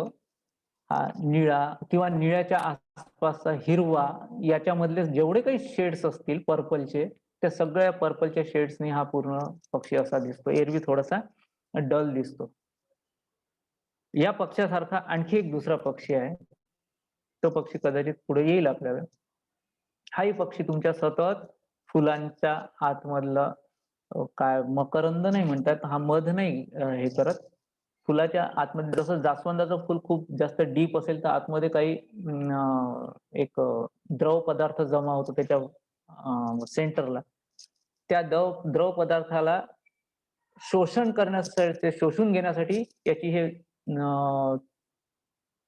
हा निळा किंवा निळ्याच्या आसपासचा हिरवा, याच्यामधले जेवढे काही शेड्स असतील पर्पलचे, त्या सगळ्या पर्पलच्या शेड्सनी हा पूर्ण पक्षी असा दिसतो. एरवी थोडासा डल दिसतो. या पक्षासारखा आणखी एक दुसरा पक्षी आहे. तो पक्षी कदाचित पुढे येईल आपल्याला. हाही पक्षी तुमच्या सतत फुलांच्या आतमधलं काय मकरंद नाही म्हणतात, हा मध नाही हे करत. फुलाच्या आतमध्ये जसं जास्वंदाचं फुल खूप जास्त डीप असेल तर आतमध्ये काही एक द्रव पदार्थ जमा होतो त्याच्या सेंटरला. त्या द्रव पदार्थाला शोषण करण्यासाठी, शोषून घेण्यासाठी याची हे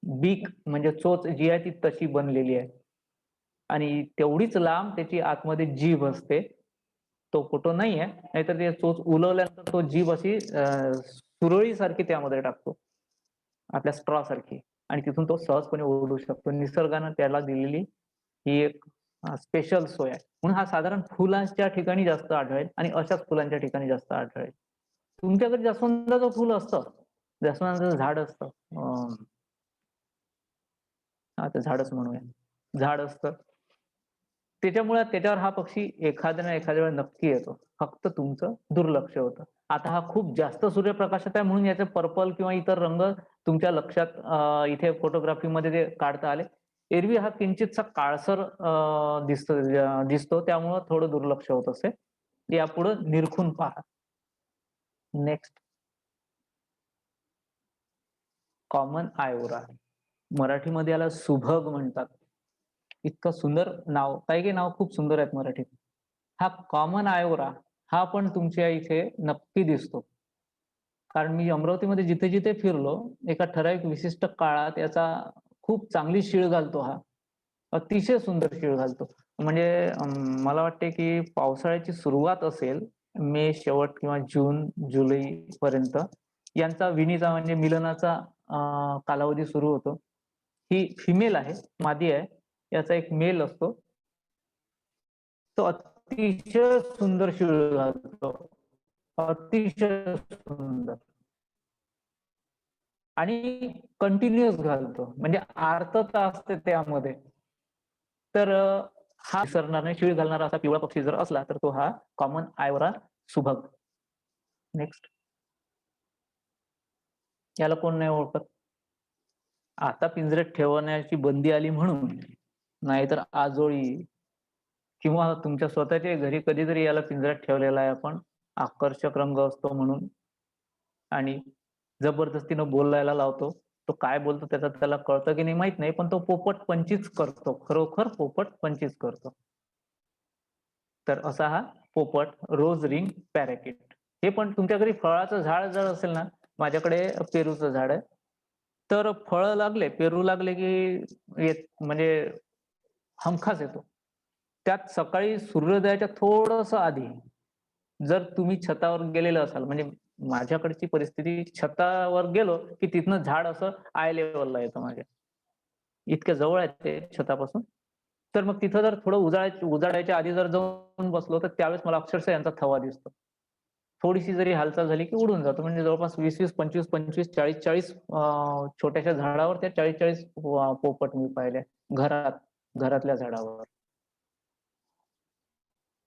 बीक म्हणजे चोच जी आहे ती तशी बनलेली आहे. आणि तेवढीच लांब त्याची आतमध्ये जीभ असते. तो फोटो नाही आहे, नाहीतर ते चोच उलवल्यानंतर तो जीभ अशी सुरळी सारखी त्यामध्ये टाकतो, आपल्या स्ट्रॉ सारखी, आणि तिथून तो सहजपणे ओढू शकतो. निसर्गानं त्याला दिलेली ही एक स्पेशल सोय आहे. म्हणून हा साधारण फुलांच्या ठिकाणी जास्त आढळेल आणि अशाच फुलांच्या ठिकाणी जास्त आढळेल. तुमच्याकडे जास्वंदाचं फुल असतं, जास्वंदाचं झाड असतं, आता झाडच म्हणूया, झाड असतं, त्याच्यामुळे त्याच्यावर हा पक्षी एखाद्या ना एखाद्या वेळेला नक्की येतो. फक्त तुमचं दुर्लक्ष होतं. आता हा खूप जास्त सूर्यप्रकाशात आहे म्हणून याचे पर्पल किंवा इतर रंग तुमच्या लक्षात इथे फोटोग्राफीमध्ये ते काढता आले. एरवी हा किंचितसा काळसर दिसतो त्यामुळं थोडं दुर्लक्ष होत असेल. यापुढे निरखून पहा. नेक्स्ट. कॉमन आयोरा. मराठीमध्ये याला सुभग म्हणतात. इतकं सुंदर नाव, काही नाव खूप सुंदर आहेत मराठीत. हा कॉमन आयोरा हा पण तुमच्या इथे नक्की दिसतो. कारण मी अमरावतीमध्ये जिथे फिरलो, एका ठराविक विशिष्ट काळात याचा खूप चांगली शीळ घालतो हा. अतिशय सुंदर शीळ घालतो. म्हणजे मला वाटते की पावसाळ्याची सुरुवात असेल, मे शेवट किंवा जून, जुलै पर्यंत यांचा विणीचा म्हणजे मिलनाचा कालावधी सुरू होतो. ही फिमेल आहे, मादी आहे. याचा एक मेल असतो. तो अतिशय सुंदर शीळ घालतो. अतिशय सुंदर. आणि कंटिन्युअस घालतो. म्हणजे आर्तता असते त्यामध्ये. तर हा विसरणार नाही, शीळ घालणारा असा पिवळा पक्षी जर असला तर तो हा कॉमन आयोरा सुभग. नेक्स्ट. याला कोण नाही ओळखत? आता पिंजऱ्यात ठेवण्याची बंदी आली म्हणून, नाहीतर आजोळी किंवा तुमच्या स्वतःच्या घरी कधीतरी याला पिंजऱ्यात ठेवलेला आहे आपण. आकर्षक रंग असतो म्हणून आणि जबरदस्तीनं बोलायला लावतो. तो काय बोलतो त्याला कळतं की नाही माहित नाही, पण तो पोपट पंचीच करतो. खरोखर पोपट पंचीच करतो. तर असा हा पोपट रोज रिंग पॅराकिट. हे पण तुमच्या घरी फळाचं झाड जर असेल ना, माझ्याकडे पेरूचं झाड आहे. तर फळं लागले, पेरू लागले की म्हणजे हमखास येतो. त्यात सकाळी सूर्योदयाच्या थोडंसं आधी जर तुम्ही छतावर गेलेलं असाल, म्हणजे माझ्याकडची परिस्थिती छतावर गेलो की तिथनं झाड असं आय लेवलला येतं माझ्या. इतक्या जवळ आहे ते छतापासून. तर मग तिथं जर थोडं उजाडायच्या आधी जर जाऊन बसलो तर त्यावेळेस मला अक्षरशः यांचा थवा दिसतो. थोडीशी जरी हालचाल झाली की उडून जातो. म्हणजे जवळपास 20-20, 25-25, 40-40 छोट्याशा झाडावर त्या 40-40 पोपट मी पाहिले घरातल्या झाडावर.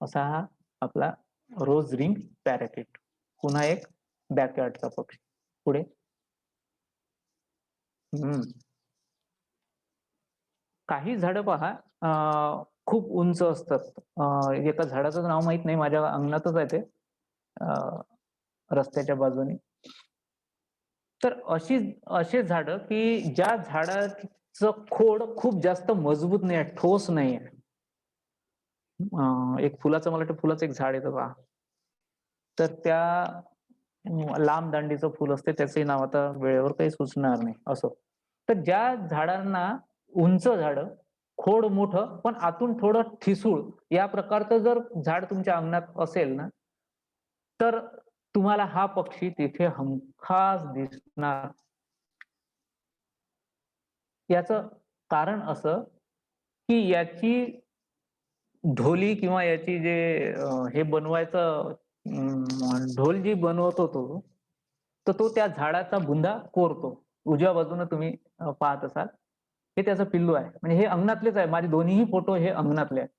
असा हा आपला रोज रिंग पॅराकिट. पुन्हा एक बॅकयार्डचा पक्षी. पुढे. काही झाडं पहा खूप उंच असतात. एका झाडाचं नाव माहित नाही, माझ्या अंगणातच आहे ते, रस्त्याच्या बाजूने. तर असे झाडं की ज्या झाडाचं खोड खूप जास्त मजबूत नाही आहे, ठोस नाही आहे. एक फुलाचं, मला वाटतं फुलाचं एक झाड येतं पहा. तर त्या लांब दांडीचं फुल असते, त्याचंही नाव आता वेळेवर काही सुचणार नाही. असो. तर ज्या झाडांना उंच झाडं, खोड मोठं पण आतून थोडं ठिसूळ या प्रकारचं जर झाड तुमच्या अंगणात असेल ना, तर तुम्हाला हा पक्षी तिथे हमखास दिसणार. याचं कारण असं की याची ढोली किंवा याची जे हे बनवायचं ढोल जी बनवतो तो, तर तो त्या झाडाचा बुंदा कोरतो. उजव्या बाजूने तुम्ही पाहत असाल. हे त्याचं पिल्लू आहे. म्हणजे हे अंगणातलेच आहे. माझे दोन्हीही फोटो हे अंगणातले आहेत.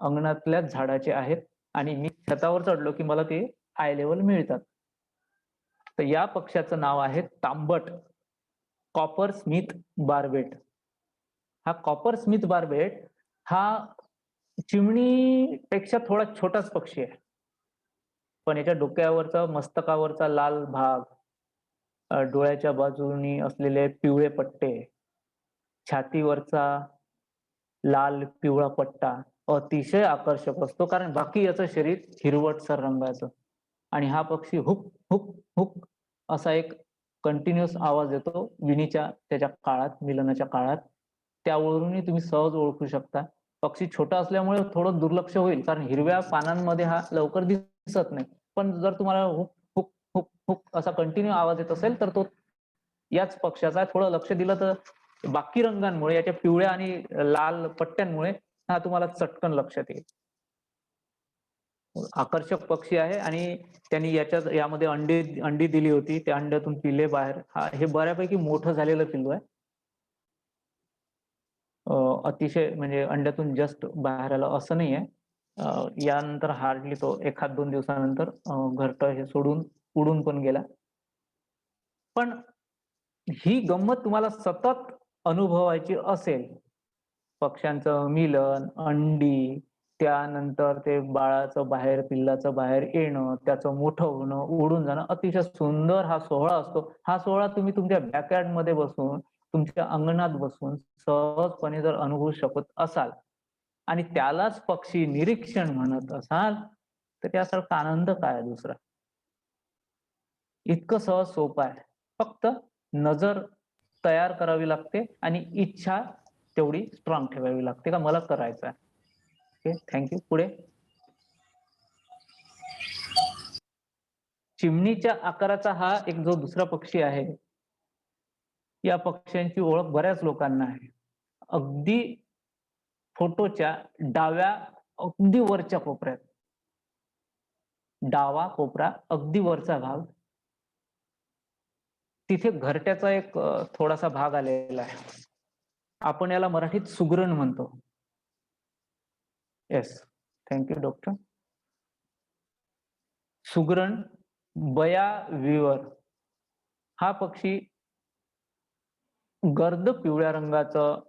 अंगणातल्याच झाडाचे आहेत आणि मी छतावर चढलो की मला ते आय लेवल मिळतात. तर या पक्ष्याचं नाव आहे तांबट. Coppersmith barbet. हा कॉपर स्मिथ बार्बेट हा चिमणीपेक्षा थोडा छोटाच पक्षी आहे. पण याच्या डोक्यावरचा, मस्तकावरचा लाल भाग, डोळ्याच्या बाजूनी असलेले पिवळे पट्टे, छातीवरचा लाल पिवळा पट्टा अतिशय आकर्षक असतो. कारण बाकी याचं शरीर हिरवटसर रंगाचं आणि हा पक्षी हुक हुक हुक असा एक कंटिन्युअस आवाज येतो विणीच्या त्याच्या काळात, मिलनाच्या काळात. त्यावरूनही तुम्ही सहज ओळखू शकता. पक्षी छोटा असल्यामुळे थोडं दुर्लक्ष होईल, कारण हिरव्या पानांमध्ये हा लवकर दिसत नाही. पण जर तुम्हाला हुक हुक हुक हुक असा कंटिन्यू आवाज येत असेल तर तो याच पक्षाचा. थोडं लक्ष दिलं तर बाकी रंगांमुळे, याच्या पिवळ्या आणि लाल पट्ट्यांमुळे हा तुम्हाला चटकन लक्षात येईल. आकर्षक पक्षी आहे आणि त्यांनी यामध्ये अंडी दिली होती. त्या अंड्यातून पिल्ले बाहेर. हे बऱ्यापैकी मोठं झालेलं पिल्लू आहे. अतिशय म्हणजे अंड्यातून जस्ट बाहेर आलं असं नाहीये. यानंतर हार्डली तो 1-2 दिवसानंतर घरटं हे सोडून उडून पण गेला. पण ही गंमत तुम्हाला सतत अनुभवायची असेल, पक्ष्यांचं मिलन, अंडी, त्यानंतर ते बाळाचं बाहेर, पिल्लाचं बाहेर येणं, त्याचं मोठं होणं, उडून जाणं, अतिशय सुंदर हा सोहळा असतो. हा सोहळा तुम्ही तुमच्या बॅकयार्डमध्ये बसून, तुमच्या अंगणात बसून सहजपणे जर अनुभवू शकत असाल आणि त्यालाच पक्षी निरीक्षण म्हणत असाल, तर त्यासारखा आनंद काय आहे दुसरा? इतकं सहज सोपं आहे. फक्त नजर तयार करावी लागते आणि इच्छा तेवढी स्ट्रॉंग ठेवावी लागते का मला करायचं आहे. ओके, थँक पुढे. चिमणीच्या आकाराचा हा एक जो दुसरा पक्षी आहे, या पक्ष्यांची ओळख बऱ्याच लोकांना आहे. अगदी फोटोच्या डाव्या अगदी वरच्या कोपऱ्यात, डावा कोपरा अगदी वरचा भाग, तिथे घरट्याचा एक थोडासा भाग आलेला आहे. आपण याला मराठीत सुगरण म्हणतो. Yes, thank you doctor. सुगरण, बया विवर हा पक्षी गर्द पिवळ्या रंगाचं,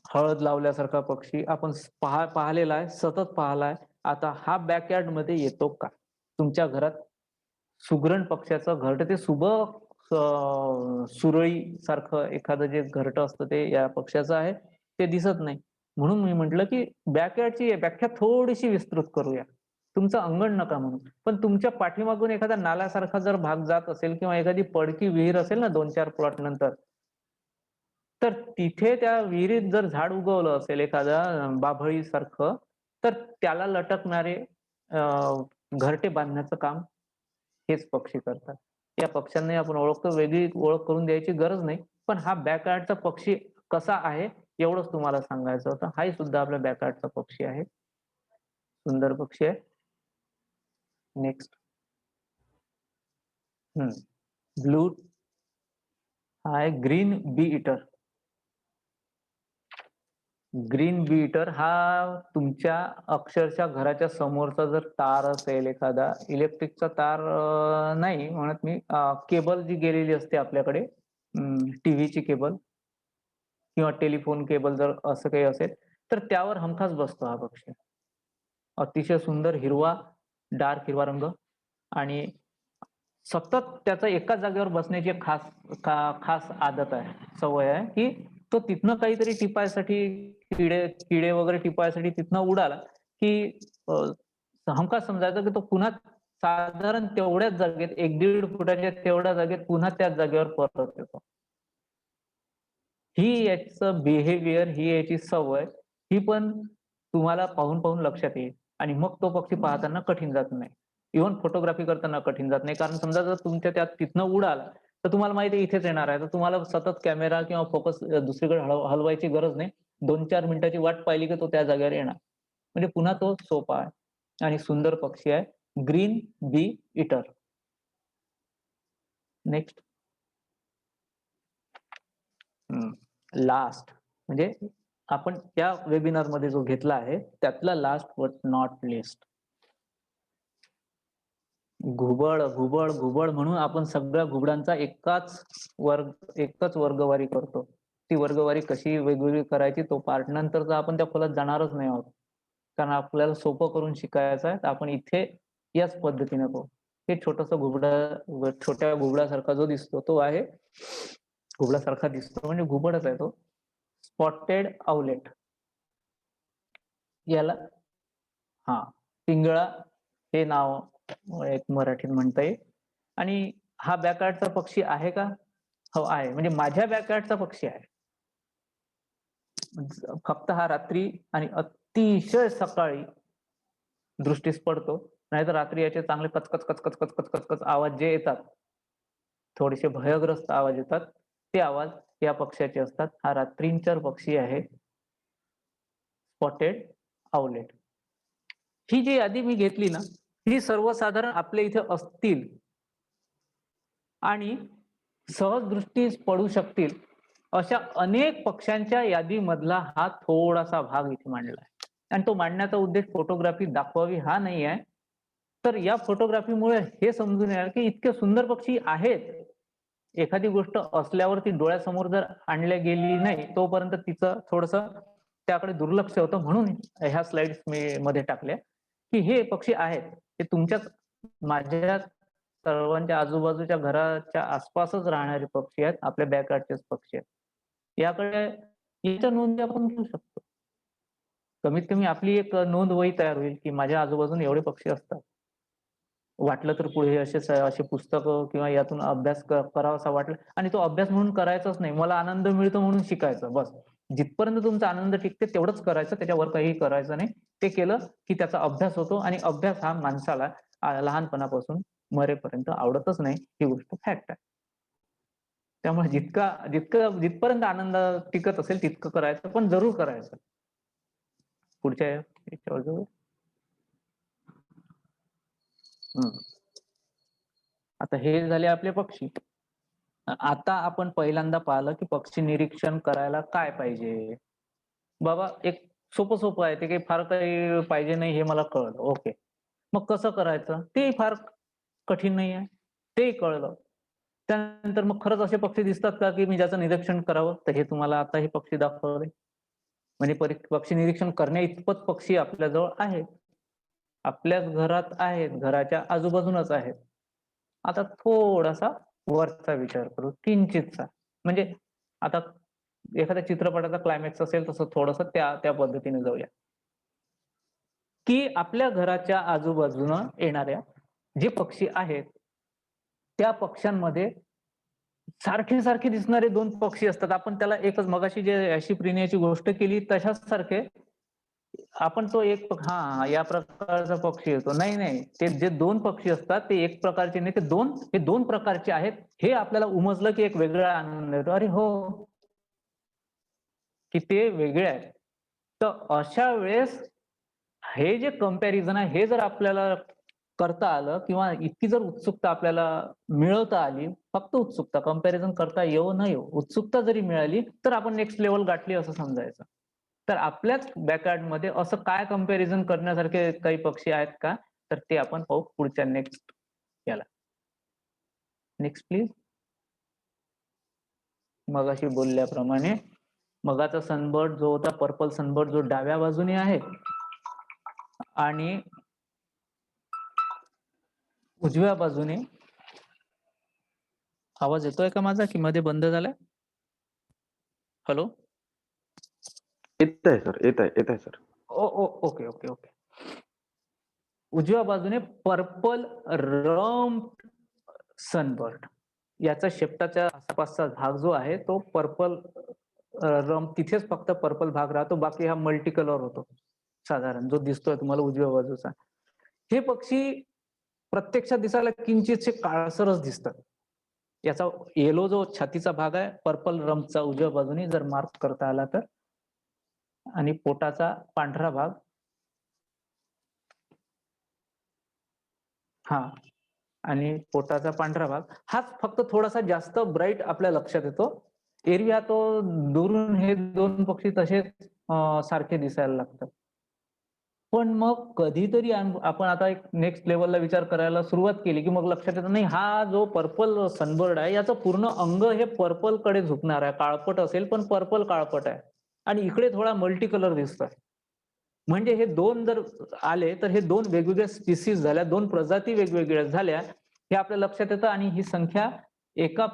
हळद लावल्यासारखा पक्षी आपण पाहिलेला आहे, सतत पाहिलाय. आता हा बॅकयार्ड मध्ये येतो का? तुमच्या घरात सुगरण पक्ष्याचं घरट, ते सुरळी सारखं एखादं जे घरट असतं ते या पक्ष्याचं आहे, ते दिसत नाही. म्हणून मी म्हटलं की बॅकयार्डची व्याख्या थोडीशी विस्तृत करूया. तुमचं अंगण नका म्हणून, पण तुमच्या पाठीमागून एखादा नाल्यासारखा जर भाग जात असेल किंवा एखादी पडकी विहीर असेल ना 2-4 प्लॉट नंतर, तर तिथे त्या विहिरीत जर झाड उगवलं असेल एखादा बाभळी सारखं, तर त्याला लटकणारे घरटे बांधण्याचं काम हेच पक्षी करतात. या पक्ष्यांना आपण ओळखतो, वेगळी ओळख करून द्यायची गरज नाही. पण हा बॅकयार्डचा पक्षी कसा आहे एवढंच तुम्हाला सांगायचं होतं. हाही सुद्धा आपल्या बॅकयार्डचा पक्षी आहे, सुंदर पक्षी आहे. नेक्स्ट. ब्लू हा आहे ग्रीन बी इटर. ग्रीन बी इटर हा तुमच्या अक्षरशः घराच्या समोरचा जर तार असेल, एखादा इलेक्ट्रिकचा तार नाही म्हणत मी, केबल जी गेलेली असते आपल्याकडे, टीव्हीची केबल किंवा टेलिफोन केबल जर असं काही असेल, तर त्यावर हमखास बसतो हा पक्षी. अतिशय सुंदर हिरवा, डार्क हिरवा रंग, आणि सतत त्याचा एकाच जागेवर बसण्याची एक खास आदत आहे, सवय आहे, की तो तिथनं काहीतरी टिपायसाठी, किडे वगैरे टिपायसाठी तिथनं उडाला की हमखास समजायचं की तो पुन्हा साधारण तेवढ्याच जागेत, 1-1.5 फुटाच्या तेवढ्या जागेत पुन्हा त्याच जागेवर परत येतो. ही याचं बिहेवियर, ही याची सवय, ही पण तुम्हाला पाहून लक्षात येईल आणि मग तो पक्षी पाहताना कठीण जात नाही. इव्हन फोटोग्राफी करताना कठीण जात नाही. कारण समजा जर तुमच्या त्यात तिथनं उडाला, तर तुम्हाला माहिती आहे इथेच येणार आहे, तर तुम्हाला सतत कॅमेरा किंवा फोकस दुसरीकडे हलवायची गरज नाही. 2-4 मिनिटाची वाट पाहिली की तो त्या जागेवर येणार. म्हणजे पुन्हा तो सोपा आहे आणि सुंदर पक्षी आहे, ग्रीन बी इटर. नेक्स्ट. लास्ट म्हणजे आपण त्या वेबिनार मध्ये जो घेतला आहे त्यातला लास्ट बट नॉट लिस्ट, घुबड. घुबड घुबड म्हणून आपण सगळ्या घुबडांचा एकच वर्गवारी करतो. ती वर्गवारी कशी वेगवेगळी करायची तो पार्ट नंतरचा आपण त्या खोलात जाणारच नाही आहोत, कारण आपल्याला सोपं करून शिकायचं आहे. आपण इथे याच पद्धतीने पाहू. हे छोटस छोट्या घुबडासारखा जो दिसतो तो आहे, घुबडासारखा दिसतो म्हणजे घुबडच आहे तो, स्पॉटेड आउलेट. याला पिंगळा हे नाव एक मराठीत म्हणता येईल. आणि हा बॅकयार्डचा पक्षी आहे का? हो आहे, म्हणजे माझ्या बॅकयार्डचा पक्षी आहे. फक्त हा रात्री आणि अतिशय सकाळी दृष्टीस पडतो, नाहीतर रात्री याचे चांगले कचकच कचकच कचकच कचकच आवाज जे येतात, थोडेसे भयग्रस्त आवाज येतात, ते आवाज या पक्ष्याचे असतात. हा रात्रींचर पक्षी आहे, स्पॉटेड आउलेट. ही जी यादी मी घेतली ना, ही सर्वसाधारण आपल्या इथे असतील आणि सहज दृष्टीस पडू शकतील अशा अनेक पक्ष्यांच्या यादीमधला हा थोडासा भाग इथे मांडला आहे. आणि तो मांडण्याचा उद्देश फोटोग्राफी दाखवावी हा नाही आहे, तर या फोटोग्राफीमुळे हे समजून येणार की इतके सुंदर पक्षी आहेत एखादी गोष्ट असल्यावर ती डोळ्यासमोर जर आणल्या गेली नाही तोपर्यंत तिचं थोडंसं त्याकडे दुर्लक्ष होतं. म्हणून ह्या स्लाइड्स मी मध्ये टाकल्या की हे पक्षी आहेत, हे तुमच्याच माझ्या सर्वांच्या आजूबाजूच्या घराच्या आसपासच राहणारे पक्षी आहेत, आपल्या बॅकयार्डचेच पक्षी आहेत. याकडे याच्या नोंदी आपण घेऊ शकतो. कमीत कमी आपली एक नोंद वही तयार होईल की माझ्या आजूबाजूला एवढे पक्षी असतात. वाटलं तर पुढे असे पुस्तकं किंवा यातून अभ्यास करावासा वाटला आणि तो अभ्यास म्हणून करायचाच नाही. मला आनंद मिळतो म्हणून शिकायचं बस. जिथपर्यंत तुमचा आनंद टिकते तेवढंच करायचं, त्याच्यावर काही करायचं नाही. ते केलं की त्याचा अभ्यास होतो आणि अभ्यास हा माणसाला लहानपणापासून मरेपर्यंत आवडतच नाही, ही गोष्ट फॅक्ट आहे. त्यामुळे जिथपर्यंत आनंद टिकत असेल तितकं करायचं, पण जरूर करायचं. पुढच्या याच्यावर जाऊ. आता हे झाले आपले पक्षी. आता आपण पहिल्यांदा पाहिलं की पक्षी निरीक्षण करायला काय पाहिजे. बाबा एक सोपं आहे, ते काही फार काही पाहिजे नाही हे मला कळलं. ओके. मग कसं करायचं ते फार कठीण नाही आहे, तेही कळलं. त्यानंतर मग खरंच असे पक्षी दिसतात का की मी ज्याचं निरीक्षण करावं, तर हे तुम्हाला आता हे पक्षी दाखवले. म्हणजे पक्षी निरीक्षण करण्या इतपत पक्षी आपल्याजवळ आहेत, आपल्याच घरात आहेत, घराच्या आजूबाजूनच आहेत. आता थोडासा वरचा विचार करू, किंचितचा. म्हणजे आता एखाद्या चित्रपटाचा क्लायमॅक्स असेल तसं थोडंसं त्या पद्धतीने जाऊया. की आपल्या घराच्या आजूबाजूनं येणाऱ्या जे पक्षी आहेत, त्या पक्ष्यांमध्ये सारखे दिसणारे 2 पक्षी असतात. आपण त्याला एकच मगाशी जे अशी प्रिनियाची गोष्ट केली तशाच सारखे आपण तो एक या प्रकारचा पक्षी येतो. नाही. ते जे 2 पक्षी असतात ते एक प्रकारचे नाही, हे 2 प्रकारचे आहेत. हे आपल्याला उमजलं की एक वेगळा आनंद येतो. अरे हो, की ते वेगळे आहेत. तर अशा वेळेस हे जे कंपॅरिझन आहे हे जर आपल्याला करता आलं किंवा इतकी जर उत्सुकता आपल्याला मिळवता आली, फक्त उत्सुकता, कंपॅरिझन करता येवो न येवो, उत्सुकता जरी मिळाली तर आपण नेक्स्ट लेव्हल गाठली असं समजायचं. तर आपल्याच बॅकयार्डमध्ये असं काय कंपॅरिझन करण्यासारखे काही पक्षी आहेत का? तर ते आपण पाहू पुढच्या नेक्स्ट याला. Next please. मगाशी बोलल्याप्रमाणे मगाचा सनबर्ड जो होता, पर्पल सनबर्ड, जो डाव्या बाजूने आहे आणि उजव्या बाजूने. आवाज येतोय का माझा की मध्ये बंद झालाय? हॅलो. येत आहे सर. ओके. उजव्या बाजूने पर्पल रम्प सनबर्ड, याचा शेपटाच्या आसपासचा भाग जो आहे तो पर्पल रम्प, तिथेच फक्त पर्पल भाग राहतो, बाकी हा मल्टी कलर होतो साधारण, जो दिसतोय तुम्हाला उजव्या बाजूचा. हे पक्षी प्रत्यक्षात दिसायला किंचितसे काळसरच दिसतात. याचा येलो जो छातीचा भाग आहे पर्पल रम्पचा उजव्या बाजूने जर मार्क करता आला तर, आणि पोटाचा पांढरा भाग आणि पोटाचा पांढरा भाग हाच फक्त थोडासा जास्त ब्राईट आपल्या लक्षात येतो. एरवी तो दुरून हे 2 पक्षी तसेच सारखे दिसायला लागतात. पण मग कधीतरी आपण आता एक नेक्स्ट लेवलला विचार करायला सुरुवात केली की मग लक्षात येतं, नाही हा जो पर्पल सनबर्ड आहे याचं पूर्ण अंग हे पर्पल कडे झुकणार आहे. काळपट असेल पण पर्पल काळपट आहे आणि इकडे थोडा मल्टी कलर दिसतोय. म्हणजे हे 2 जर आले तर हे 2 वेगवेगळ्या स्पीसीज झाल्या, 2 प्रजाती वेगवेगळ्या झाल्या, हे आपल्या लक्षात येतं. आणि ही संख्या एका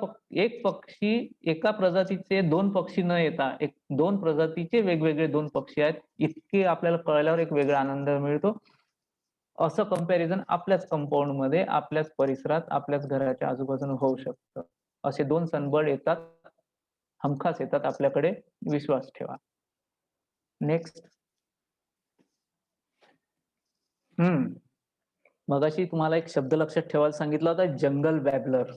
प्रजातीचे 2 पक्षी न येता 2 प्रजातीचे वेगवेगळे 2 पक्षी आहेत, इतके आपल्याला कळल्यावर एक वेगळा आनंद मिळतो. असं कंपॅरिझन आपल्याच कंपाऊंड मध्ये, आपल्याच परिसरात, आपल्याच घराच्या आजूबाजूला होऊ शकतं. असे 2 सनबर्ड येतात, हमखास येतात आपल्याकडे, विश्वास ठेवा. नेक्स्ट. मगाशी तुम्हाला एक शब्द लक्षात ठेवायला सांगितला होता, जंगल बॅबलर.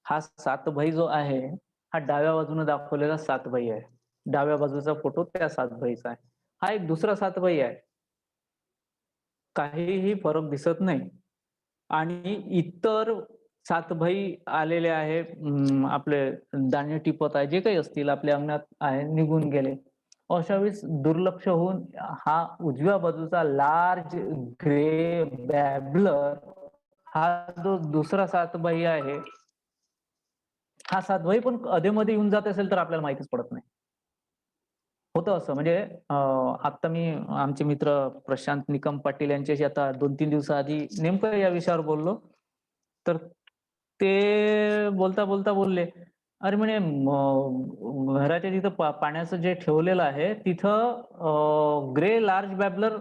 हा सातभाई जो आहे, हा डाव्या बाजूने दाखवलेला सातभाई आहे. डाव्या बाजूचा फोटो त्या सातभाईचा आहे. हा एक दुसरा सातभाई आहे, काहीही फरक दिसत नाही. आणि इतर सातभाई आलेले आहे, आपले दाणे टिपत आहे, जे काही असतील आपल्या अंगणात आहे, निघून गेले. अशा वेळेस दुर्लक्ष होऊन हा उजव्या बाजूचा लार्ज ग्रे बॅबलर, हा जो दुसरा सातभाई आहे, हा साधवाई पण अधेमध्ये येऊन जात असेल तर आपल्याला माहितीच पडत नाही. होतं असं म्हणजे आता मी आमचे मित्र प्रशांत निकम पाटील यांच्याशी आता 2-3 दिवसाआधी नेमकं या विषयावर बोललो. तर ते बोलता बोलले, "अरे म्हणे घराच्या तिथं पाण्याचं जे ठेवलेलं आहे तिथं ग्रे लार्ज बॅबलर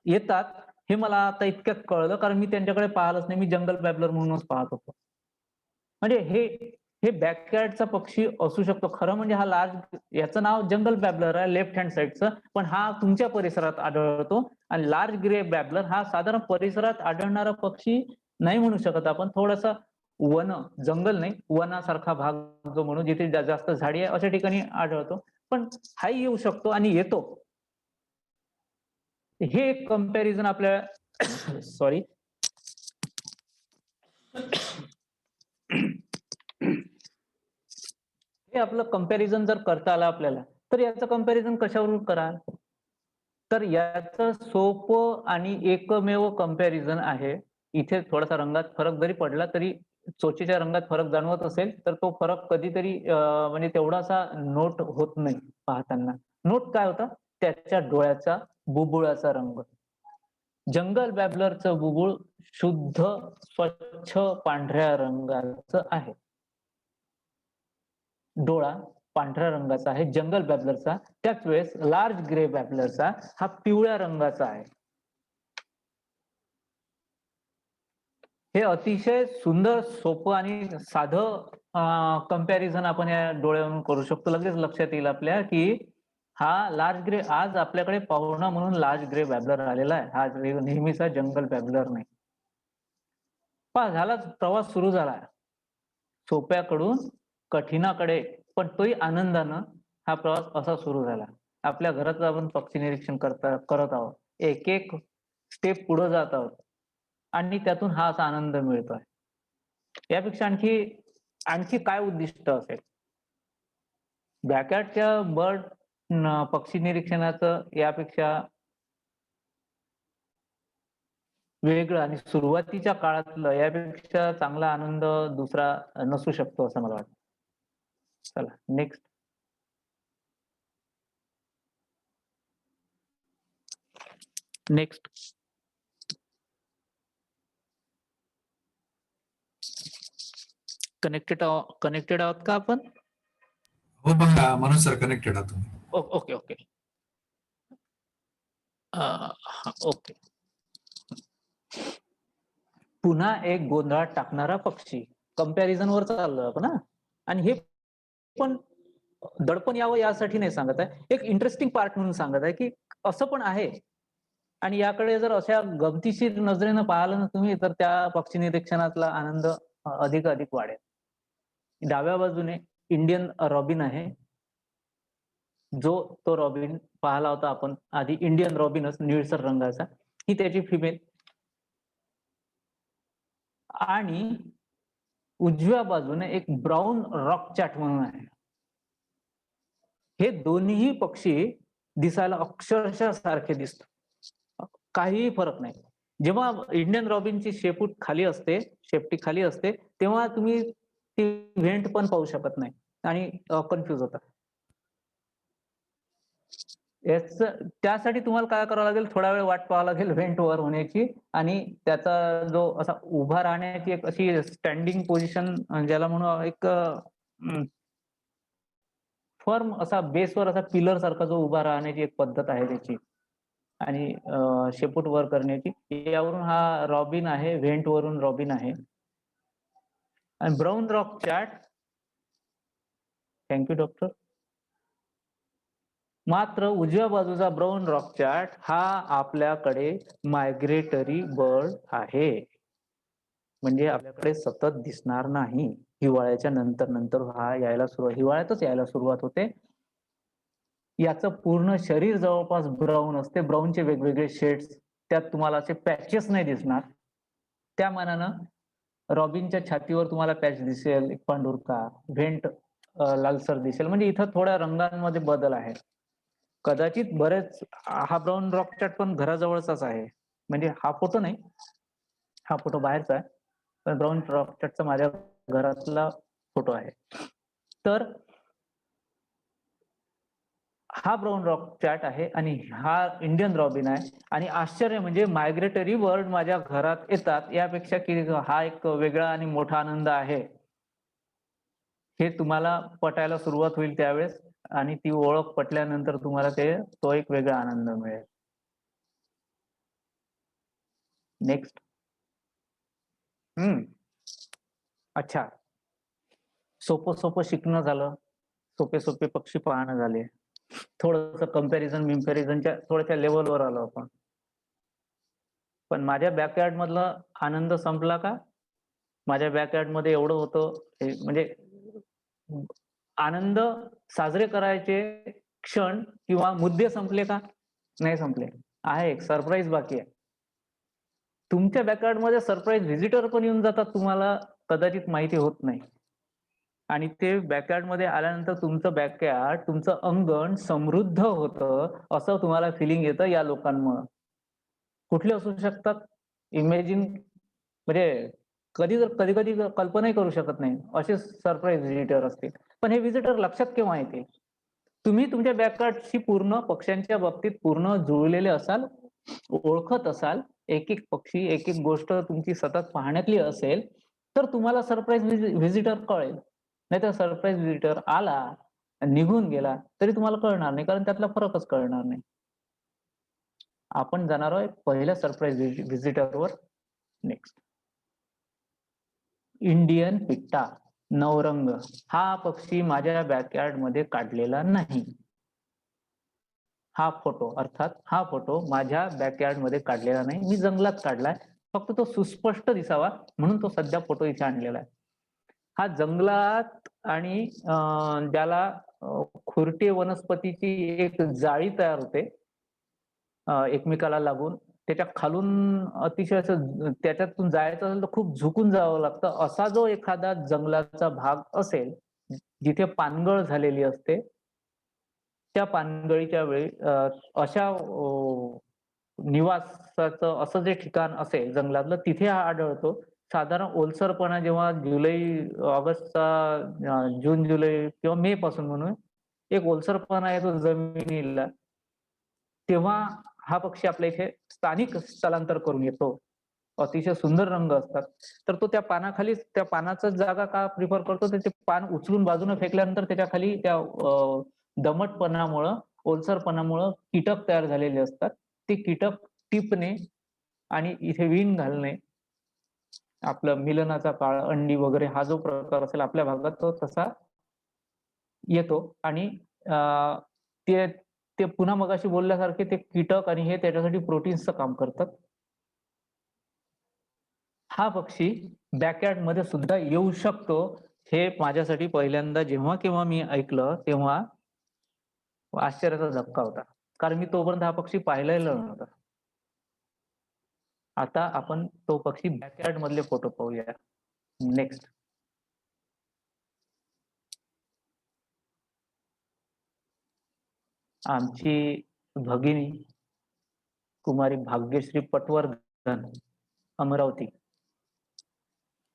येतात. हे मला आता इतक्यात कळलं कारण मी त्यांच्याकडे पाहिलंच नाही. मी जंगल बॅबलर म्हणूनच पाहत होतो." म्हणजे हे बॅकयार्डचा पक्षी असू शकतो. खरं म्हणजे हा लार्ज याचं नाव जंगल बॅबलर आहे लेफ्ट हँड साइडचं. पण हा तुमच्या परिसरात आढळतो आणि लार्ज ग्रे बॅबलर हा साधारण परिसरात आढळणारा पक्षी नाही म्हणू शकत आपण. थोडासा जंगल नाही, वनासारखा भाग जो म्हणू जिथे जास्त झाडी आहे अशा ठिकाणी आढळतो. पण हाही येऊ शकतो आणि येतो. हे एक कंपॅरिझन आपल्या सॉरी हे आपलं कंपॅरिझन जर करता आलं आपल्याला, तर याचं कंपॅरिझन कशावरून कराल? तर याचं सोपं आणि एकमेव कंपॅरिझन आहे. इथे थोडासा रंगात फरक जरी पडला तरी चोचीच्या रंगात फरक जाणवत असेल, तर तो फरक कधीतरी म्हणजे तेवढासा नोट होत नाही पाहताना. नोट काय होता? त्याच्या डोळ्याचा बुबुळाचा रंग. जंगल बॅबलरचं बुबुळ शुद्ध, स्वच्छ पांढऱ्या रंगाचं आहे. डोळा पांढऱ्या रंगाचा आहे जंगल बॅबलरचा. त्याच वेळेस लार्ज ग्रे बॅबलरचा हा पिवळ्या रंगाचा आहे. हे अतिशय सुंदर, सोपं आणि साधं कंपॅरिझन आपण या डोळ्यावरून करू शकतो. लगेच लक्षात येईल आपल्या की हा लार्ज ग्रे आज आपल्याकडे पाहुणा म्हणून लार्ज ग्रे बॅबलर आलेला आहे. हा नेहमीचा जंगल बॅबलर नाही. पहा झालाच प्रवास सुरू झाला. सोप्याकडून कठीणाकडे, पण तोही आनंदानं हा प्रवास असा सुरू झाला. आपल्या घराचं आपण पक्षी निरीक्षण करत आहोत. एक स्टेप पुढे जात आहोत आणि त्यातून हा असा आनंद मिळतोय. यापेक्षा आणखी काय उद्दिष्ट असेल? बॅकयार्डच्या पक्षी निरीक्षणाचं यापेक्षा वेगळं आणि सुरुवातीच्या काळातलं यापेक्षा चांगला आनंद दुसरा नसू शकतो असं मला वाटतं. चला नेक्स्ट. कनेक्टेड आहोत का आपण? हो बघा मनोज सर कनेक्टेड आहात तुम्ही. Okay okay okay. पुन्हा एक गोंधळात टाकणारा पक्षी. कंपॅरिझन वर चाललो आपण ना. आणि हे पण दडपण यावं यासाठी नाही सांगत आहे. एक इंटरेस्टिंग पार्ट म्हणून सांगत आहे की असं पण आहे. आणि याकडे जर अशा गमतीशीर नजरेनं पाहिलं ना तुम्ही तर त्या पक्षी निरीक्षणातला आनंद अधिक वाढेल. डाव्या बाजूने इंडियन रॉबिन आहे. तो रॉबिन पाहिला होता आपण आधी इंडियन रॉबिनच निळसर रंगाचा. ही त्याची फिमेल. आणि उजव्या बाजूने एक ब्राऊन रॉक चॅट म्हणून आहे. हे दोन्ही पक्षी दिसायला अक्षरशः सारखे दिसतात. काहीही फरक नाही. जेव्हा इंडियन रॉबिनची शेपूट खाली असते, शेपटी खाली असते, तेव्हा तुम्ही ती व्हेंट पण पाहू शकत नाही आणि कन्फ्युज होता. त्यासाठी तुम्हाला काय करावं लागेल? थोडा वेळ वाट पाहावं लागेल व्हेंट वर होण्याची आणि त्याचा जो असा उभा राहण्याची एक अशी स्टँडिंग पोझिशन ज्याला म्हणू एक फर्म असा बेसवर असा पिलर सारखा जो उभा राहण्याची एक पद्धत आहे त्याची आणि शेपूट वर करण्याची. यावरून हा रॉबिन आहे, व्हेंट वरून रॉबिन आहे. आणि brown rock chat, thank you doctor. मात्र उजव्या बाजूचा ब्राऊन रॉक चॅट हा आपल्याकडे मायग्रेटरी बर्ड आहे. म्हणजे आपल्याकडे सतत दिसणार नाही. हिवाळ्याच्या नंतर हिवाळ्यातच यायला सुरुवात होते. याचं पूर्ण शरीर जवळपास ब्राऊन असते. ब्राऊनचे वेगवेगळे शेड्स, त्यात तुम्हाला असे पॅचेस नाही दिसणार. त्या मानानं रॉबिनच्या छातीवर तुम्हाला पॅच दिसेल, एक पांढुरका, व्हेंट लालसर दिसेल. म्हणजे इथं थोड्या रंगांमध्ये बदल आहे. कदाचित बरेच हा ब्राऊन रॉक चॅट पण घराजवळचाच आहे. म्हणजे हा फोटो नाही, हा फोटो बाहेरचा आहे. पण ब्राऊन रॉक चॅटचा माझ्या घरातला फोटो आहे. तर हा ब्राऊन रॉक चॅट आहे आणि हा इंडियन रॉबिन आहे. आणि आश्चर्य म्हणजे मायग्रेटरी बर्ड माझ्या घरात येतात यापेक्षा की हा एक वेगळा आणि मोठा आनंद आहे, हे तुम्हाला पटायला सुरुवात होईल त्यावेळेस. आणि ती ओळख पटल्यानंतर तुम्हाला तो एक वेगळा आनंद मिळेल. नेक्स्ट. अच्छा, सोपं शिकणं झालं, सोपे पक्षी पाहणं झाले, थोडंसं कंपॅरिझनच्या थोड्याशा लेवलवर आलो आपण. पण माझ्या बॅकयार्ड मधला आनंद संपला का? माझ्या बॅकयार्ड मध्ये एवढं होतं, म्हणजे आनंद साजरे करायचे क्षण किंवा मुद्दे संपले का? नाही संपले. आहे एक सरप्राईज बाकी आहे. तुमच्या बॅकयार्ड मध्ये सरप्राईज व्हिजिटर पण येऊन जातात, तुम्हाला कदाचित माहिती होत नाही. आणि ते बॅकयार्ड मध्ये आल्यानंतर तुमचं बॅकयार्ड, तुमचं अंगण समृद्ध होतं असं तुम्हाला फिलिंग येतं या लोकांमुळे. कुठले असू शकतात? इमॅजिन, म्हणजे कधी कल्पनाही करू शकत नाही असे सरप्राईज व्हिजिटर असतील. पण हे व्हिजिटर लक्षात केव्हा येतील? तुम्ही तुमच्या बॅकयार्डशी पूर्ण पक्ष्यांच्या बाबतीत पूर्ण जुळलेले असाल, ओळखत असाल, एक पक्षी, एक गोष्ट तुमची सतत पाहण्यातली असेल, तर तुम्हाला सरप्राईज व्हिजिटर कळेल. नाहीतर सरप्राईज व्हिजिटर आला, निघून गेला तरी तुम्हाला कळणार नाही, कारण त्यातला फरकच कळणार नाही. आपण जाणार आहोत पहिल्या सरप्राईज व्हिजिटरवर. नेक्स्ट. इंडियन पिट्टा, नवरंग. हा पक्षी माझ्या बॅकयार्ड मध्ये काढलेला नाही. हा फोटो माझ्या बॅकयार्ड मध्ये काढलेला नाही, मी जंगलात काढलाय. फक्त तो सुस्पष्ट दिसावा म्हणून तो सध्या फोटो इथे आणलेला आहे. हा जंगलात आणि ज्याला खुरटे वनस्पतीची एक जाळी तयार होते एकमेकाला लागून, त्याच्या खालून अतिशय असं त्याच्यातून जायचं असेल तर खूप झुकून जावं लागतं. असा जो एखादा जंगलाचा भाग असेल जिथे पानगळ झालेली असते, त्या पानगळीच्या वेळी अशा निवासाचं असं जे ठिकाण असेल जंगलातलं, तिथे हा आढळतो. साधारण ओलसरपणा जेव्हा जून जुलै किंवा मे पासून म्हणून एक ओलसरपणा येतो जमिनीला, तेव्हा हा पक्षी आपल्या इथे स्थानिक स्थलांतर करून येतो. अतिशय सुंदर रंग असतात. तर तो त्या पानाखाली, त्या पानाचं जागा का प्रिफर करतो, त्याचे पान उचलून बाजूने फेकल्यानंतर त्याच्या खाली त्या दमटपणामुळं, ओलसरपणामुळं कीटक तयार झालेले असतात. ते कीटक टिपणे आणि इथे विण घालणे, आपलं मिलनाचा काळ, अंडी वगैरे हा जो प्रकार असेल आपल्या भागात तो तसा येतो. आणि ते पुन्हा मगाशी बोलल्यासारखे ते कीटक आणि हे त्याच्यासाठी प्रोटीन्सचं काम करतात. हा पक्षी बॅकयार्ड मध्ये सुद्धा येऊ शकतो, हे माझ्यासाठी पहिल्यांदा जेव्हा केव्हा मी ऐकलं तेव्हा आश्चर्याचा धक्का होता, कारण मी तोपर्यंत हा पक्षी पाहिलेला नव्हता. आता आपण तो पक्षी बॅकयार्ड मधले फोटो पाहूया. नेक्स्ट. आमची भगिनी कुमारी भाग्यश्री पटवर्धन, अमरावती,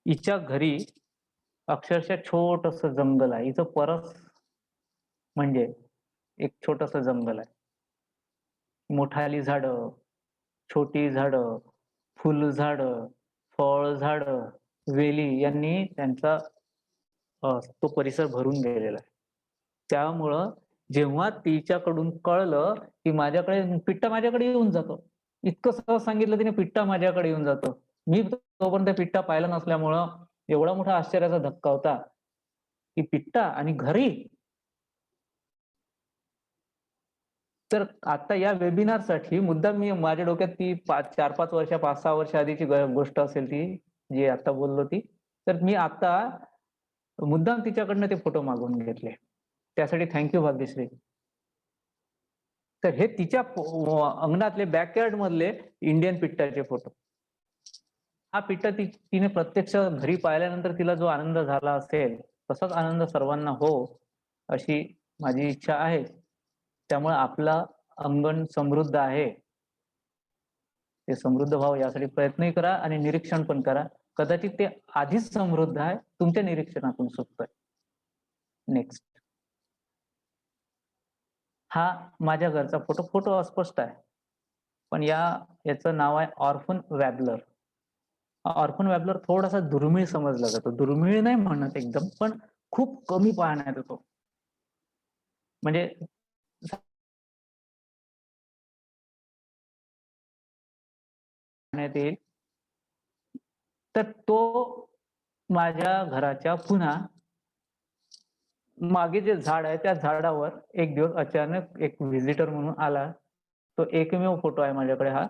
हिच्या घरी अक्षरशः छोटस जंगल आहे. हिचं परस म्हणजे एक छोटस जंगल आहे. मोठाली झाडं, छोटी झाडं, फुलझाडं, फळझाडं, वेली यांनी त्यांचा तो परिसर भरून गेलेला आहे. त्यामुळं जेव्हा तिच्याकडून कळलं की पिट्टा माझ्याकडे येऊन जातो, इतकं सहज सांगितलं तिने, पिट्टा माझ्याकडे येऊन जातो. मी तोपर्यंत पिट्टा पाहिला नसल्यामुळं एवढा मोठा आश्चर्याचा धक्का होता की पिट्टा आणि घरी. तर आता या वेबिनारसाठी मुद्दाम मी माझ्या डोक्यात ती 4-5 वर्ष, 5-6 वर्ष आधीची गोष्ट असेल ती, जी आता बोललो ती. तर मी आता मुद्दाम तिच्याकडनं ते फोटो मागवून घेतले. त्यासाठी थँक्यू भाग्यश्री. तर हे तिच्या अंगणातले, बॅकयार्ड मधले इंडियन पिट्टाचे फोटो. हा पिट्टा तिने प्रत्यक्ष घरी पाहिल्यानंतर तिला जो आनंद झाला असेल तसाच आनंद सर्वांना हो अशी माझी इच्छा आहे. त्यामुळे आपला अंगण समृद्ध आहे, ते समृद्ध व्हावं यासाठी प्रयत्नही करा आणि निरीक्षण पण करा. कदाचित ते आधीच समृद्ध आहे, तुमच्या निरीक्षणातून सुचतंय. नेक्स्ट. हा माझ्या घरचा फोटो अस्पष्ट आहे, पण याचं नाव आहे ऑर्फन वॅबलर. ऑर्फन वॅबलर थोडासा दुर्मिळ समजला जातो. दुर्मिळ नाही म्हणत एकदम, पण खूप कमी पाहण्यात येतो. म्हणजे पाहण्यात येईल. तर तो माझ्या घराच्या पुन्हा मागे जे झाड आहे त्या झाडावर एक दिवस अचानक एक व्हिजिटर म्हणून आला. तो एकमेव फोटो आहे माझ्याकडे हा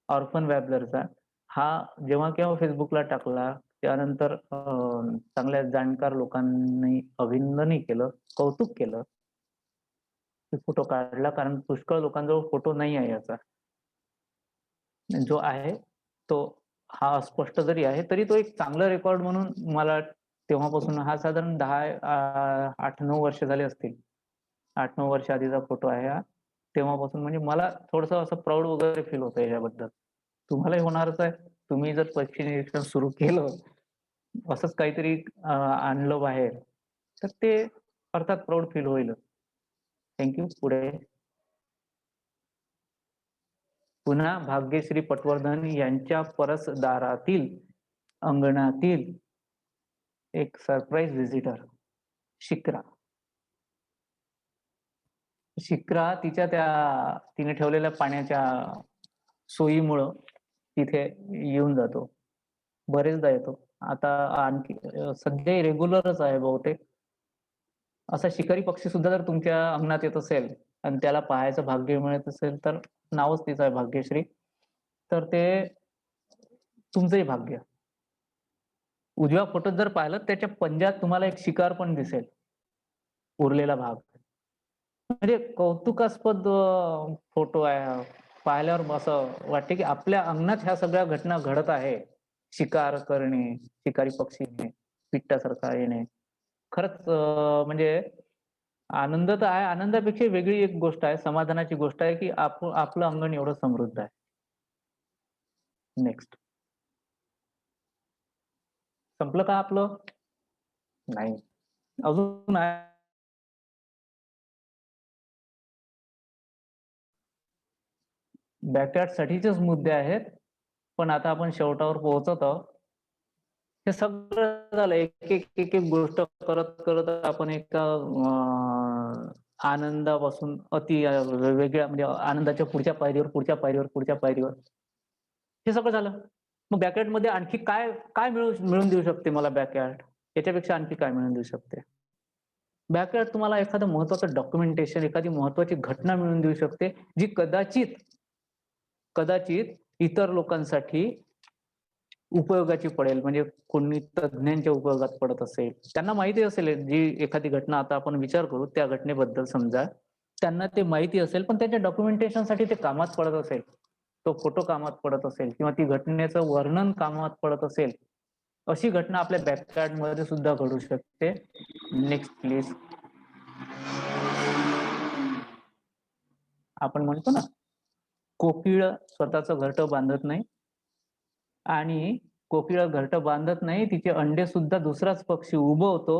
ऑर्फन वॅबलरचा. हा जेव्हा केव्हा फेसबुकला टाकला, त्यानंतर चांगल्या जाणकार लोकांनी अभिनंदनही केलं, कौतुक केलं. फोटो काढला, कारण पुष्कळ लोकांजवळ फोटो नाही आहे याचा. जो आहे तो हा अस्पष्ट जरी आहे, तरी तो एक चांगला रेकॉर्ड म्हणून मला तेव्हापासून, हा साधारण 8-9 वर्ष झाले असतील. 8-9 वर्ष आधीचा फोटो आहे हा. तेव्हापासून म्हणजे मला थोडंसं असं प्राऊड वगैरे फील होतं याच्याबद्दल. तुम्हालाही होणारच आहे. तुम्ही जर पक्षी निरीक्षण सुरू केलं, असंच काहीतरी आणलं बाहेर, तर ते अर्थात प्राऊड फील होईलच. थँक्यू. पुढे पुन्हा भाग्यश्री पटवर्धन यांच्या परसदारातील अंगणातील एक सरप्राईज व्हिजिटर शिक्रा. शिक्रा तिने ठेवलेल्या पाण्याच्या सोयीमुळं तिथे येऊन जातो, बरेचदा येतो. आता आणखी सध्या रेग्युलरच आहे बहुतेक. असा शिकारी पक्षी सुद्धा जर तुमच्या अंगणात येत असेल आणि त्याला पाहायचं भाग्य मिळत असेल, तर नावच तिचं आहे भाग्यश्री. तर ते तुमचंही भाग्य. उजव्या फोटोत जर पाहिलं, त्याच्या पंजात तुम्हाला एक शिकार पण दिसेल, उरलेला भाग. म्हणजे कौतुकास्पद फोटो आहे हा. पाहिल्यावर असं वाटते की आपल्या अंगणात ह्या सगळ्या घटना घडत आहे. शिकार करणे, शिकारी पक्षी येणे, बिबट्यासारखा येणे. खरंच म्हणजे आनंद तर आहे. आनंदापेक्षा वेगळी एक गोष्ट आहे, समाधानाची गोष्ट आहे की आपलं अंगण एवढं समृद्ध आहे. नेक्स्ट. संपलं का आपलं? नाही, अजून आहे. बॅकयार्ड साठीचेच मुद्दे आहेत, पण आता आपण शेवटावर पोहोचत आहोत. हे सगळं झालं, एक गोष्ट करत करत आपण एका आनंदापासून वेगळ्या म्हणजे आनंदाच्या पुढच्या पायरीवर हे सगळं झालं. मग बॅकयार्ड मध्ये आणखी काय मिळून देऊ शकते मला बॅकयार्ड? याच्यापेक्षा आणखी काय मिळून देऊ शकते? बॅकयार्ड तुम्हाला एखादं महत्वाचं डॉक्युमेंटेशन, एखादी महत्वाची घटना मिळवून देऊ शकते, जी कदाचित इतर लोकांसाठी उपयोगाची पडेल. म्हणजे कोणी तज्ञांच्या उपयोगात पडत असेल, त्यांना माहिती असेल जी एखादी घटना, आता आपण विचार करू त्या घटनेबद्दल, समजा त्यांना ते माहिती असेल, पण त्याच्या डॉक्युमेंटेशनसाठी ते कामात पडत असेल, तो फोटो कामात पडत असेल, किंवा ती घटनेचं वर्णन कामात पडत असेल, अशी घटना आपल्या बॅकयार्ड मध्ये सुद्धा घडू शकते. Next please. आपण म्हणतो ना, कोकिळ स्वतःचं घरटं बांधत नाही, आणि कोकिळ घरटं बांधत नाही, तिचे अंडे सुद्धा दुसराच पक्षी उबवतो,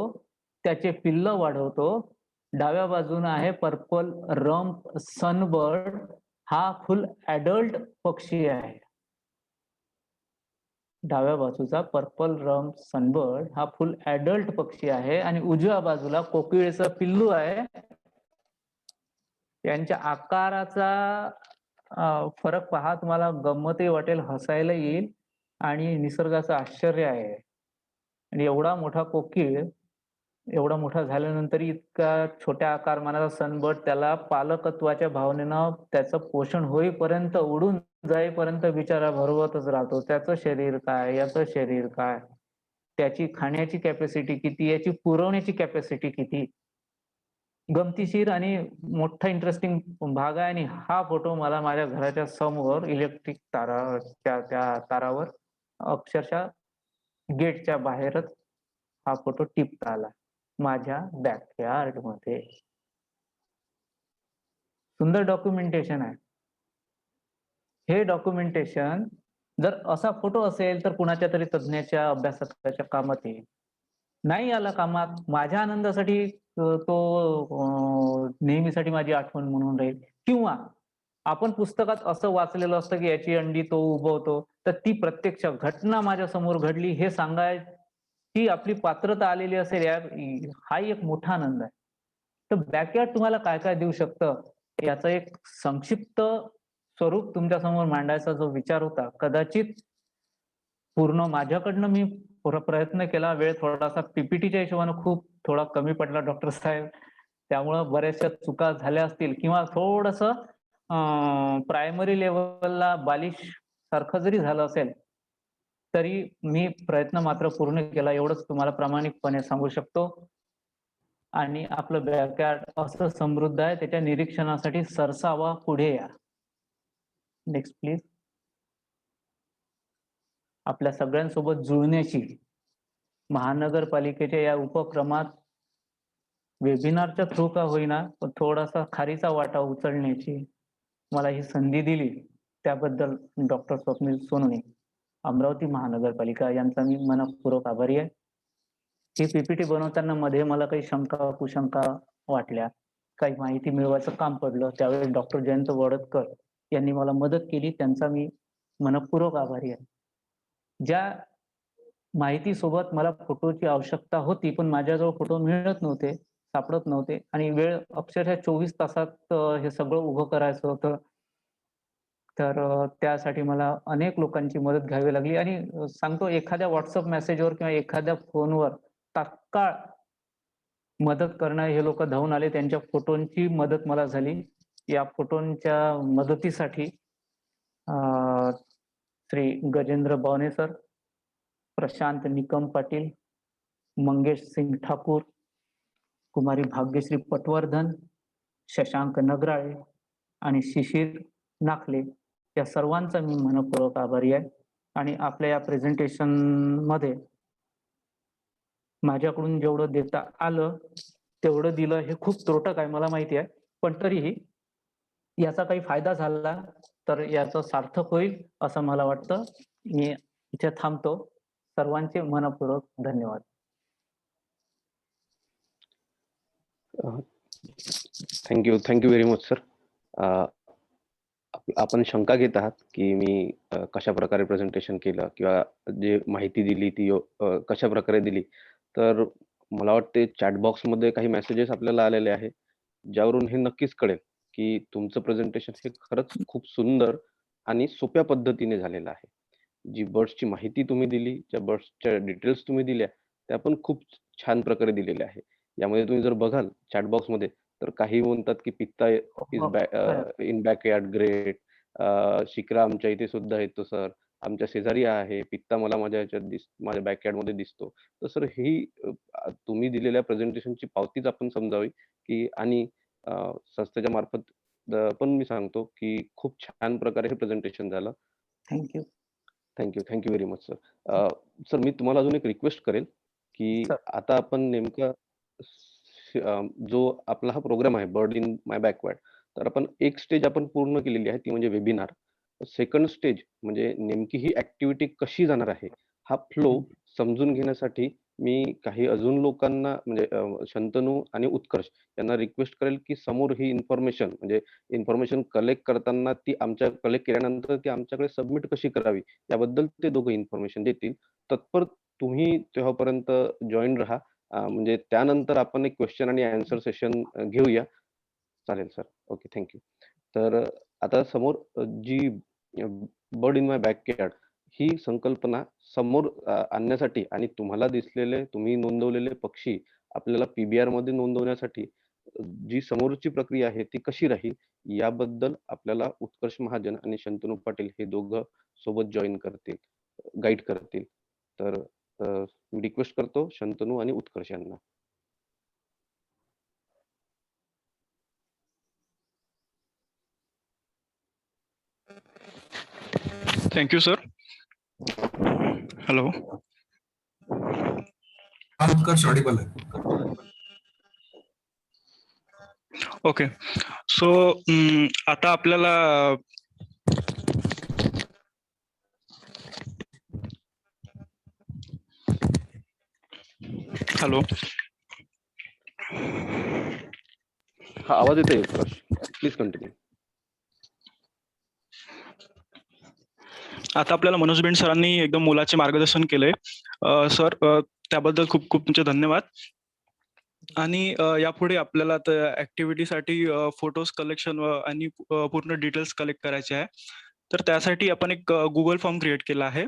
त्याचे पिल्ल वाढवतो. डाव्या बाजूने आहे पर्पल रम्प सनबर्ड. हा फुल ऍडल्ट पक्षी आहे. डाव्या बाजूचा पर्पल रम्प सनबर्ड हा फुल ऍडल्ट पक्षी आहे, आणि उजव्या बाजूला कोकिळेचं पिल्लू आहे. यांच्या आकाराचा फरक पहा, तुम्हाला गंमतही वाटेल, हसायला येईल, आणि निसर्गाचं आश्चर्य आहे. आणि एवढा मोठा कोकिळ, एवढा मोठा झाल्यानंतर इतका छोट्या आकारमानाचा सनबर्ड, त्याला पालकत्वाच्या भावनेनं त्याचं पोषण होईपर्यंत, उडून जाईपर्यंत बिचारा भरवतच राहतो. त्याचं शरीर काय, याचं शरीर काय, त्याची खाण्याची कॅपॅसिटी किती, याची पुरवण्याची कॅपॅसिटी किती. गमतीशीर आणि मोठा इंटरेस्टिंग भाग आहे. आणि हा फोटो मला माझ्या घराच्या समोर इलेक्ट्रिक त्या तारावर, अक्षरशः गेटच्या बाहेरच हा फोटो टिपता आला, माझ्या बॅकयार्ड मध्ये. सुंदर डॉक्युमेंटेशन आहे हे. डॉक्युमेंटेशन जर असा फोटो असेल तर कुणाच्या तरी तज्ञाच्या अभ्यासकाच्या कामात येईल. नाही आला कामात, माझ्या आनंदासाठी तो नेहमीसाठी माझी आठवण म्हणून राहील. किंवा आपण पुस्तकात असं वाचलेलं असतं की याची अंडी तो उबवतो, तर ती प्रत्यक्ष घटना माझ्या समोर घडली हे सांगायची आपली पात्रता आलेली असेल, हाही एक मोठा आनंद आहे. तर बॅकयार्ड तुम्हाला काय काय देऊ शकतं याचं एक संक्षिप्त स्वरूप तुमच्या समोर मांडायचा जो विचार होता, कदाचित पूर्ण माझ्याकडनं मी प्रयत्न केला. वेळ थोडासा पीपीटीच्या हिशोबानं खूप थोडा कमी पडला डॉक्टर साहेब. त्यामुळं बऱ्याचशा चुका झाल्या असतील किंवा थोडंसं प्रायमरी लेव्हलला बालिश सारखं जरी झालं असेल, तरी मी प्रयत्न मात्र पूर्ण केला एवढंच तुम्हाला प्रामाणिकपणे सांगू शकतो. आणि आपलं बॅकयार्ड असं समृद्ध आहे, त्याच्या निरीक्षणासाठी सरसावा पुढे या. Next please. आपल्या सगळ्यांसोबत जुळण्याची महानगरपालिकेच्या या उपक्रमात वेबिनारच्या थ्रू का होईना पण थोडासा खारीचा वाटा उचलण्याची मला ही संधी दिली, त्याबद्दल डॉक्टर स्वप्नील सोनवणे, अमरावती महानगरपालिका यांचा मी मनपूर्वक आभारी आहे. ही पीपीटी बनवताना मध्ये मला काही शंका कुशंका वाटल्या, काही माहिती मिळवायचं काम पडलं, त्यावेळेस डॉक्टर जयंत वडदकर यांनी मला मदत केली, त्यांचा मी मनपूर्वक आभारी आहे. ज्या माहिती सोबत मला फोटोची आवश्यकता होती पण माझ्याजवळ फोटो मिळत नव्हते, सापडत नव्हते आणि वेळ अक्षरशः 24 तासात हे सगळं उभं करायचं होतं. तर त्यासाठी मला अनेक लोकांची मदत घ्यावी लागली आणि सांगतो एखाद्या व्हॉट्सअप मेसेजवर किंवा एखाद्या फोनवर तात्काळ मदत करणं हे लोक धावून आले. त्यांच्या फोटोंची मदत मला झाली. या फोटोंच्या मदतीसाठी श्री गजेंद्र बावने सर, प्रशांत निकम पाटील, मंगेश सिंग ठाकूर, कुमारी भाग्यश्री पटवर्धन, शशांक नगराळे आणि शिशिर नाखले या सर्वांचा मी मनपूर्वक आभारी आहे. आणि आपल्या या प्रेझेंटेशन मध्ये माझ्याकडून जेवढं देता आलं तेवढं दिलं हे खूप त्रोटक आहे मला माहिती आहे, पण तरीही याचा काही फायदा झाला तर याचं सार्थक होईल असं मला वाटतं. मी इथे थांबतो. सर्वांचे मनपूर्वक धन्यवाद. Thank you very much sir. आपण शंका घेत आहात की मी कशा प्रकारे प्रेझेंटेशन केलं किंवा जे माहिती दिली ती कशा प्रकारे दिली. तर मला वाटते चॅट बॉक्समध्ये काही मेसेजेस आपल्याला आलेले आहे, ज्यावरून हे नक्कीच कळेल की तुमचं प्रेझेंटेशन हे खरंच खूप सुंदर आणि सोप्या पद्धतीने झालेलं आहे. जी बर्ड्सची माहिती तुम्ही दिली, ज्या बर्ड्सच्या डिटेल्स तुम्ही दिल्या, त्या पण खूप छान प्रकारे दिलेल्या आहे. यामध्ये तुम्ही जर बघाल चॅट बॉक्समध्ये तर काही म्हणतात की पित्ता is in backyard great, Shikra आमच्या इथे सुद्धा येतो सर, आमच्या शेजारी आहे, पित्ता मला माझ्या ह्याच्यात माझ्या बॅकयार्ड मध्ये दिसतो. तर सर ही तुम्ही दिलेल्या प्रेझेंटेशनची पावतीच आपण समजावी की आणि संस्थेच्या मार्फत पण मी सांगतो की खूप छान प्रकारे हे प्रेझेंटेशन झालं. Thank you very much sir. Sir मी तुम्हाला अजून एक रिक्वेस्ट करेल की आता आपण नेमका जो आपला हा प्रोग्राम आहे बर्ड इन माय बॅकयार्ड, तर आपण एक स्टेज आपण पूर्ण केलेली आहे ती म्हणजे वेबिनार. सेकंड स्टेज म्हणजे नेमकी ही ऍक्टिव्हिटी कशी जाणार आहे हा फ्लो समजून घेण्यासाठी मी काही अजून लोकांना म्हणजे शंतनू आणि उत्कर्ष यांना रिक्वेस्ट करेल की समोर ही इन्फॉर्मेशन कलेक्ट करताना ती आमच्या कलेक्ट केल्यानंतर ती आमच्याकडे सबमिट कशी करावी याबद्दल ते दोघं इन्फॉर्मेशन देतील. तत्पर तुम्ही तेव्हापर्यंत जॉईन राहा. म्हणजे त्यानंतर आपण एक क्वेश्चन आणि आन्सर सेशन घेऊया. चालेल सर. Okay, thank you. तर आता समोर जी बर्ड इन माय बॅकयार्ड ही संकल्पना समोर आणण्यासाठी आणि तुम्हाला दिसलेले तुम्ही नोंदवलेले पक्षी आपल्याला पीबीआर मध्ये नोंदवण्यासाठी जी समोरची प्रक्रिया आहे ती कशी राहील याबद्दल आपल्याला उत्कर्ष महाजन आणि शंतनू पाटील हे दोघं सोबत जॉईन करतील, गाईड करतील. तर मी रिक्वेस्ट करतो शंतनू आणि उत्कर्ष यांना. Thank you sir. हॅलो. उत्कर्ष ऑडिबल आहे. ओके. सो आता आपल्याला हॅलो. हा आवाज येतोय प्रकाश, प्लीज कंटिन्यू. आता आपल्याला मनोज बेंड सरांनी एकदम मोलाचे मार्गदर्शन केलंय. सर त्याबद्दल खूप खूप तुमचे धन्यवाद. आणि यापुढे आपल्याला ऍक्टिव्हिटीसाठी फोटोज कलेक्शन आणि पूर्ण डिटेल्स कलेक्ट करायचे आहे. तर त्यासाठी आपण एक गुगल फॉर्म क्रिएट केला आहे.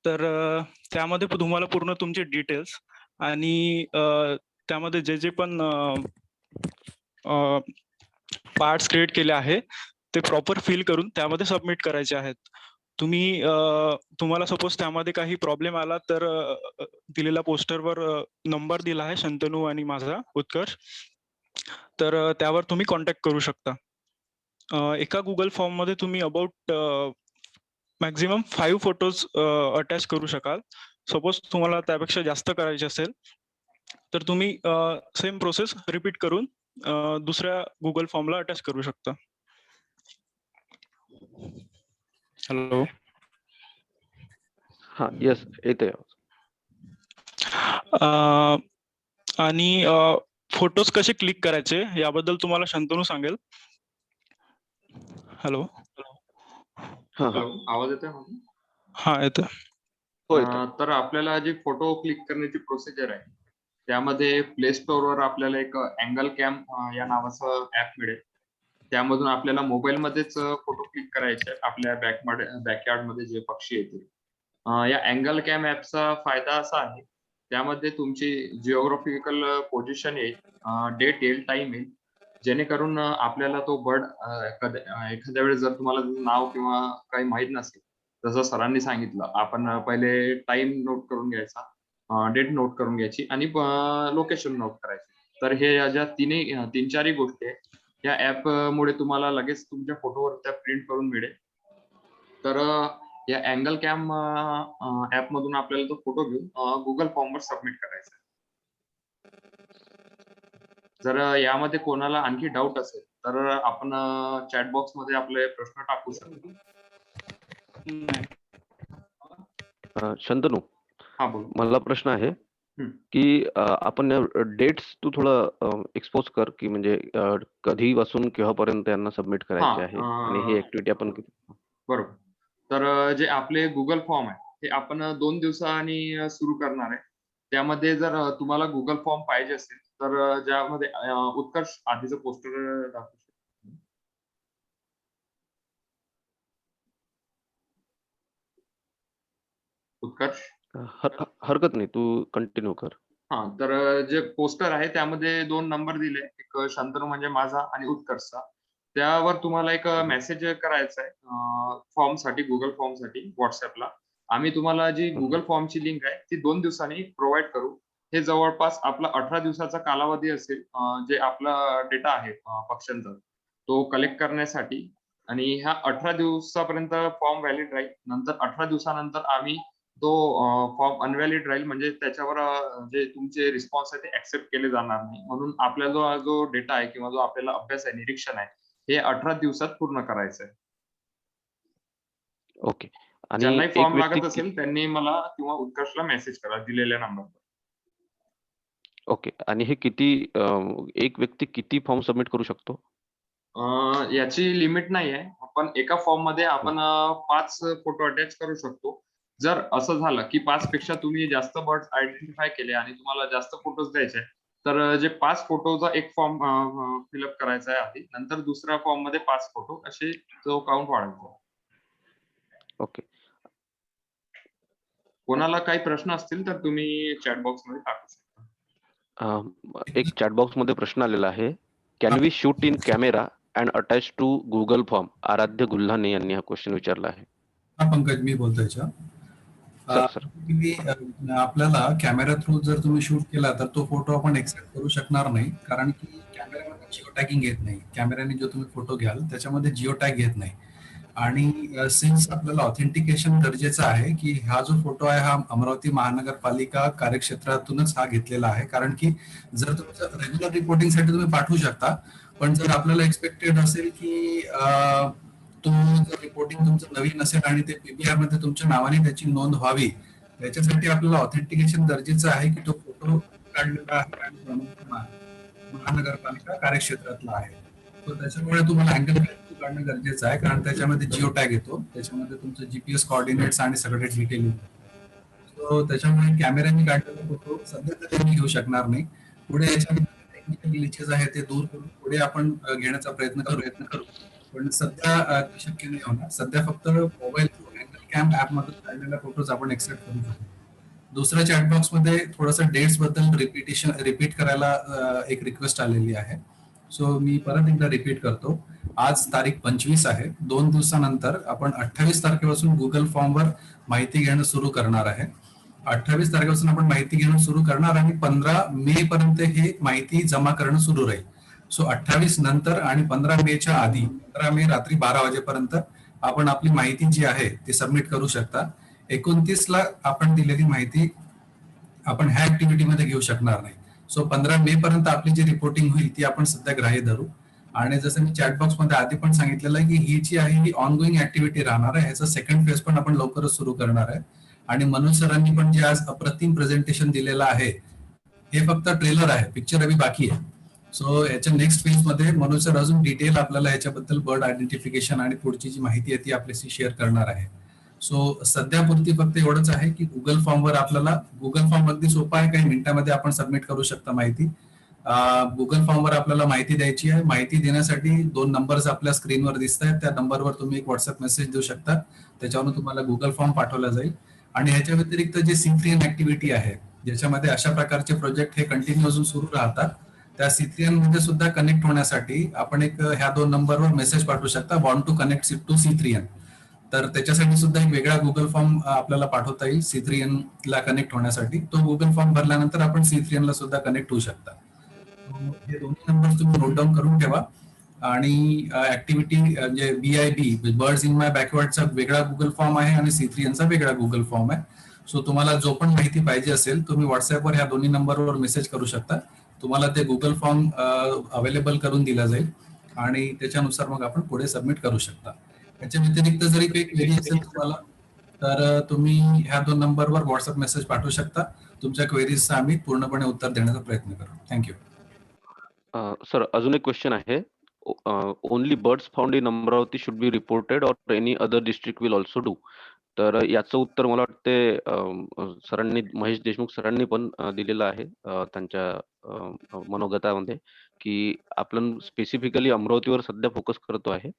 तर त्यामध्ये तुम्हाला पूर्ण तुमचे डिटेल्स आणि त्यामध्ये जे जे पण पार्ट्स क्रिएट केले आहे ते प्रॉपर फिल करून त्यामध्ये सबमिट करायचे आहेत. तुम्हाला सपोज त्यामध्ये काही प्रॉब्लेम आला तर दिलेल्या पोस्टरवर नंबर दिला आहे शंतनू आणि माझा उत्कर्ष, तर त्यावर तुम्ही कॉन्टॅक्ट करू शकता. एका गुगल फॉर्म मध्ये तुम्ही अबाउट मॅक्झिमम 5 फोटोज अटॅच करू शकाल. सपोज तुम्हाला त्यापेक्षा जास्त करायचे असेल तर तुम्ही सेम प्रोसेस रिपीट करून दुसऱ्या गुगल फॉर्मला अटॅच करू शकता. हॅलो. हा येस येतोय. आणि फोटोज कसे क्लिक करायचे याबद्दल तुम्हाला शंतनू सांगेल. हॅलो. हा हॅलो, आवाज येतोय माझा? हा येतं. हो येतोय. तर आपल्याला जी फोटो क्लिक करण्याची प्रोसिजर आहे त्यामध्ये प्ले स्टोअरवर आपल्याला एक अँगल कॅम या नावाचं ऍप मिळेल. त्यामधून आपल्याला मोबाईलमध्येच फोटो क्लिक करायचे आहेत आपल्या बॅकयार्ड मध्ये जे पक्षी येतील. या अँगल कॅम ऍपचा फायदा असा आहे, त्यामध्ये तुमची जिओग्राफिकल पोझिशन येईल, डेट येईल, टाइम येईल, जेणेकरून आपल्याला तो बर्ड एखाद्या वेळेस जर तुम्हाला नाव किंवा काही माहित नसेल, जसं सरांनी सांगितलं, आपण पहिले टाइम नोट करून घ्यायचा, डेट नोट करून घ्यायची आणि लोकेशन नोट करायची. तर हे ज्या तीन चारही गोष्टी आहेत या ऍप मुळे तुम्हाला लगेच तुमच्या फोटोवर त्या प्रिंट करून मिळेल. तर या अँगल कॅम ऍप मधून आपल्याला तो फोटो घेऊन गुगल फॉर्मवर सबमिट करायचा. जर यामध्ये कोणाला आणखी डाऊट असेल तर आपण चॅट बॉक्स मध्ये आपले प्रश्न टाकू शकतो. शंतनू, हा बोल. मला प्रश्न आहे की आपण डेट्स तू थोडं एक्सपोज कर, की म्हणजे कधीपासून केव्हापर्यंत यांना सबमिट करायचे आहे आणि ही ऍक्टिव्हिटी आपण बरोबर. तर जे आपले गुगल फॉर्म आहे ते आपण 2 दिवसांनी सुरू करणार आहे. त्यामध्ये जर तुम्हाला गुगल फॉर्म पाहिजे असेल तर ज्यामध्ये उत्कर्ष आधीचं पोस्टर दाखवू शकतो. उत्कर्ष, हरकत नाही, तू कंटिन्यू कर. हा, तर जे पोस्टर आहे त्यामध्ये 2 नंबर दिले, एक शंतनू म्हणजे माझा आणि उत्कर्षचा. त्यावर तुम्हाला एक मेसेज करायचा आहे फॉर्म साठी, गुगल फॉर्म साठी व्हॉट्सअपला. आम्ही तुम्हाला जी गुगल फॉर्मची लिंक आहे ती 2 दिवसांनी प्रोव्हाइड करू. हे जवळपास आपला 18 दिवसाचा कालावधी असेल, जे आपला डेटा आहे पक्ष्यांचा तो कलेक्ट करण्यासाठी. आणि ह्या 18 दिवसापर्यंत फॉर्म व्हॅलिड राहील. नंतर 18 दिवसानंतर आम्ही तो फॉर्म अनव्हॅलिड राहील, म्हणजे त्याच्यावर जे तुमचे रिस्पॉन्स आहे ते ऍक्सेप्ट केले जाणार नाही. म्हणून आपला जो डेटा आहे किंवा जो आपल्याला अभ्यास आहे, निरीक्षण आहे, हे 18 दिवसात पूर्ण करायचं आहे. ओके. आणि ज्यांनाही एक फॉर्म व्यक्ती लागत असेल त्यांनी मला किंवा उत्कर्षला मेसेज करा दिलेल्या नंबरवर. ओके. आणि हे किती एक व्यक्ती किती फॉर्म सबमिट करू शकतो? याची लिमिट नाही आहे. पण एका फॉर्म मध्ये आपण 5 फोटो अटॅच करू शकतो. जर असं झालं की 5 पेक्षा तुम्ही जास्त बर्ड्स आयडेंटिफाय केले आणि तुम्हाला जास्त फोटोज द्यायचे तर जे 5 फोटोचा एक फॉर्म फिलअप करायचा आहे आधी, नंतर दुसऱ्या फॉर्म मध्ये 5 फोटो, असे तो काउंट वाढवतो. ओके. कोणाला काही प्रश्न असतील तर तुम्ही चॅट बॉक्स मध्ये टाकू शकता. एक चॅट बॉक्स मध्ये प्रश्न आलेला आहे, can we shoot in camera and attach to Google form? Aaradhya Gulhane यांनी हा क्वेश्चन विचारला आहे. हा पंकज, मी बोलतोय. आपल्याला कॅमेरा थ्रू जर तुम्ही शूट केला तर तो फोटो आपण एक्सेप्ट करू शकणार नाही, कारण की कॅमेऱ्यामध्ये जिओ टॅगिंग येत नाही. कॅमेऱ्याने जो तुम्ही फोटो घ्याल त्याच्यामध्ये जिओ टॅग येत नाही. आणि सिन्स आपल्याला ऑथेंटिकेशन गरजेचं आहे की हा जो फोटो आहे हा अमरावती महानगरपालिका कार्यक्षेत्रातूनच हा घेतलेला आहे, कारण की जर तुमचं रेग्युलर रिपोर्टिंगसाठी तुम्ही पाठवू शकता, पण जर आपल्याला एक्सपेक्टेड असेल की तो जर रिपोर्टिंग तुमचं नवीन असेल आणि ते पीबीआर मध्ये तुमच्या नावाने त्याची नोंद व्हावी, याच्यासाठी आपल्याला ऑथेंटिकेशन गरजेचं आहे की तो फोटो काढलेला आहे आणि महानगरपालिका कार्यक्षेत्रातला आहे. तो त्याच्यामुळे तुम्हाला अँगल काढणं गरजेचं आहे, कारण त्याच्यामध्ये जिओ टॅग येतो, त्याच्यामध्ये तुमचं जीपीएस कोऑर्डिनेट्स आणि सगळे डिटेल येतात. सो त्याच्यामुळे कॅमेऱ्याने काढलेला फोटो सध्या तरी मी घेऊ शकणार नाही. पुढे याच्यामध्ये टेक्निकल ग्लिचेस आहे ते दूर करून पुढे आपण घेण्याचा प्रयत्न करू. पण सध्या शक्य नाही होणार. सध्या फक्त मोबाईल अँगल कॅम ऍप मधून काढलेल्या फोटोज आपण एक्सेप्ट करू शकतो. दुसऱ्या चॅटबॉक्स मध्ये थोडंसं डेट्स बद्दल रिपीट करायला एक रिक्वेस्ट आलेली आहे. सो मी परत एकदा रिपीट करतो. आज तारीख 25 आहे. 2 दिवसानंतर आपण 28 तारखेपासून गुगल फॉर्मवर माहिती घेणं सुरू करणार आहे. 28 तारखेपासून आपण माहिती घेणं सुरू करणार आणि 15 मे पर्यंत हे माहिती जमा करणं सुरू राहील. सो 28 नंतर आणि 15 मेच्या आधी 15 मे रात्री 12 वाजेपर्यंत आपण आपली माहिती जी आहे ती सबमिट करू शकता. 29ला आपण दिलेली माहिती आपण ह्या ऍक्टिव्हिटी मध्ये घेऊ शकणार नाही. सो 15 मे पर्यंत आपली जी रिपोर्टिंग होईल ती आपण सध्या ग्राह्य धरू. आणि जसं मी चॅटबॉक्स मध्ये आधी पण सांगितलेलं आहे की ही जी आहे ही ऑनगोईंग ऍक्टिव्हिटी राहणार आहे. ह्याचा सेकंड फेज पण आपण लवकरच सुरू करणार आहे. आणि मनोज सरांनी पण जे आज अप्रतिम प्रेझेंटेशन दिलेलं आहे हे फक्त ट्रेलर आहे, पिक्चर अभी बाकी आहे. सो याच्या नेक्स्ट फेज मध्ये मनोज सर अजून डिटेल आपल्याला याच्याबद्दल बर्ड आयडेंटिफिकेशन आणि पुढची जी माहिती आहे ती आपल्याशी शेअर करणार आहे. सो सध्यापुरती फक्त एवढंच आहे की गुगल फॉर्मवर आपल्याला गुगल फॉर्म अगदी सोपा आहे, काही मिनिटांमध्ये आपण सबमिट करू शकता माहिती. गुगल फॉर्मवर आपल्याला माहिती द्यायची आहे. माहिती देण्यासाठी 2 नंबर्स आपल्या स्क्रीनवर दिसत आहेत. त्या नंबरवर तुम्ही एक व्हॉट्सअप मेसेज देऊ शकता, त्याच्यावरून तुम्हाला गुगल फॉर्म पाठवला जाईल. आणि ह्याच्या व्यतिरिक्त जे C3N ऍक्टिव्हिटी आहे ज्याच्यामध्ये अशा प्रकारचे प्रोजेक्ट हे कंटिन्यू अजून सुरू राहतात, त्या C3N मध्ये सुद्धा कनेक्ट होण्यासाठी आपण एक ह्या 2 नंबरवर मेसेज पाठवू शकता, want to connect to C3N. तर त्याच्यासाठी सुद्धा एक वेगळा गुगल फॉर्म आपल्याला पाठवता येईल C3N ला कनेक्ट होण्यासाठी. तो गुगल फॉर्म भरल्यानंतर आपण C3N ला सुद्धा कनेक्ट होऊ शकता. हे दोन्ही नंबर तुम्ही नोट डाऊन करून ठेवा. आणि ऍक्टिव्हिटी म्हणजे BIB बर्ड्स इन माय बॅकवर्डचा वेगळा गुगल फॉर्म आहे आणि C3Nचा वेगळा गुगल फॉर्म आहे. सो तुम्हाला जो पण माहिती पाहिजे असेल तुम्ही व्हॉट्सअपवर ह्या दोन्ही नंबरवर मेसेज करू शकता. तुम्हाला ते गुगल फॉर्म अवेलेबल करून दिला जाईल आणि त्याच्यानुसार मग आपण पुढे सबमिट करू शकता. याच्या व्यतिरिक्त जरी काही क्वेरी असेल तुम्हाला तर तुम्ही ह्या 2 नंबरवर व्हॉट्सअप मेसेज पाठवू शकता. तुमच्या क्वेरीजचं आम्ही पूर्णपणे उत्तर देण्याचा प्रयत्न करू. थँक्यू. सर अजून एक क्वेश्चन आहे. Only birds found in Amravati should be reported or any other district will also do. तर याचं उत्तर मला वाटते सरांनी महेश देशमुख सरांनी पण दिलेलं आहे त्यांच्या मनोगतामध्ये, की आपण स्पेसिफिकली अमरावतीवर सध्या फोकस करतो आहे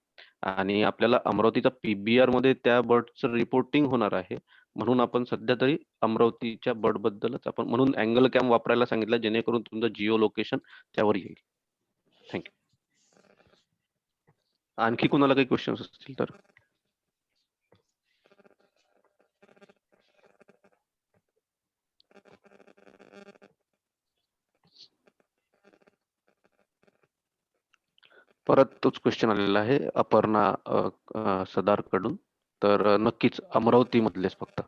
आणि आपल्याला अमरावतीचा PBR मध्ये त्या बर्डचं रिपोर्टिंग होणार आहे. म्हणून आपण सध्या तरी अमरावतीच्या बर्ड बद्दलच आपण म्हणून अँगल कॅम वापरायला सांगितलं, जेणेकरून तुमचं जिओ लोकेशन त्यावर येईल. थँक्यू. आणखी कोणाला काही क्वेश्चन्स असतील तर. परत तोच क्वेश्चन आलेला आहे अपर्णा सदार कडून. तर नक्कीच अमरावती मधलेच फक्त.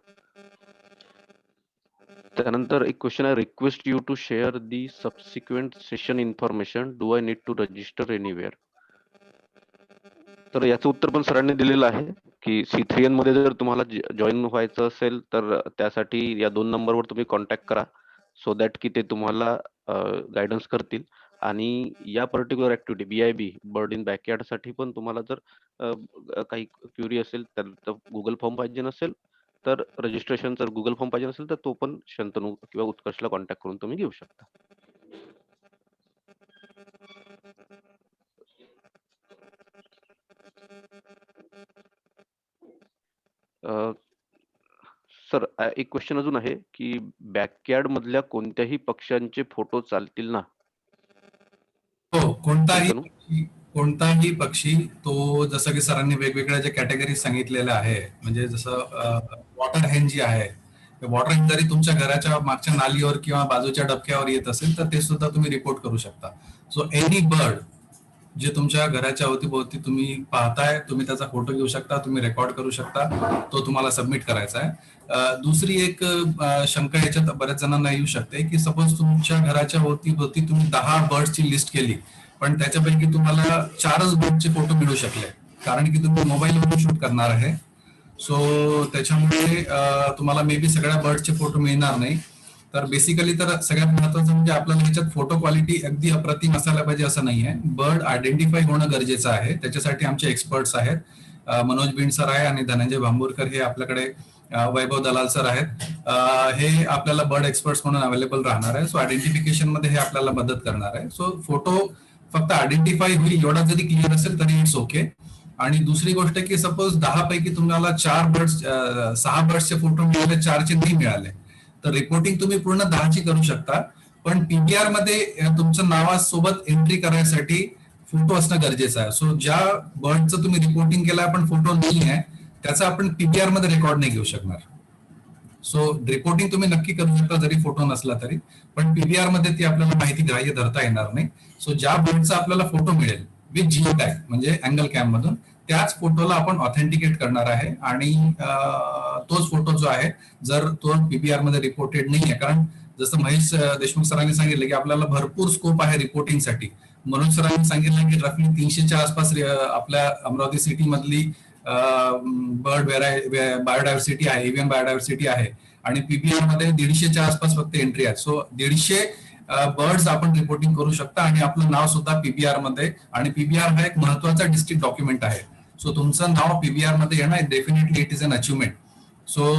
त्यानंतर एक क्वेश्चन आहे, request you to share the subsequent session information, do I need to register anywhere. तर याचं उत्तर पण सरांनी दिलेलं आहे की C3N मध्ये जर तुम्हाला जॉईन व्हायचं असेल तर त्यासाठी या 2 नंबरवर तुम्ही कॉन्टॅक्ट करा, सो दॅट की ते तुम्हाला गायडन्स करतील. आणि या particular activity BIB bird in backyard साठी पण तुम्हाला जर काही क्युरी असेल तर गुगल फॉर्म पाहिजे नसेल तर रजिस्ट्रेशन, जर गुगल फॉर्म पाहिजे नसेल तर तो पण शंतनू किंवा उत्कर्षला कॉन्टॅक्ट करून तुम्ही घेऊ शकता. सर एक क्वेश्चन अजून आहे की बॅकयार्ड मधल्या कोणत्याही पक्ष्यांचे फोटो चालतील ना? हो, कोणताही पक्षी तो, जसं की सरांनी वेगवेगळ्या ज्या कॅटेगरी सांगितलेल्या आहे, म्हणजे जसं वॉटर हेन जी आहे, वॉटर हेन जरी तुमच्या घराच्या मागच्या नालीवर किंवा बाजूच्या डबक्यावर येत असेल तर ते सुद्धा तुम्ही रिपोर्ट करू शकता. सो एनी बर्ड जे तुमच्या घराच्या अवतीभोवती तुम्ही पाहताय, तुम्ही त्याचा फोटो घेऊ शकता, तुम्ही रेकॉर्ड करू शकता, तो तुम्हाला सबमिट करायचा आहे. दुसरी एक शंका याच्यात बऱ्याच जणांना येऊ शकते की सपोज तुमच्या घराच्या अवतीभोवती तुम्ही 10 बर्ड्सची लिस्ट केली, पण त्याच्यापैकी तुम्हाला 4च बर्डचे फोटो मिळू शकले, कारण की तुम्ही मोबाईलवरून शूट करणार आहे. सो त्याच्यामुळे तुम्हाला मे बी सगळ्या बर्डचे फोटो मिळणार नाही. तर बेसिकली तर सगळ्यात महत्वाचं म्हणजे आपल्याला ह्याच्यात फोटो क्वालिटी अगदी अप्रतिम असायला पाहिजे असं नाहीये. बर्ड आयडेंटिफाय होणं गरजेचं आहे. त्याच्यासाठी आमचे एक्सपर्ट्स आहेत. मनोज बिंड सर आहे आणि धनंजय भांबूरकर हे आपल्याकडे वैभव दलाल सर आहेत. हे आपल्याला बर्ड एक्सपर्ट्स म्हणून अवेलेबल राहणार आहे. सो आयडेंटिफिकेशन मध्ये हे आपल्याला मदत करणार आहे. सो फोटो फक्त आयडेंटिफाय होईल एवढा जरी क्लिअर असेल तरी इट्स ओके. आणि दुसरी गोष्ट की सपोज 10 पैकी तुम्हाला 6 बर्ड्सचे फोटो मिळाले, 4चे नाही मिळाले, तर रिपोर्टिंग तुम्ही पूर्ण 10ची करू शकता. पण पीबीआर मध्ये तुमचं नावासोबत एंट्री करायसाठी फोटो असणं गरजेचं आहे. सो ज्या बर्डचं तुम्ही रिपोर्टिंग केलं पण फोटो नाही आहे, त्याचा आपण पीबीआर मध्ये रेकॉर्ड नाही घेऊ शकणार. सो रिपोर्टिंग तुम्ही नक्की करू शकता जरी फोटो नसला तरी, पण पीबीआर मध्ये ती आपल्याला माहिती ग्राह्य धरता येणार नाही. सो ज्या बर्डचा आपल्याला फोटो मिळेल विथ जिओ टॅग म्हणजे अँगल कॅम मधून, त्याच फोटोला आपण ऑथेंटिकेट करणार आहे. आणि तोच फोटो जो आहे जर तो पीबीआर मध्ये रिपोर्टेड नाही आहे, कारण जसं महेश देशमुख सरांनी सांगितलं की आपल्याला भरपूर स्कोप आहे रिपोर्टिंगसाठी. मनोज सरांनी सांगितलं की रफली 300च्या आसपास आपल्या अमरावती सिटी मधली बर्ड बायोडायव्हर्सिटी आहे, एव्हियन बायोडायव्हर्सिटी आहे. आणि पीबीआर मध्ये 150च्या आसपास फक्त एंट्री आहे. सो 150 बर्ड्स आपण रिपोर्टिंग करू शकता आणि आपलं नाव सुद्धा पीबीआर मध्ये. आणि पीबीआर हा एक महत्वाचा डिस्ट्रिक्ट डॉक्युमेंट आहे. सो तुमचं नाव पीबीआर मध्ये येणं definitely it is an achievement. So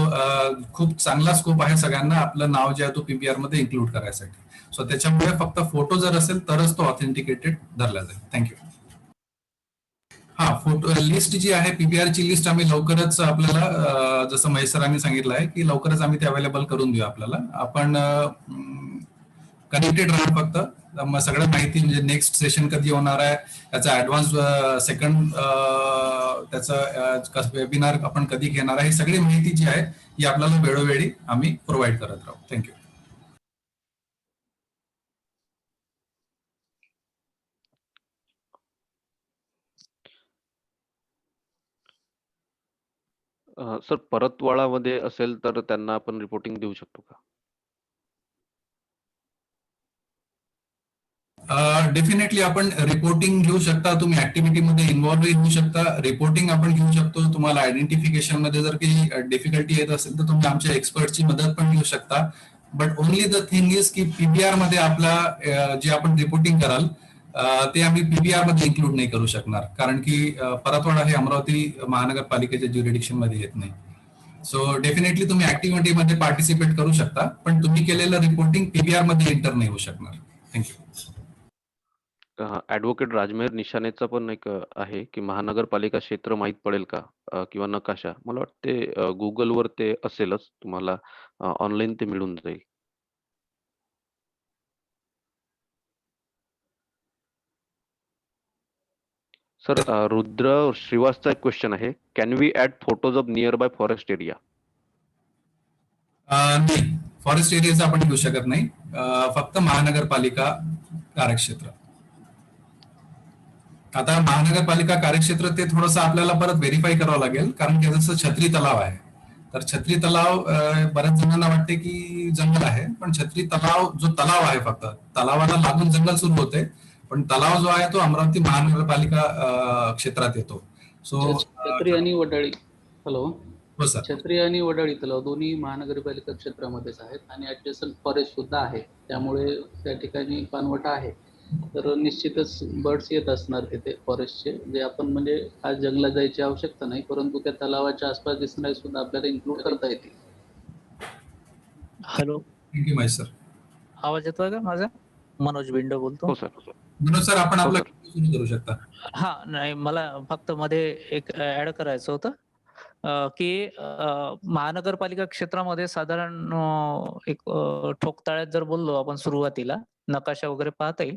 खूप चांगला स्कोप आहे सगळ्यांना आपलं नाव जे आहे तो पीबीआर मध्ये इन्क्लूड करायसाठी. सो त्याच्यामुळे फक्त फोटो जर असेल तरच तो ऑथेंटिकेटेड धरला जाईल. थँक्यू. हा, फोटो लिस्ट जी आहे पीबीआर ची लिस्ट आम्ही लवकरच आपल्याला जसं महेश सरांनी सांगितलं आहे की लवकरच आम्ही ते अवेलेबल करून देऊ आपल्याला. आपण कनेक्टेड राहा फक्त. मग सगळ्या माहिती म्हणजे नेक्स्ट सेशन कधी होणार आहे, त्याचा ऍडव्हान्स सेकंड त्याचं वेबिनार आपण कधी घेणार आहे, ही सगळी माहिती जी आहे ही आपल्याला वेळोवेळी आम्ही प्रोव्हाइड करत राहू. थँक्यू. सर परतवाडामध्ये असेल तर त्यांना आपण रिपोर्टिंग देऊ शकतो का? डेफिनेटली आपण रिपोर्टिंग घेऊ शकता. तुम्ही ऍक्टिव्हिटी मध्ये इन्व्हॉल्व्ह होऊ शकता. रिपोर्टिंग आपण घेऊ शकतो. तुम्हाला आयडेंटिफिकेशन मध्ये जर काही डिफिकल्टी येत असेल तर तुम्ही आमच्या एक्सपर्टची मदत पण घेऊ शकता. But only the thing is की पीबीआर मध्ये आपला जे आपण रिपोर्टिंग कराल ते आम्ही पीबीआर मध्ये इन्क्लूड नाही करू शकणार, कारण की परतवाडा हे अमरावती महानगरपालिकेच्या ज्युरिडिक्शन मध्ये येत नाही. सो डेफिनेटली तुम्ही ऍक्टिव्हिटी मध्ये पार्टिसिपेट करू शकता, पण तुम्ही केलेलं रिपोर्टिंग पीबीआर मध्ये एंटर नाही होऊ शकणार. थँक्यू. ऍडव्होकेट राजमेहर निशानेचा पण एक आहे की महानगरपालिका क्षेत्र माहित पडेल का किंवा नकाशा. मला वाटते गुगलवर ते असेलच, तुम्हाला ऑनलाईन ते मिळून जाईल. सर रुद्र श्रीवासचा एक क्वेश्चन आहे. Can we add photos of nearby forest area? नाही, फॉरेस्ट एरियाचा आपण घेऊ शकत नाही. फक्त महानगरपालिका कार्यक्षेत्र. आता महानगरपालिका कार्यक्षेत्र ते थोडंसं आपल्याला परत व्हेरीफाय करावं लागेल, कारण की जसं छत्री तलाव आहे, तर छत्री तलाव बऱ्याच जणांना वाटते की जंगल आहे, पण छत्री तलाव जो तलाव आहे फक्त तलावाला लागून जंगल सुरू होते, पण तलाव जो आहे तो अमरावती महानगरपालिका क्षेत्रात येतो. सो छत्री आणि वडाळी, हॅलो, हो सर, छत्री आणि वडाळी तलाव दोन्ही महानगरपालिका क्षेत्रामध्येच आहेत आणि ऍडजस्टंट फॉरेस्ट सुद्धा आहे. त्यामुळे त्या ठिकाणी पाणवठा आहे. तर निश्चितच बर्ड्स येत असणार तिथे फॉरेस्टचे, जे आपण म्हणजे आज जंगलात जायची आवश्यकता नाही, परंतु त्या तलावाच्या आसपास दिसणारे सुद्धा आपल्याला इन्क्लूड करता येतील. Hello, thank you Mahesh sir. आवाज येतोय का माझा? मनोज बिंड बोलतो. हो सर. मनोज सर, आपण हो आपला सर. सुरू करू शकता. हा, नाही, मला फक्त मध्ये एक ऍड करायचं होतं की महानगरपालिका क्षेत्रामध्ये साधारण एक ठोकताळ्यात जर बोललो आपण सुरुवातीला, नकाशा वगैरे पाहता येईल.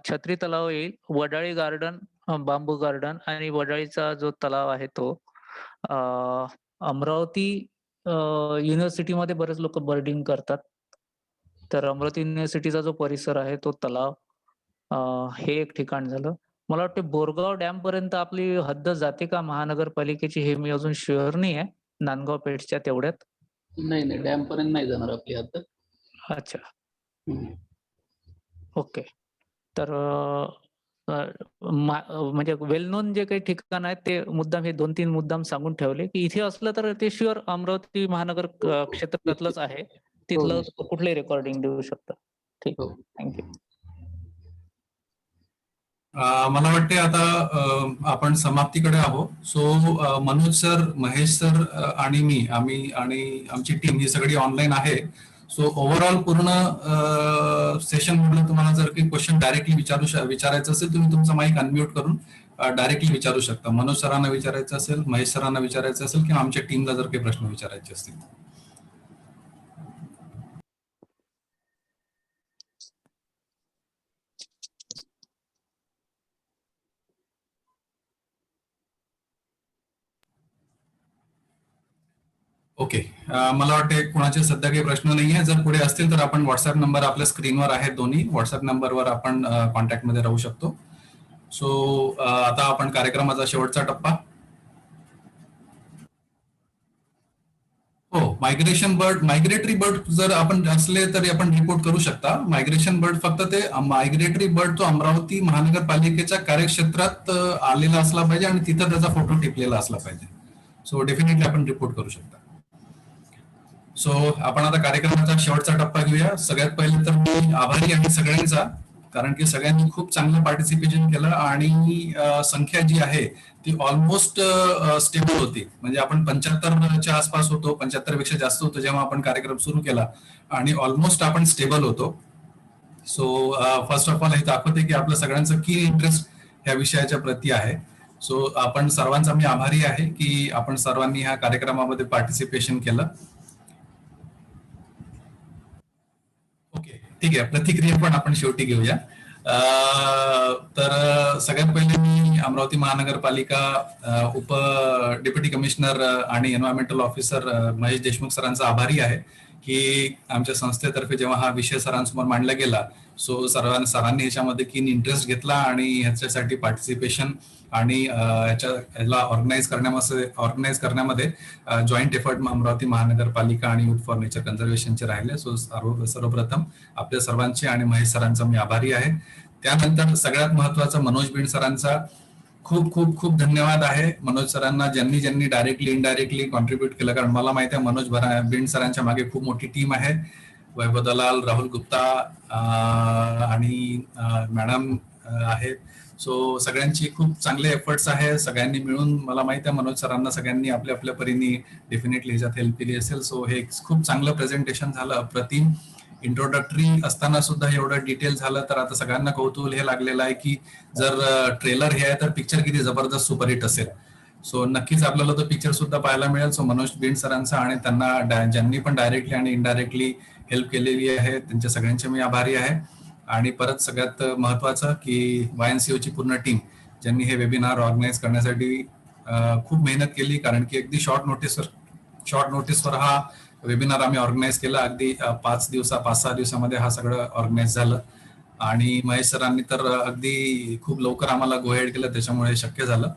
छत्री तलाव येईल, वडाळी गार्डन, बांबू गार्डन आणि वडाळीचा जो तलाव आहे तो अमरावती युनिव्हर्सिटीमध्ये बरेच लोक बर्डिंग करतात. तर अमरावती युनिव्हर्सिटीचा जो परिसर आहे तो तलाव, हे एक ठिकाण झालं. मला वाटतं बोरगाव डॅम पर्यंत आपली हद्द जाते का महानगरपालिकेची, हे मी अजून शुअर नाही आहे. नांदगाव पेठच्या तेवढ्यात. नाही नाही, डॅम पर्यंत नाही जाणार आपली हद्द. अच्छा, ओके. तर म्हणजे वेल नोन जे काही ठिकाण आहेत ते मुद्दाम हे 2-3 मुद्दाम सांगून ठेवले, की इथे असलं तर ते शुअर अमरावती महानगर क्षेत्रातलंच आहे. तिथलं निश्चित. कुठलंही रेकॉर्डिंग देऊ शकतं. ठीक. हो. Thank you. मला वाटते आता आपण समाप्तीकडे आहोत. So Manoj sir, Mahesh sir आणि मी आणि आमची टीम ही सगळी ऑनलाईन आहे. सो ओव्हरऑल पूर्ण सेशन मधलं तुम्हाला जर काही क्वेश्चन डायरेक्टली विचारायचं असेल, तुम्ही तुमचा माईक अनम्यूट करून डायरेक्टली विचारू शकता. मनोज सरांना विचारायचं असेल, महेश सरांना विचारायचं असेल किंवा आमच्या टीमला जर काही प्रश्न विचारायचे असतील. ओके. मला वाटते कोणाचे सध्या काही प्रश्न नाही आहे. जर पुढे असतील तर आपण व्हॉट्सअप नंबर आपल्या स्क्रीनवर आहेत, दोन्ही व्हॉट्सअप नंबरवर आपण कॉन्टॅक्टमध्ये राहू शकतो. सो आता आपण कार्यक्रमाचा शेवटचा टप्पा. हो, मायग्रेटरी बर्ड जर आपण असले तरी आपण रिपोर्ट करू शकता. मायग्रेशन बर्ड फक्त ते मायग्रेटरी बर्ड तो अमरावती महानगरपालिकेच्या कार्यक्षेत्रात आलेला असला पाहिजे आणि तिथं त्याचा फोटो टिपलेला असला पाहिजे. सो डेफिनेटली आपण रिपोर्ट करू शकता. सो आपण आता कार्यक्रमाचा शेवटचा टप्पा घेऊया. सगळ्यात पहिले तर मी आभारी आहे सगळ्यांचा, कारण की सगळ्यांनी खूप चांगलं पार्टिसिपेशन केलं आणि संख्या जी आहे ती ऑलमोस्ट स्टेबल होती. म्हणजे आपण 75च्या आसपास होतो, 75 पेक्षा जास्त होतो जेव्हा आपण कार्यक्रम सुरू केला आणि ऑलमोस्ट आपण स्टेबल होतो. सो फर्स्ट ऑफ ऑल हे दाखवते की आपलं सगळ्यांचं की इंटरेस्ट ह्या विषयाच्या प्रती आहे. सो आपण सर्वांचा मी आभारी आहे की आपण सर्वांनी ह्या कार्यक्रमामध्ये पार्टिसिपेशन केलं. ओके, ठीक आहे. प्रतिक्रिया पण आपण शेवटी घेऊया. तर सगळ्यात पहिले मी अमरावती महानगरपालिका उप डेप्युटी कमिशनर आणि एन्व्हायरमेंटल ऑफिसर महेश देशमुख सरांचा आभारी आहे की आमच्या संस्थेतर्फे जेव्हा हा विषय सरांसमोर मांडला गेला, सो सरांनी ह्याच्यामध्ये कीन इंटरेस्ट घेतला आणि ह्याच्यासाठी पार्टिसिपेशन आणि ह्याला ऑर्गनाईज करण्यामध्ये जॉईंट एफर्ट अमरावती महानगरपालिका आणि युथ फॉर नेचर कन्झर्वेशनचे राहिले. सो सर्वप्रथम आपल्या सर्वांचे आणि महेश सरांचा मी आभारी आहे. त्यानंतर सगळ्यात महत्वाचा मनोज बिंड सरांचा खूप खूप खूप धन्यवाद आहे. मनोज सरांना ज्यांनी डायरेक्टली इनडायरेक्टली कॉन्ट्रीब्युट केलं, कारण मला माहिती आहे मनोज बिंड सरांच्या मागे खूप मोठी टीम आहे. वैभव दलाल, राहुल गुप्ता आणि मॅडम आहेत. सो सगळ्यांची खूप चांगले एफर्ट्स आहे. सगळ्यांनी मिळून मला माहिती आहे मनोज सरांना सगळ्यांनी आपल्या आपल्या परीने डेफिनेटली ह्याच्यात हेल्प केली असेल. सो हे खूप चांगलं प्रेझेंटेशन झालं, अप्रतिम. इंट्रोडक्टरी असताना सुद्धा एवढं डिटेल झालं तर आता सगळ्यांना कौतूहल हे लागलेलं आहे की जर ट्रेलर हे आहे तर पिक्चर किती जबरदस्त सुपरहिट असेल. सो नक्कीच आपल्याला तो पिक्चर सुद्धा पाहायला मिळेल. सो मनोज बिंड सरांचा आणि त्यांना ज्यांनी पण डायरेक्टली आणि इनडायरेक्टली हेल्प केलेली आहे त्यांच्या सगळ्यांचे मी आभारी आहे. आणि परत सगळ्यात महत्वाचं की YNCOची पूर्ण टीम ज्यांनी हे वेबिनार ऑर्गनाईज करण्यासाठी खूप मेहनत केली, कारण की अगदी शॉर्ट नोटीसवर हा वेबिनार आम्ही ऑर्गनाईज केला. अगदी 5-6 दिवसामध्ये हा सगळं ऑर्गनाईज झालं आणि महेश सरांनी तर अगदी खूप लवकर आम्हाला गो हेड केलं, त्याच्यामुळे शक्य झालं.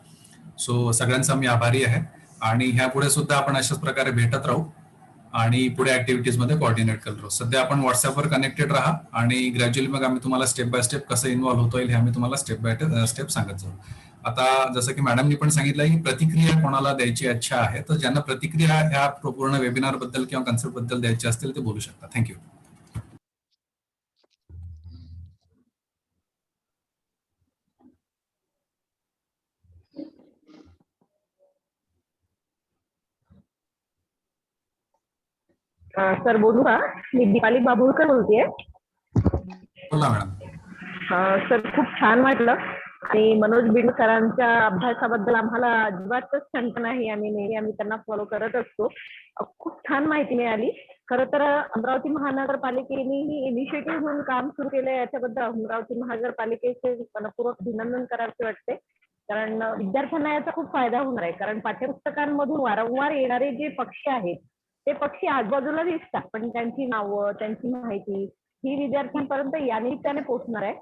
सो सगळ्यांचा मी आभारी आहे आणि ह्या पुढे सुद्धा आपण अशाच प्रकारे भेटत राहू आणि पुढे ऍक्टिव्हिटीज मध्ये कोऑर्डिनेट करत राहू. सध्या आपण व्हॉट्सअपवर कनेक्टेड राहा आणि ग्रॅज्युअली मग आम्ही तुम्हाला स्टेप बाय स्टेप कसं इन्व्हॉल्व्ह होता येईल हे आम्ही तुम्हाला स्टेप बाय स्टेप सांगत जाऊ. आता जसं की मॅडमनी पण सांगितलं की प्रतिक्रिया कोणाला द्यायची इच्छा आहे, तर ज्यांना प्रतिक्रिया ह्या पूर्ण वेबिनार बद्दल किंवा कन्सेप्ट बद्दल द्यायची असतील ते बोलू शकता. थँक्यू. सर बोलू का? मी दीपाली बाबुळकर बोलतेय. बोला मॅडम. सर खूप छान वाटलं आणि मनोज बिंड सरांच्या अभ्यासाबद्दल आम्हाला अजिबातच शंका नाही आणि नेहमी आम्ही त्यांना फॉलो करत असतो. खूप छान माहिती मिळाली. खरं तर अमरावती महानगरपालिकेने ही इनिशिएटिव्ह म्हणून काम सुरू केलं, याच्याबद्दल अमरावती महानगरपालिकेचे मनपूर्वक अभिनंदन करावे वाटते. कारण विद्यार्थ्यांना याचा खूप फायदा होणार आहे. कारण पाठ्यपुस्तकांमधून वारंवार येणारे जे पक्षी आहेत ते पक्षी आजूबाजूला दिसतात, पण त्यांची नावं, त्यांची माहिती ही विद्यार्थ्यांपर्यंत या निमित्ताने पोहोचणार आहे.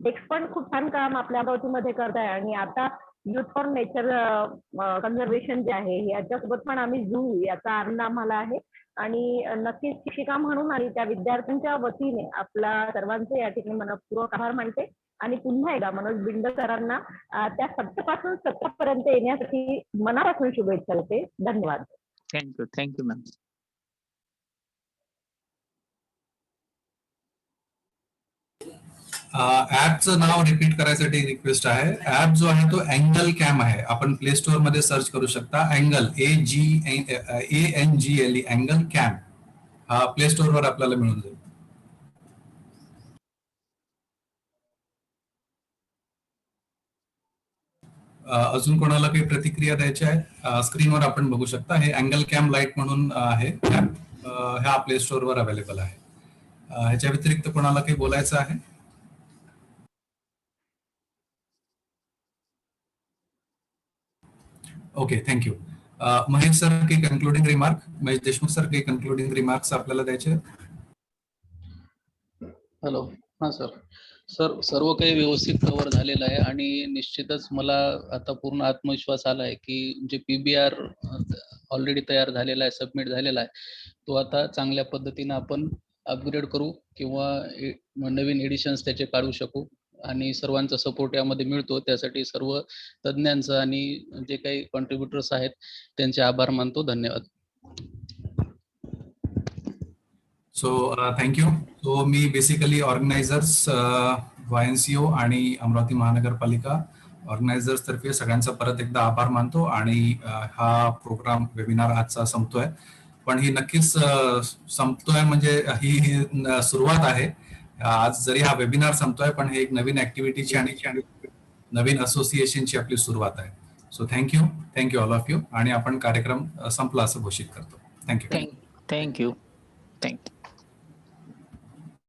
डेस्क पण खूप छान काम आपल्या अमरावतीमध्ये करत आहे आणि आता युथ फॉर नेचर कन्झर्वेशन जे आहे याच्यासोबत पण आम्ही जुळू याचा आनंद आम्हाला आहे. आणि नक्कीच शिक्षिका म्हणून आणि त्या विद्यार्थ्यांच्या वतीने आपला सर्वांचे या ठिकाणी मनपूर्वक आभार मानते. आणि पुन्हा एकदा मनोज बिंड सरांना त्या 7 पासून 17 पर्यंत येण्यासाठी मनापासून शुभेच्छा देते. धन्यवाद. Thank you ma'am. ऍपचं नाव रिपीट करायसाठी रिक्वेस्ट आहे. ऍप जो आहे तो अँगल कॅम आहे. आपण प्ले स्टोअर मध्ये सर्च करू शकता. अँगल ANGLE अँगल कॅम हा प्ले स्टोअर वर आपल्याला मिळून जाईल. अजून कोणाला काही प्रतिक्रिया द्यायची आहे? स्क्रीनवर आपण बघू शकता. हे अँगल कॅम लाईट म्हणून आहे. ह्या प्ले स्टोअर वर अवेलेबल आहे. ह्याच्या व्यतिरिक्त कोणाला काही बोलायचं आहे? Okay, thank you. महेश सर काही concluding remark? Mahesh Deshmukh sir काही कन्क्लुडिंग रिमार्क्स आपल्याला द्यायचे? हॅलो. हां सर. सर्व काही व्यवस्थित कव्हर झालेलं आहे आणि निश्चितच मला आता पूर्ण आत्मविश्वास आला आहे की जे PBR ऑलरेडी तयार झालेला आहे, सबमिट झालेला आहे, तो आता चांगल्या पद्धतीनं आपण अपग्रेड करू किंवा नवीन एडिशन्स त्याचे काढू शकू आणि सर्वांचा सपोर्ट यामध्ये मिळतो. त्यासाठी सर्व तज्ज्ञांचं आणि जे काही कॉन्ट्रीब्युटर्स आहेत त्यांचे आभार मानतो. धन्यवाद. So thank you. सो मी बेसिकली ऑर्गनायझर्स YNCO आणि अमरावती महानगरपालिका ऑर्गनायझर्स तर्फे सगळ्यांचा परत एकदा आभार मानतो आणि हा प्रोग्राम वेबिनार आजचा संपतोय. पण ही नक्कीच संपतोय म्हणजे ही सुरुवात आहे. आज जरी हा वेबिनार संपतोय पण हे एक नवीन ऍक्टिव्हिटीची आणि नवीन असोसिएशनची आपली सुरुवात आहे. So thank you all of you. आणि आपण कार्यक्रम संपला असं घोषित करतो. थँक्यू.